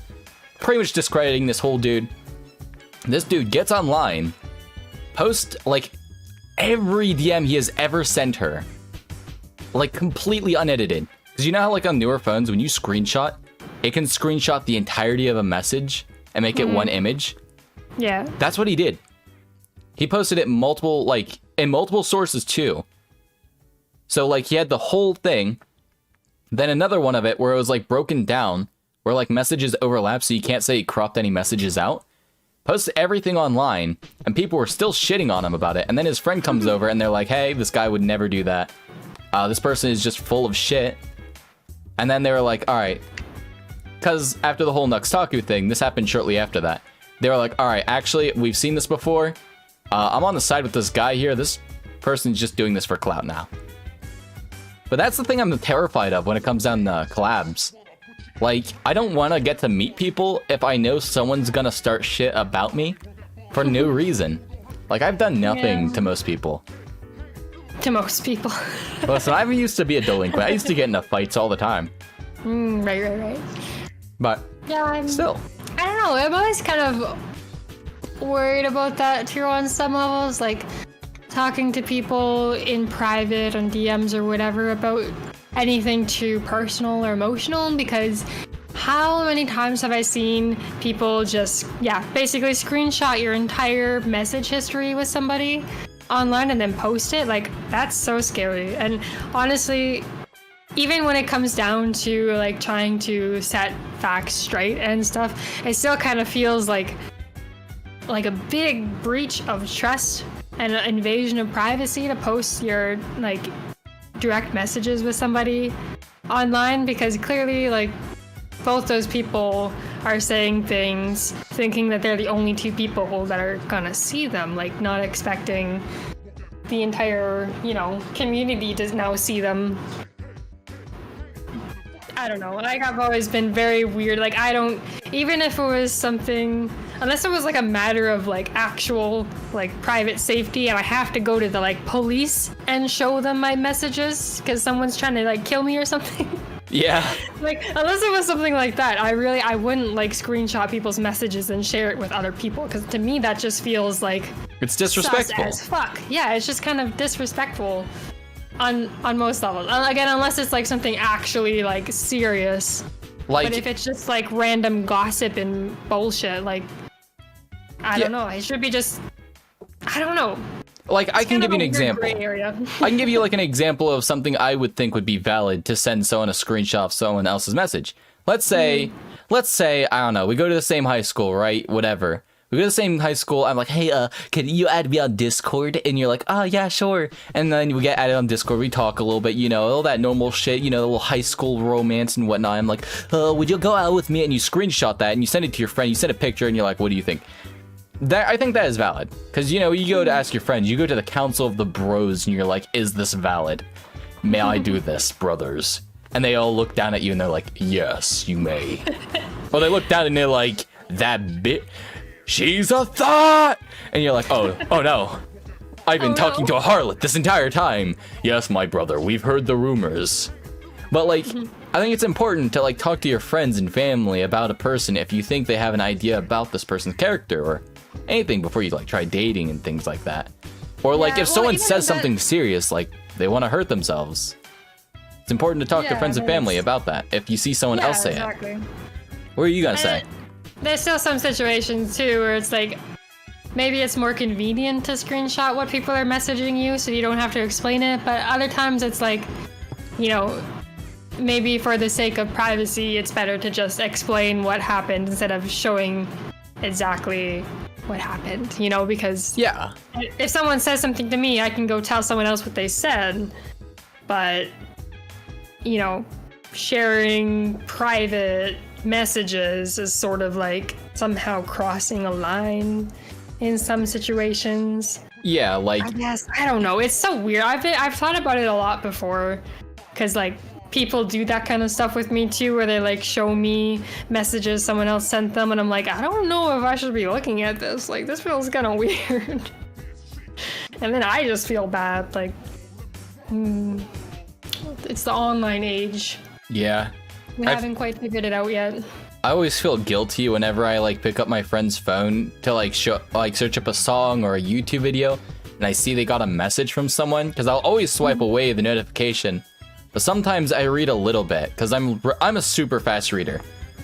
pretty much discrediting this whole dude. This dude gets online, posts like every DM he has ever sent her, like completely unedited. Because you know how like on newer phones, when you screenshot, it can screenshot the entirety of a message and make it one image? Yeah. That's what he did. He posted it in multiple sources too. So like he had the whole thing, then another one of it where it was like broken down, where like messages overlap so you can't say he cropped any messages out. Posted everything online, and people were still shitting on him about it. And then his friend comes over and they're like, hey, this guy would never do that. This person is just full of shit. And then they were like, all right. Because after the whole Nuxtaku thing, this happened shortly after that. They were like, all right, actually, we've seen this before. I'm on the side with this guy here. This person's just doing this for clout now. But that's the thing I'm terrified of when it comes down to collabs. Like, I don't want to get to meet people if I know someone's gonna start shit about me for no reason. Like, I've done nothing to most people. To most people. Listen, I used to be a delinquent. I used to get into fights all the time. Right. But Yeah, still. I don't know. I'm always kind of worried about that too on some levels. Like, talking to people in private on DMs or whatever about anything too personal or emotional, because how many times have I seen people just, basically screenshot your entire message history with somebody online and then post it? Like, that's so scary. And honestly, even when it comes down to like trying to set facts straight and stuff, it still kind of feels like a big breach of trust and an invasion of privacy to post your like direct messages with somebody online, because clearly like both those people are saying things thinking that they're the only two people that are gonna see them, like not expecting the entire, you know, community to now see them. I don't know, like I've always been very weird. Like I don't, even if it was something, unless it was like a matter of like actual like private safety and I have to go to the like police and show them my messages because someone's trying to like kill me or something, Yeah. Like, unless it was something like that, I wouldn't like screenshot people's messages and share it with other people, because to me that just feels like It's disrespectful. sus as fuck. Yeah, it's just kind of disrespectful on most levels. Again, unless it's like something actually like serious. Like, But if it's just like random gossip and bullshit, like I don't know, it should be just I don't know. like I can give you an example. Gray area. I can give you like an example of something I would think would be valid to send someone a screenshot of someone else's message. Let's say, I don't know, we go to the same high school, right? Whatever. We go to the same high school. I'm like, hey, can you add me on Discord? And you're like, oh, yeah, sure. And then we get added on Discord. We talk a little bit, you know, all that normal shit, you know, the little high school romance and whatnot. I'm like, would you go out with me? And you screenshot that and you send it to your friend. You send a picture and you're like, what do you think? I think that is valid. Because, you know, you go to ask your friends. You go to the council of the bros and you're like, is this valid? May I do this, brothers? And they all look down at you and they're like, yes, you may. Or they look down and they're like, that bit... She's a thought! And you're like, oh no. I've been talking to a harlot this entire time. Yes, my brother, we've heard the rumors. But like, I think it's important to like talk to your friends and family about a person if you think they have an idea about this person's character or anything before you like try dating and things like that. Or like if someone says something serious, like they want to hurt themselves. It's important to talk to friends and family about that if you see someone else say it. What are you gonna say? There's still some situations too where it's like maybe it's more convenient to screenshot what people are messaging you so you don't have to explain it, but other times it's like, you know, maybe for the sake of privacy it's better to just explain what happened instead of showing exactly what happened, you know, because if someone says something to me I can go tell someone else what they said, but you know, sharing private messages is sort of like somehow crossing a line in some situations. Yeah, like I guess I don't know. It's so weird. I've thought about it a lot before, because like people do that kind of stuff with me too, where they like show me messages someone else sent them, and I'm like, I don't know if I should be looking at this. Like this feels kind of weird. And then I just feel bad. Like, it's the online age. Yeah. We haven't quite figured it out yet. I always feel guilty whenever I like pick up my friend's phone to like search up a song or a YouTube video and I see they got a message from someone, because I'll always swipe away the notification. But sometimes I read a little bit because I'm a super fast reader.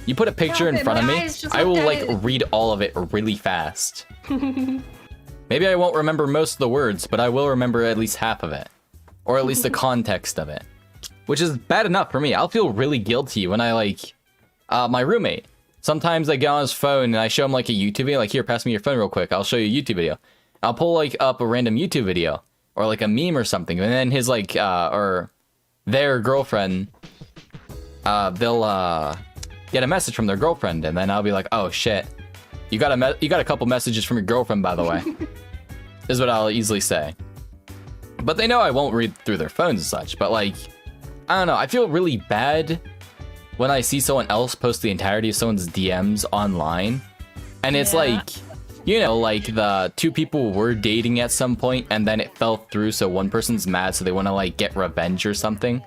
You put a picture in front of me, I will like read all of it really fast. Maybe I won't remember most of the words, but I will remember at least half of it, or at least the context of it. Which is bad enough for me. I'll feel really guilty when I like my roommate. Sometimes I get on his phone and I show him like a YouTube video, like, here, pass me your phone real quick. I'll show you a YouTube video. I'll pull like up a random YouTube video or like a meme or something. And then his like, or their girlfriend, they'll get a message from their girlfriend. And then I'll be like, oh shit, you got a couple messages from your girlfriend, by the way. Is what I'll easily say. But they know I won't read through their phones and such, but like, I don't know, I feel really bad when I see someone else post the entirety of someone's DMs online. And it's like, you know, like the two people were dating at some point and then it fell through, so one person's mad, so they want to like get revenge or something.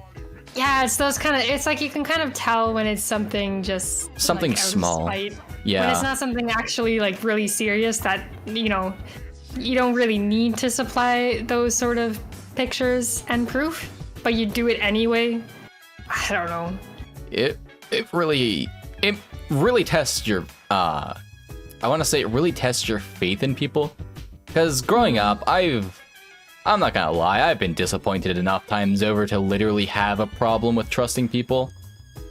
Yeah, it's those kind of, it's like you can kind of tell when it's something just something like small. Yeah. When it's not something actually like really serious that, you know, you don't really need to supply those sort of pictures and proof, but you do it anyway. I don't know. It really tests your I want to say it really tests your faith in people. Because growing up, I'm not gonna lie, I've been disappointed enough times over to literally have a problem with trusting people.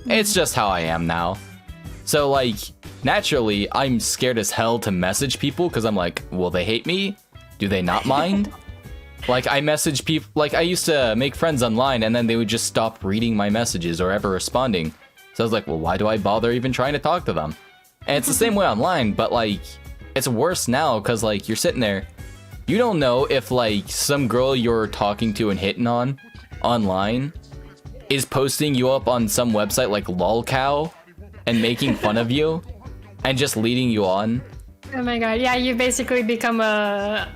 It's just how I am now. So like, naturally, I'm scared as hell to message people because I'm like, will they hate me? Do they not mind? Like, I message people, like, I used to make friends online and then they would just stop reading my messages or ever responding. So I was like, well, why do I bother even trying to talk to them? And it's the same way online, but like, it's worse now because like, you're sitting there, you don't know if like some girl you're talking to and hitting on online is posting you up on some website like lolcow and making fun of you and just leading you on. Oh my god, yeah, you basically become a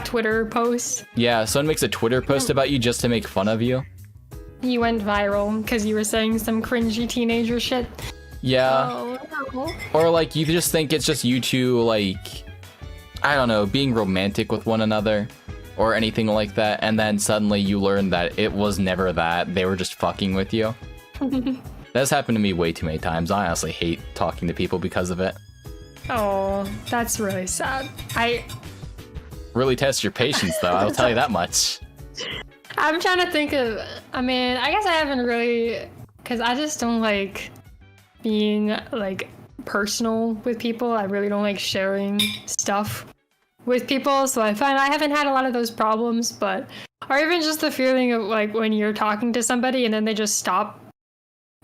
Twitter post. Yeah, someone makes a Twitter post about you just to make fun of you. You went viral because you were saying some cringy teenager shit. Yeah. Oh, no. Or like you just think it's just you two like, I don't know, being romantic with one another or anything like that, and then suddenly you learn that it was never that. They were just fucking with you. That's happened to me way too many times. I honestly hate talking to people because of it. Oh, that's really sad. Really test your patience though, I'll tell you that much. I'm trying to think of, I mean, I guess I haven't really, because I just don't like being like personal with people. I really don't like sharing stuff with people, so I find I haven't had a lot of those problems, but, or even just the feeling of like when you're talking to somebody and then they just stop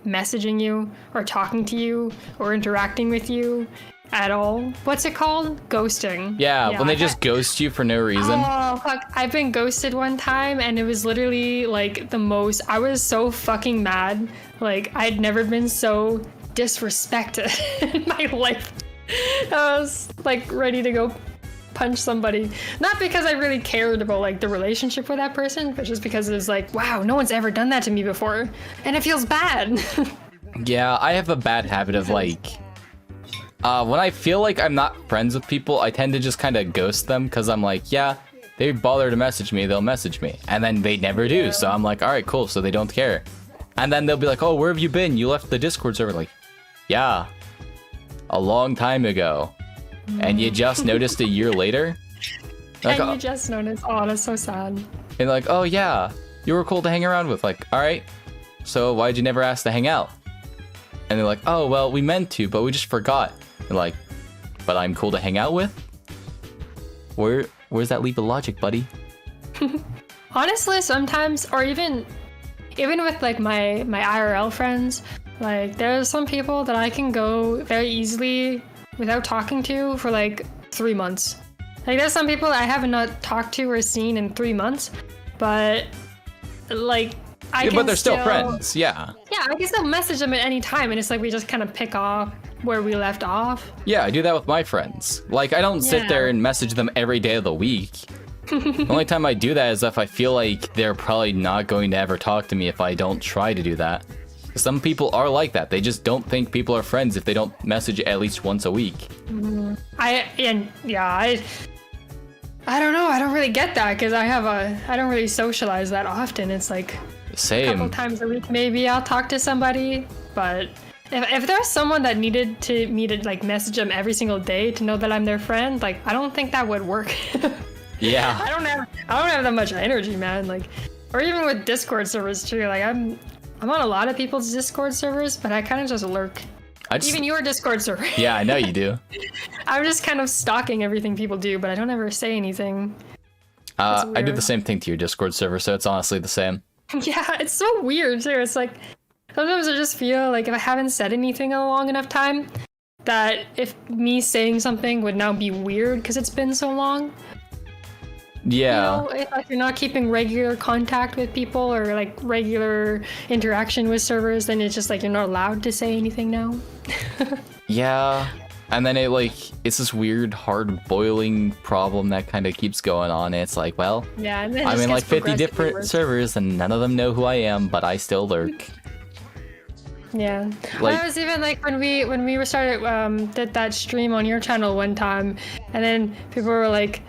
messaging you or talking to you or interacting with you at all. What's it called? Ghosting. Yeah, when they just ghost you for no reason. Oh, fuck. I've been ghosted one time and it was literally like the most, I was so fucking mad. Like, I'd never been so disrespected in my life. I was like ready to go punch somebody. Not because I really cared about like the relationship with that person, but just because it was like, wow, no one's ever done that to me before. And it feels bad. Yeah, I have a bad habit of like, when I feel like I'm not friends with people, I tend to just kind of ghost them because I'm like, yeah, they bother to message me, they'll message me. And then they never do. So I'm like, all right, cool. So they don't care. And then they'll be like, oh, where have you been? You left the Discord server. Like, yeah, a long time ago. And you just noticed a year later? Like, and you just noticed. Oh, that's so sad. And like, oh yeah, you were cool to hang around with. Like, all right, so why'd you never ask to hang out? And they're like, oh, well, we meant to, but we just forgot. And like, but I'm cool to hang out with? Where's that leap of logic, buddy? Honestly, sometimes, or even with like my IRL friends, like there's some people that I can go very easily without talking to for like 3 months. Like there's some people I have not talked to or seen in 3 months, but like I can but they're still friends, yeah. Yeah, I can still message them at any time, and it's like we just kind of pick off where we left off. Yeah, I do that with my friends. Like I don't sit there and message them every day of the week. The only time I do that is if I feel like they're probably not going to ever talk to me if I don't try to do that. Some people are like that. They just don't think people are friends if they don't message at least once a week. Mm-hmm. I don't know. I don't really get that because I don't really socialize that often. It's like same. A couple times a week maybe I'll talk to somebody, but if there's someone that needed me to like message them every single day to know that I'm their friend, like I don't think that would work. Yeah. I don't have that much energy, man. Like, or even with Discord servers too. Like I'm on a lot of people's Discord servers, but I kind of just lurk. Even your Discord server. Yeah, I know you do. I'm just kind of stalking everything people do, but I don't ever say anything. I do the same thing to your Discord server, so it's honestly the same. Yeah, it's so weird too. It's like sometimes I just feel like if I haven't said anything in a long enough time, that if me saying something would now be weird because it's been so long. Yeah. You know, if you're not keeping regular contact with people or like regular interaction with servers, then it's just like you're not allowed to say anything now. Yeah. And then it's this weird hard boiling problem that kind of keeps going on. It's like, well, yeah, and then I'm in like 50 different worse. servers and none of them know who I am, but I still lurk. Yeah, like, I was even like when we were started did that stream on your channel one time, and then people were like,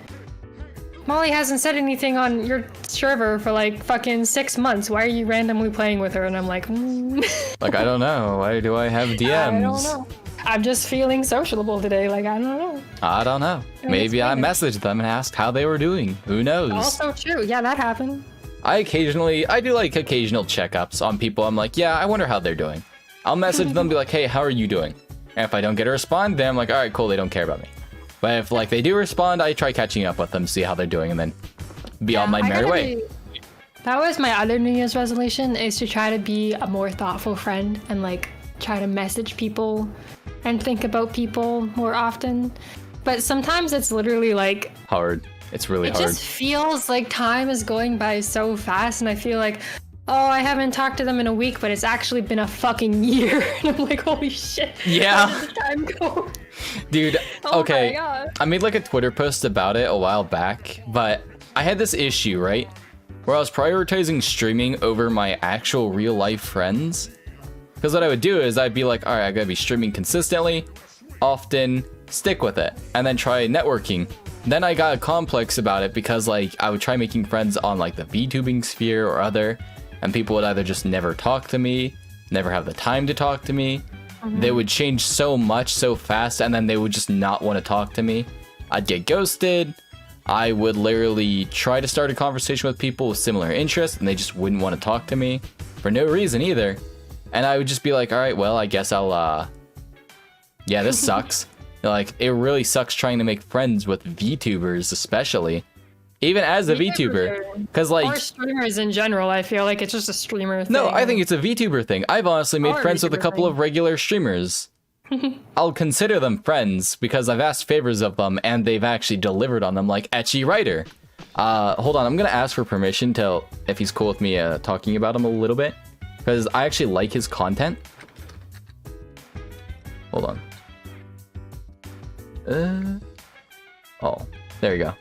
Molly hasn't said anything on your server for like fucking 6 months. Why are you randomly playing with her? And I'm like, like I don't know. Why do I have DMs? I don't know. I'm just feeling sociable today. Like I don't know. I don't know. Maybe I messaged them and asked how they were doing. Who knows? Also true. Yeah, that happened. I do like occasional checkups on people. I'm like, yeah, I wonder how they're doing. I'll message them, be like, hey, how are you doing? And if I don't get a response, then I'm like, all right, cool, they don't care about me. But if like they do respond, I try catching up with them, see how they're doing, and then be on my merry way. That was my other New Year's resolution, is to try to be a more thoughtful friend and like try to message people and think about people more often. But sometimes it's literally like hard. It's really hard. It just feels like time is going by so fast, and I feel like, oh, I haven't talked to them in a week, but it's actually been a fucking year. And I'm like, holy shit. Yeah. Where did the time go? Dude, okay. My God. I made like a Twitter post about it a while back, but I had this issue, right? where I was prioritizing streaming over my actual real life friends. Because what I would do is I'd be like, all right, I gotta be streaming consistently, often, stick with it, and then try networking. Then I got a complex about it because like I would try making friends on like the VTubing sphere or other, and people would either just never talk to me, never have the time to talk to me. They would change so much so fast, and then they would just not want to talk to me. I'd get ghosted. I would literally try to start a conversation with people with similar interests, and they just wouldn't want to talk to me for no reason either. And I would just be like, all right, well, I guess I'll, yeah, this sucks. Like, it really sucks trying to make friends with VTubers, especially. Even as a VTuber. Because, like... Or streamers in general, I feel like it's just a streamer thing. No, I think it's a VTuber thing. I've honestly made friends with a couple of regular streamers. I'll consider them friends, because I've asked favors of them, and they've actually delivered on them, like Ecchi Writer. Hold on, I'm gonna ask for permission to, if he's cool with me talking about him a little bit. Because I actually like his content. Hold on. Oh, there you go.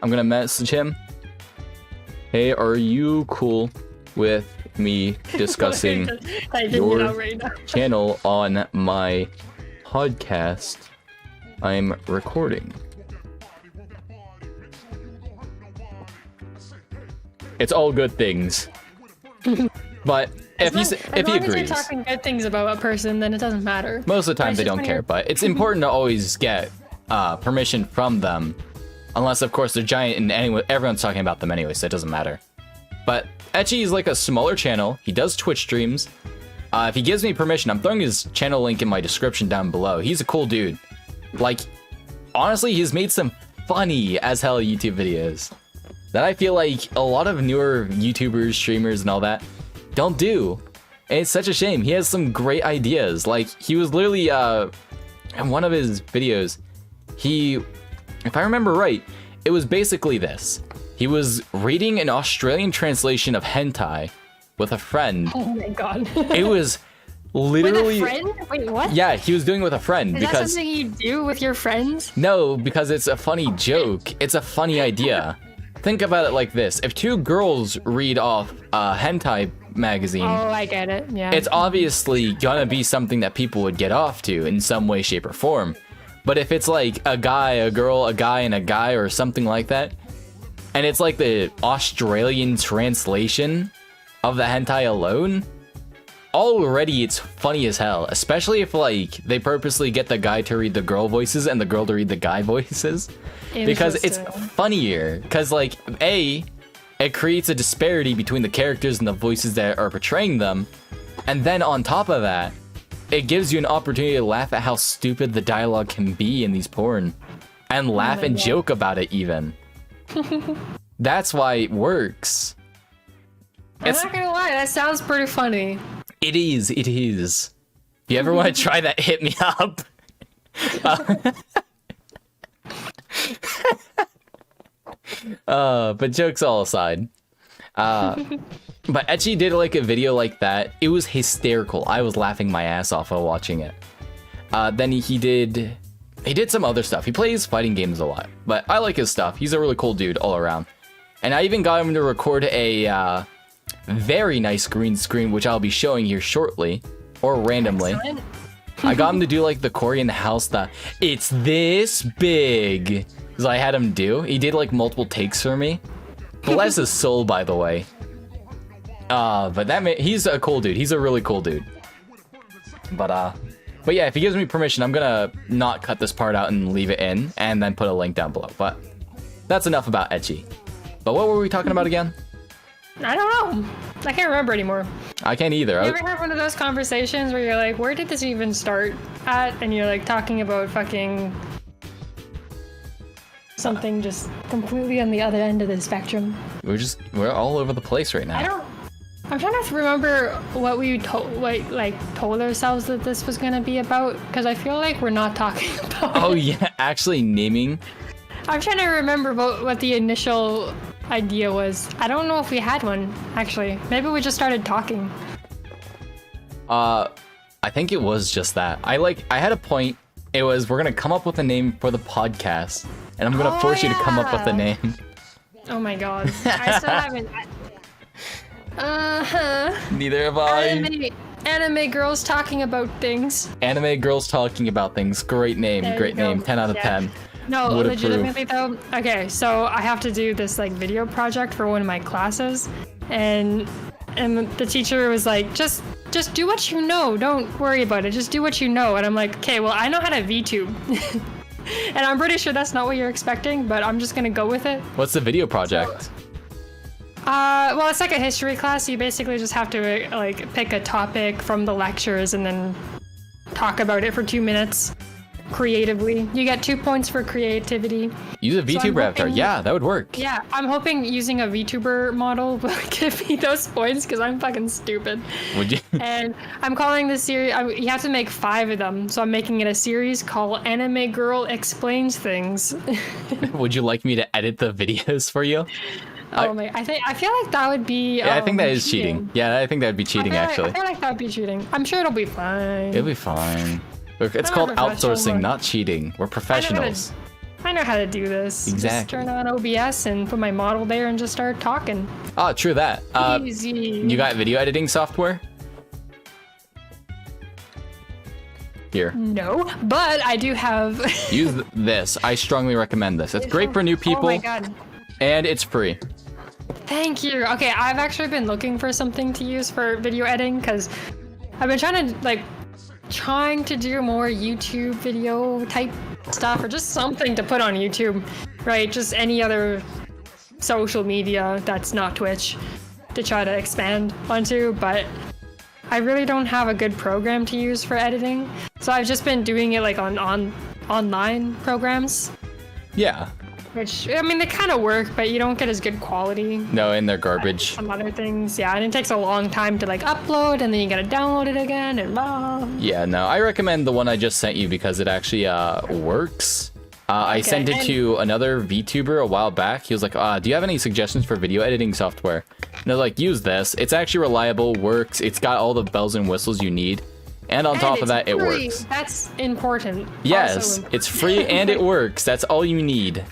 I'm gonna message him. Hey, are you cool with me discussing your channel on my podcast I'm recording? It's all good things. But if he agrees, as long as you're talking good things about a person, then it doesn't matter. Most of the time they don't care, but it's important to always get permission from them, unless of course they're giant and everyone's talking about them anyway, so it doesn't matter. But Ecchi is like a smaller channel. He does Twitch streams. If he gives me permission, I'm throwing his channel link in my description down below. He's a cool dude. Like, honestly, he's made some funny as hell YouTube videos that I feel like a lot of newer YouTubers, streamers, and all that don't do. And it's such a shame. He has some great ideas. Like, he was literally, in one of his videos, if I remember right, it was basically this. He was reading an Australian translation of hentai with a friend. Oh my god. It was literally... With a friend? Wait, what? Yeah, he was doing it with a friend. Is that something you do with your friends? No, because it's a funny joke. It's a funny idea. Think about it like this. If two girls read off a hentai magazine... Oh, I get it, yeah. It's obviously gonna be something that people would get off to in some way, shape, or form. But if it's like a guy, a girl, a guy, and a guy, or something like that, and it's like the Australian translation of the hentai alone, already it's funny as hell. Especially if like they purposely get the guy to read the girl voices and the girl to read the guy voices. Because it's funnier. Because like, A, it creates a disparity between the characters and the voices that are portraying them. And then on top of that, it gives you an opportunity to laugh at how stupid the dialogue can be in these porn. And laugh and joke about it even. That's why it works. I'm not gonna lie, that sounds pretty funny. It is, it is. If you ever want to try that, hit me up. But jokes all aside. But Ecchi did like a video like that. It was hysterical. I was laughing my ass off while watching it. Then he did some other stuff. He plays fighting games a lot, but I like his stuff. He's a really cool dude all around. And I even got him to record a very nice green screen, which I'll be showing here shortly, or randomly. Excellent. I got him to do like the Korean house that it's this big. Because I had him do. He did like multiple takes for me. Bless his soul, by the way. But he's a cool dude. He's a really cool dude. But yeah, if he gives me permission, I'm gonna not cut this part out and leave it in, and then put a link down below. But that's enough about Ecchi. But what were we talking about again? I don't know. I can't remember anymore. I can't either. You ever have one of those conversations where you're like, where did this even start at? And you're like talking about fucking something just completely on the other end of the spectrum. We're all over the place right now. I'm trying to remember what we told ourselves that this was gonna be about, because I feel like we're not talking about Oh it. yeah, actually naming. I'm trying to remember what the initial idea was. I don't know if we had one, actually. Maybe we just started talking. I think it was just that. I had a point. It was, we're gonna come up with a name for the podcast, and I'm gonna force you to come up with a name. Oh my god. I still haven't. Neither have I. Anime girls talking about things. Anime girls talking about things. Great name. There Great you go. name. 10 out of 10. No, Would legitimately though. Okay, so I have to do this like video project for one of my classes, and the teacher was like, just do what you know. Don't worry about it. Just do what you know. And I'm like, okay, well I know how to VTube. And I'm pretty sure that's not what you're expecting, but I'm just gonna go with it. What's the video project? Well, it's like a history class. You basically just have to like pick a topic from the lectures and then talk about it for 2 minutes creatively. You get 2 points for creativity. Use a VTuber avatar. Yeah, that would work. Yeah, I'm hoping using a VTuber model will give me those points because I'm fucking stupid. Would you? And I'm calling this series, you have to make 5 of them, so I'm making it a series called Anime Girl Explains Things. Would you like me to edit the videos for you? Oh my! I feel like that would be. Yeah, I think that is cheating. Yeah, I think that would be cheating actually. I feel like that would be cheating. I'm sure it'll be fine. It'll be fine. It's called outsourcing, not cheating. We're professionals. I know how to do this. Exactly. Just turn on OBS and put my model there and just start talking. Oh, true that. Easy. You got video editing software? Here. No, but I do have. Use this. I strongly recommend this. It's great for new people. Oh my god. And it's free. Thank you. Okay, I've actually been looking for something to use for video editing because I've been trying to do more YouTube video type stuff or just something to put on YouTube, right? Just any other social media that's not Twitch to try to expand onto, but I really don't have a good program to use for editing. So I've just been doing it like on online programs. Yeah. Which, I mean, they kind of work, but you don't get as good quality. No, and they're garbage. Some other things, yeah, and it takes a long time to like upload, and then you gotta download it again, and blah. Yeah, no, I recommend the one I just sent you because it actually works. I sent it to another VTuber a while back. He was like, do you have any suggestions for video editing software? And I was like, use this. It's actually reliable, works. It's got all the bells and whistles you need. And on top of that, it works. That's important. Yes, it's free and it works. That's all you need.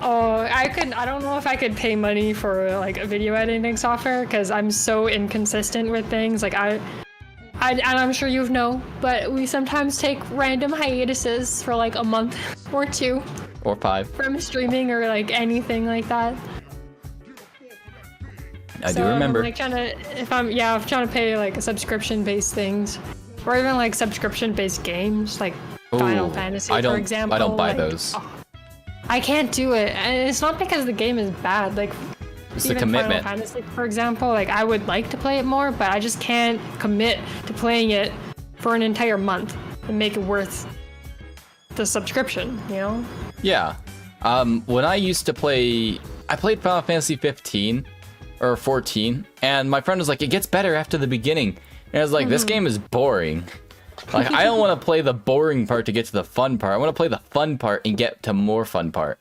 Oh, I don't know if I could pay money for like a video editing software because I'm so inconsistent with things. Like and I'm sure you know, but we sometimes take random hiatuses for like a month or 2. Or 5. From streaming or like anything like that. I do remember. I'm like trying to pay like subscription-based things, or even like subscription-based games, like Final Fantasy, for example. I don't buy those. I can't do it, and it's not because the game is bad. Like it's even the commitment. Final Fantasy, for example, like I would like to play it more, but I just can't commit to playing it for an entire month and make it worth the subscription. You know? Yeah. When I used to play, I played Final Fantasy 15 or 14, and my friend was like, "It gets better after the beginning," and I was like, "This game is boring." Like, I don't want to play the boring part to get to the fun part. I want to play the fun part and get to more fun part.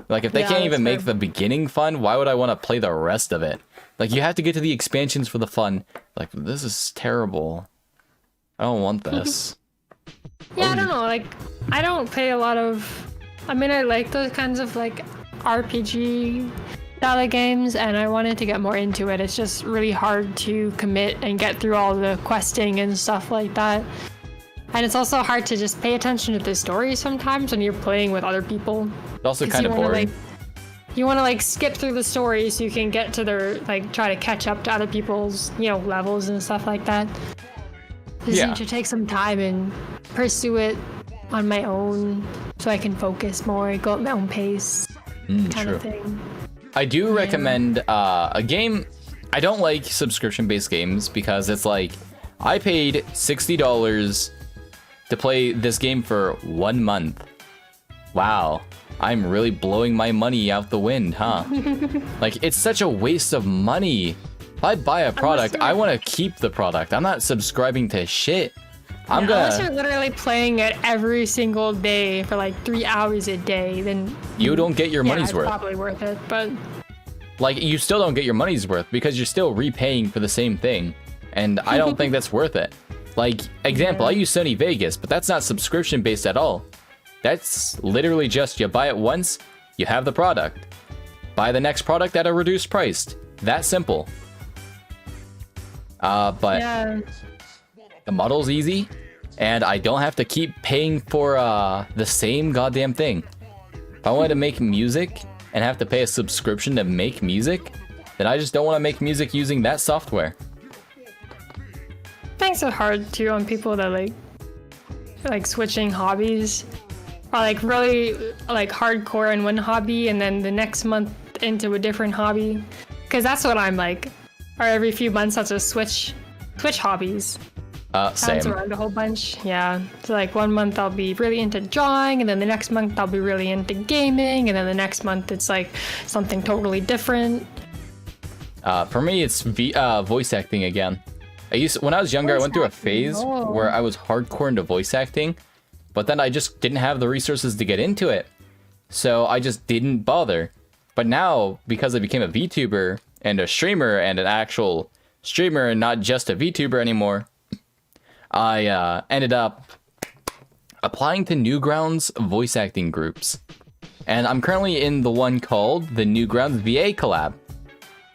Like, if they can't even make the beginning fun, why would I want to play the rest of it? Like, you have to get to the expansions for the fun. Like, this is terrible. I don't want this. Yeah, I don't know. Like, I don't pay a lot of... I mean, I like those kinds of, like, RPG style games, and I wanted to get more into it. It's just really hard to commit and get through all the questing and stuff like that. And it's also hard to just pay attention to the story sometimes when you're playing with other people. It's also kind of boring. You want to like skip through the story so you can get to their, like, try to catch up to other people's, you know, levels and stuff like that. Just need to take some time and pursue it on my own so I can focus more, go at my own pace, kind of thing. I do recommend a game. I don't like subscription-based games because it's like, I paid $60 to play this game for 1 month. Wow, I'm really blowing my money out the wind, huh? Like, it's such a waste of money. If I buy a product, I want to keep the product. I'm not subscribing to shit. Unless you're literally playing it every single day for like 3 hours a day, then you don't get your money's worth. It's probably worth it, but like, you still don't get your money's worth because you're still repaying for the same thing, and I don't think that's worth it. Like, example, I use Sony Vegas, but that's not subscription based at all. That's literally just you buy it once, you have the product. buy the next product at a reduced price. That simple. But Yeah. the model's easy, and I don't have to keep paying for the same goddamn thing. If I wanted to make music and have to pay a subscription to make music, then I just don't want to make music using that software. Makes it hard too on people that like switching hobbies, or like really like hardcore in one hobby and then the next month into a different hobby. Because that's what I'm like. Or every few months I'll just switch hobbies. Same. Bounce around a whole bunch. Yeah. So like 1 month I'll be really into drawing, and then the next month I'll be really into gaming, and then the next month it's like something totally different. For me, it's voice acting again. When I was younger, I went through a phase where I was hardcore into voice acting, but then I just didn't have the resources to get into it. So I just didn't bother. But now, because I became a VTuber and a streamer and an actual streamer and not just a VTuber anymore, I ended up applying to Newgrounds voice acting groups. And I'm currently in the one called the Newgrounds VA Collab.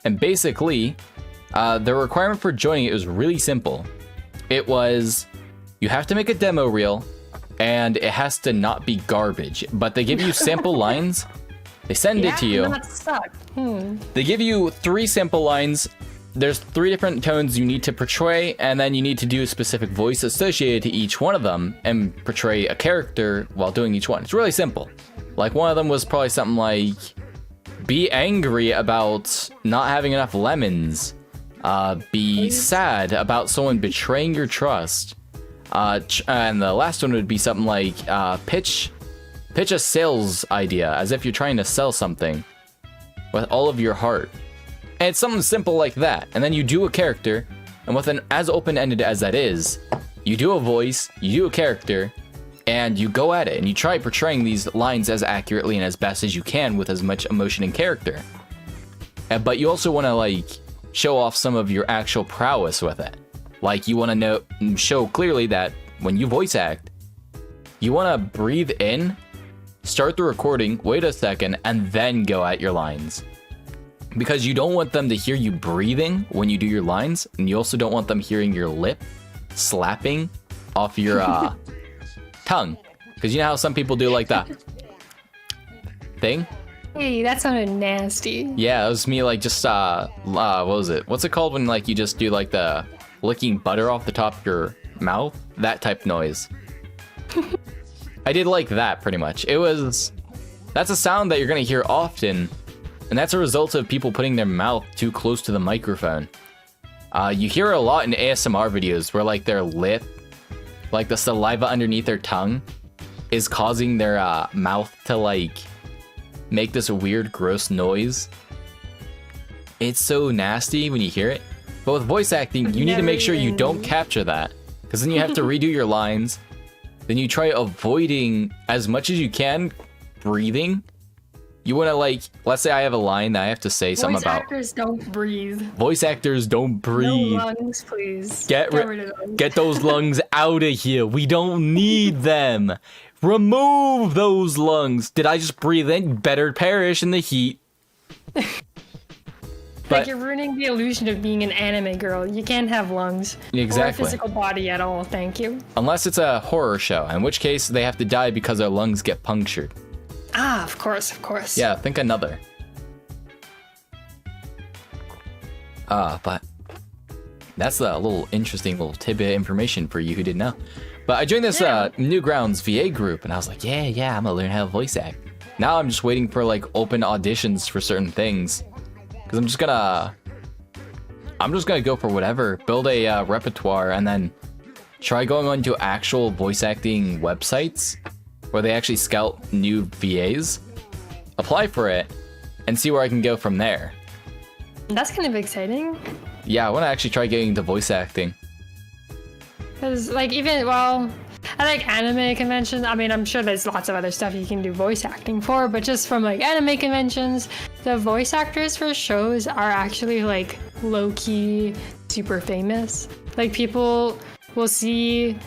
And basically, the requirement for joining it was really simple. It was, you have to make a demo reel, and it has to not be garbage. But they give you sample lines. They send it to you. Not suck. They give you 3 sample lines. There's 3 different tones you need to portray, and then you need to do a specific voice associated to each one of them and portray a character while doing each one. It's really simple. Like, one of them was probably something like, be angry about not having enough lemons. Be sad about someone betraying your trust. And the last one would be something like, pitch a sales idea as if you're trying to sell something with all of your heart. And it's something simple like that. And then you do a character, and with an as open-ended as that is, you do a voice, you do a character, and you go at it, and you try portraying these lines as accurately and as best as you can with as much emotion and character. But you also want to, like, show off some of your actual prowess with it. Like, you want to show clearly that when you voice act, you want to breathe in, start the recording, wait a second, and then go at your lines. Because you don't want them to hear you breathing when you do your lines, and you also don't want them hearing your lip slapping off your tongue. Because you know how some people do like that thing? Hey, that sounded nasty. Yeah, it was me like just what was it? What's it called when like you just do like the licking butter off the top of your mouth? That type noise. I did like that pretty much. That's a sound that you're gonna hear often, and that's a result of people putting their mouth too close to the microphone. You hear a lot in ASMR videos where like their lip, like the saliva underneath their tongue, is causing their mouth to like make this weird, gross noise. It's so nasty when you hear it. But with voice acting, you need to make sure you don't capture that, because then you have to redo your lines. Then you try avoiding as much as you can breathing. You want to like, let's say I have a line that I have to say something about. Voice actors don't breathe. Voice actors don't breathe. No lungs, please. Get rid of those. Get those lungs out of here. We don't need them. Remove those lungs. Did I just breathe in? Better perish in the heat. Like, you're ruining the illusion of being an anime girl. You can't have lungs. Exactly. Or a physical body at all, thank you. Unless it's a horror show, in which case they have to die because their lungs get punctured. Ah, of course, of course. Yeah, think another. But that's a little interesting little tidbit of information for you who didn't know. But I joined this Newgrounds VA group, and I was like, yeah, I'm gonna learn how to voice act. Now I'm just waiting for like open auditions for certain things, because I'm just gonna go for whatever, build a repertoire, and then try going on to actual voice acting websites where they actually scout new VAs, apply for it, and see where I can go from there. That's kind of exciting. Yeah, I want to actually try getting into voice acting. Because, like, I like anime conventions. I mean, I'm sure there's lots of other stuff you can do voice acting for, but just from, like, anime conventions, the voice actors for shows are actually, like, low-key super famous. Like, people will see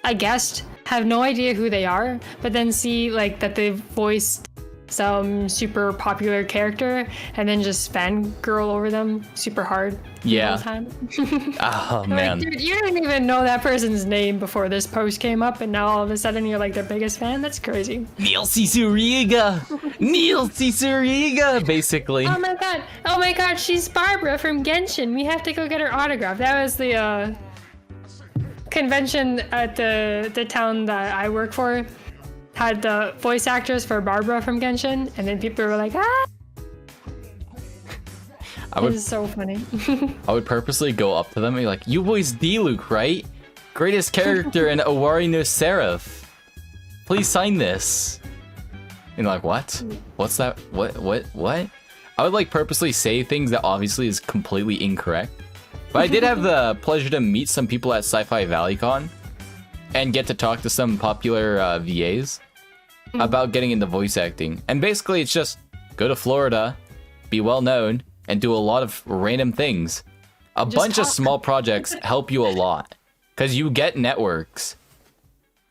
a guest, have no idea who they are, but then see, like, that they've voiced some super popular character and then just fangirl over them super hard. Yeah. The whole time. Oh man. Like, dude, you didn't even know that person's name before this post came up, and now all of a sudden you're like their biggest fan. That's crazy. Neil Ciceriga! Neil Ciceriga, basically. Oh my god, she's Barbara from Genshin. We have to go get her autograph. That was the convention at the town that I work for. Had the voice actors for Barbara from Genshin, and then people were like, ah! This is so funny. I would purposely go up to them and be like, you voiced Diluc, right? Greatest character in Owari no Seraph. Please sign this. And like, what? What's that? What? I would like purposely say things that obviously is completely incorrect. But I did have the pleasure to meet some people at Sci-Fi ValleyCon and get to talk to some popular VAs about getting into voice acting. And basically it's just go to Florida, be well known, and do a lot of random things. A bunch of small projects help you a lot because you get networks,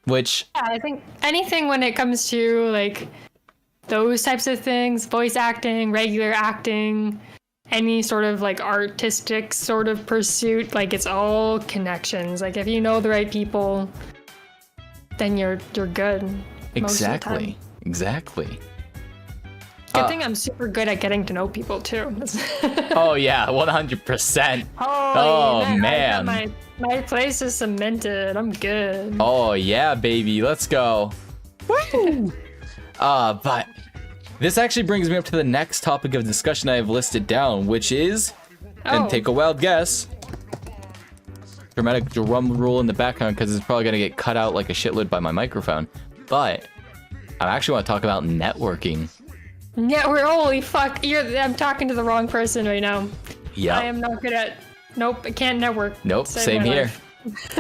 which... Yeah, I think anything when it comes to like those types of things, voice acting, regular acting, any sort of like artistic sort of pursuit, like it's all connections. Like if you know the right people, then you're good. Exactly. Good thing I'm super good at getting to know people too. Oh yeah, 100%. Oh man. My place is cemented. I'm good. Oh yeah, baby. Let's go. Woo! But this actually brings me up to the next topic of discussion I have listed down, which is, and take a wild guess, dramatic drum roll in the background because it's probably gonna get cut out like a shitload by my microphone. But I actually want to talk about networking. Yeah, holy fuck. I'm talking to the wrong person right now. Yeah. I am not good at... Nope, I can't network. Nope, same here.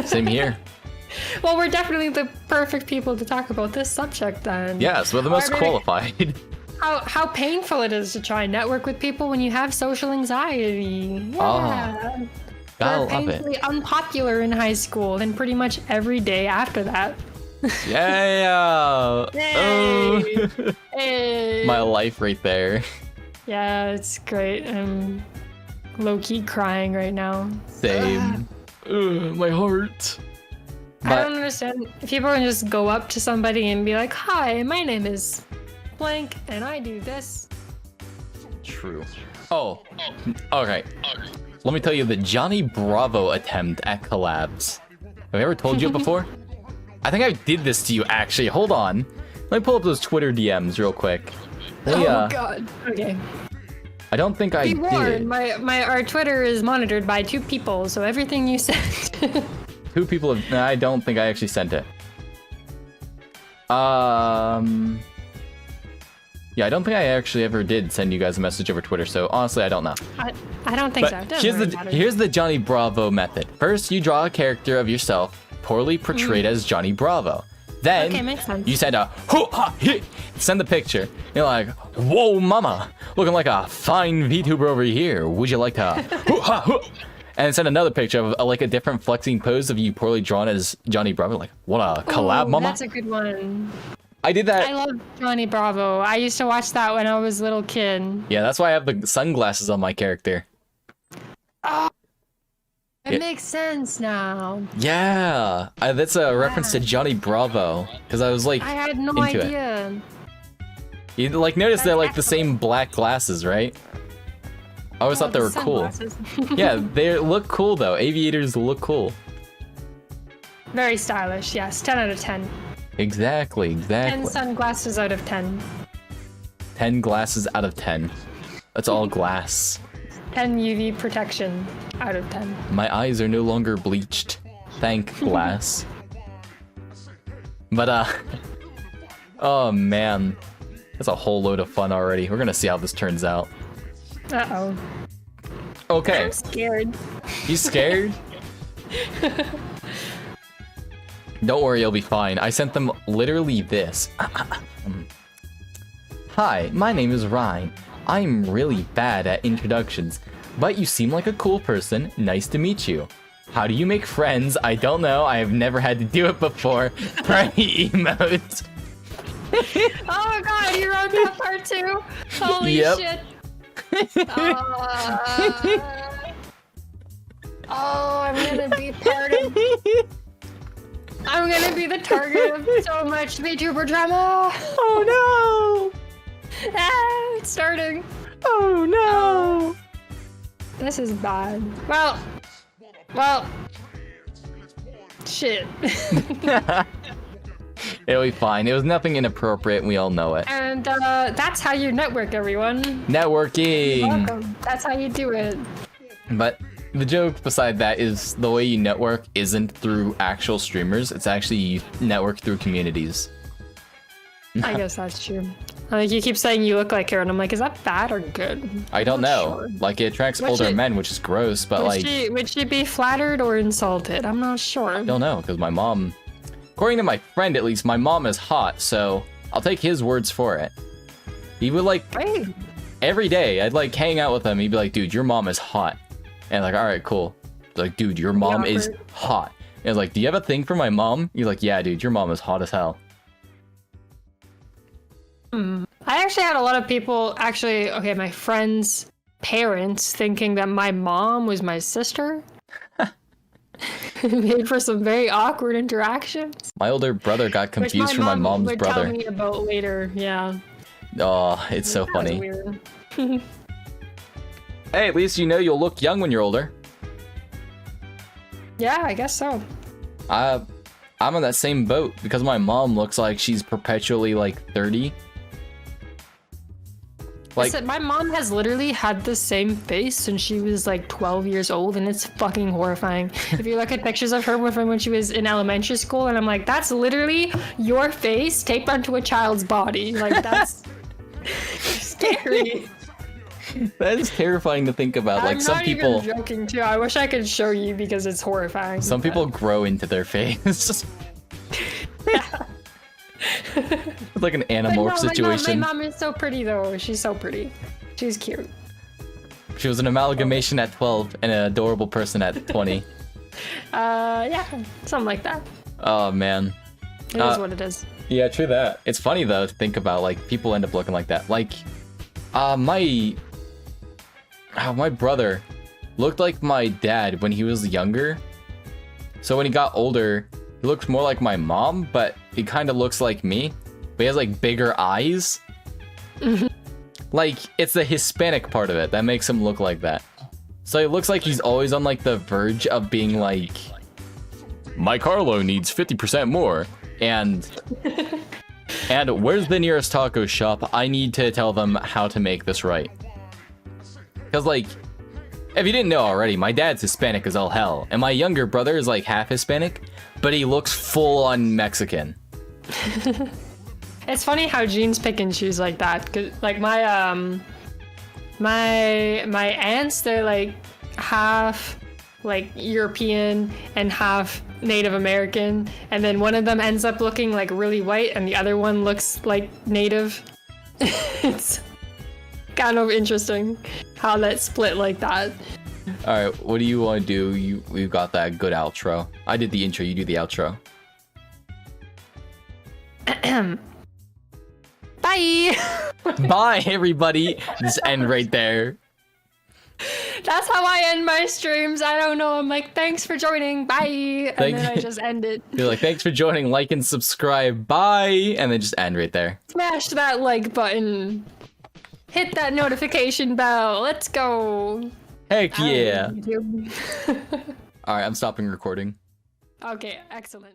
Same here. Well, we're definitely the perfect people to talk about this subject then. Yes, we're the most qualified. How painful it is to try and network with people when you have social anxiety. Yeah. Gotta we're love painfully unpopular in high school and pretty much every day after that. Yeah. Hey. Hey. My life right there. Yeah, it's great. I'm low-key crying right now. Same. My heart. I don't understand. If people can just go up to somebody and be like, "Hi, my name is blank, and I do this." True. Oh. Okay. Let me tell you the Johnny Bravo attempt at collabs. Have I ever told you it before? I think I did this to you, actually. Hold on. Let me pull up those Twitter DMs real quick. Oh, God. Okay. I don't think I did. Our Twitter is monitored by 2 people, so everything you sent. 2 people have... I don't think I actually sent it. Yeah, I don't think I actually ever did send you guys a message over Twitter, so honestly, I don't know. I don't think so. Here's the Johnny Bravo method. First, you draw a character of yourself poorly portrayed as Johnny Bravo. Then you send a send the picture. You're like, whoa, mama, looking like a fine VTuber over here. Would you like to? And send another picture of like a different flexing pose of you poorly drawn as Johnny Bravo. Like, what a collab, mama. That's a good one. I did that. I love Johnny Bravo. I used to watch that when I was a little kid. Yeah, that's why I have the sunglasses on my character. Oh. It makes sense now. Yeah, that's a reference to Johnny Bravo because I was like, I had no into idea. It. You like notice they're like the same black glasses, right? I always thought they were cool. Yeah, they look cool though. Aviators look cool. Very stylish. Yes, 10 out of 10. Exactly. 10 sunglasses out of 10. 10 glasses out of 10. That's all glass. 10 UV protection out of 10. My eyes are no longer bleached. Thank glass. But, oh man. That's a whole load of fun already. We're gonna see how this turns out. Uh-oh. Okay. I'm scared. You scared? Don't worry, you'll be fine. I sent them literally this. Hi, my name is Ryne. I'm really bad at introductions, but you seem like a cool person. Nice to meet you. How do you make friends? I don't know. I have never had to do it before. Try emote. Oh god, you wrote that part too? Holy shit. Oh, I'm gonna be part of... I'm gonna be the target of so much VTuber drama. Oh no! Ah, it's starting. Oh no! This is bad. Well, shit. It'll be fine. It was nothing inappropriate. We all know it. And that's how you network, everyone. Networking. Welcome. That's how you do it. But the joke beside that is the way you network isn't through actual streamers. It's actually you network through communities. I guess that's true. Like you keep saying you look like her, and I'm like, is that bad or good? I don't know. Sure. Like it attracts older men, which is gross. But would she be flattered or insulted? I'm not sure. I don't know because my mom, according to my friend at least, my mom is hot. So I'll take his words for it. He would like every day. I'd like hang out with him. He'd be like, dude, your mom is hot. And like, all right, cool. Like, dude, your mom is hot. And like, do you have a thing for my mom? You're like, yeah, dude, your mom is hot as hell. I actually had a lot of people, my friends' parents thinking that my mom was my sister. It made for some very awkward interactions. My older brother got confused for my mom's brother. Tell me about later, yeah. Oh, it's so funny. Weird. Hey, at least you know you'll look young when you're older. Yeah, I guess so. I'm on that same boat because my mom looks like she's perpetually like 30. Like, my mom has literally had the same face since she was like 12 years old, and it's fucking horrifying. If you look at pictures of her when she was in elementary school, and I'm like, that's literally your face taped onto a child's body. Like, that's scary. That is terrifying to think about. Like, some people. I'm not even joking too. I wish I could show you because it's horrifying. Some people grow into their face. Yeah. It's like an Animorph situation. My mom is so pretty though. She's so pretty. She's cute. She was an amalgamation at 12 and an adorable person at 20. Yeah, something like that. Oh man. It is what it is. Yeah, true that. It's funny though to think about, like, people end up looking like that. Like, my brother looked like my dad when he was younger. So when he got older, he looks more like my mom, but he kind of looks like me. But he has like bigger eyes. Like, it's the Hispanic part of it that makes him look like that. So it looks like he's always on like the verge of being like, my Carlo needs 50% more. And where's the nearest taco shop? I need to tell them how to make this right. Because like, if you didn't know already, my dad's Hispanic as all hell. And my younger brother is like half Hispanic, but he looks full on Mexican. It's funny how genes pick and choose like that. Cause like my aunts, they're like half like European and half Native American, and then one of them ends up looking like really white and the other one looks like native. It's kind of interesting how that split like that. All right, what do you want to do? We've got that good outro. I did the intro, you do the outro. Bye. Bye, everybody. Just end right there. That's how I end my streams. I don't know. I'm like, thanks for joining. Bye. And then I just end it. You're like, thanks for joining. Like and subscribe. Bye. And then just end right there. Smash that like button. Hit that notification bell. Let's go. Heck yeah. All right, I'm stopping recording. Okay, excellent.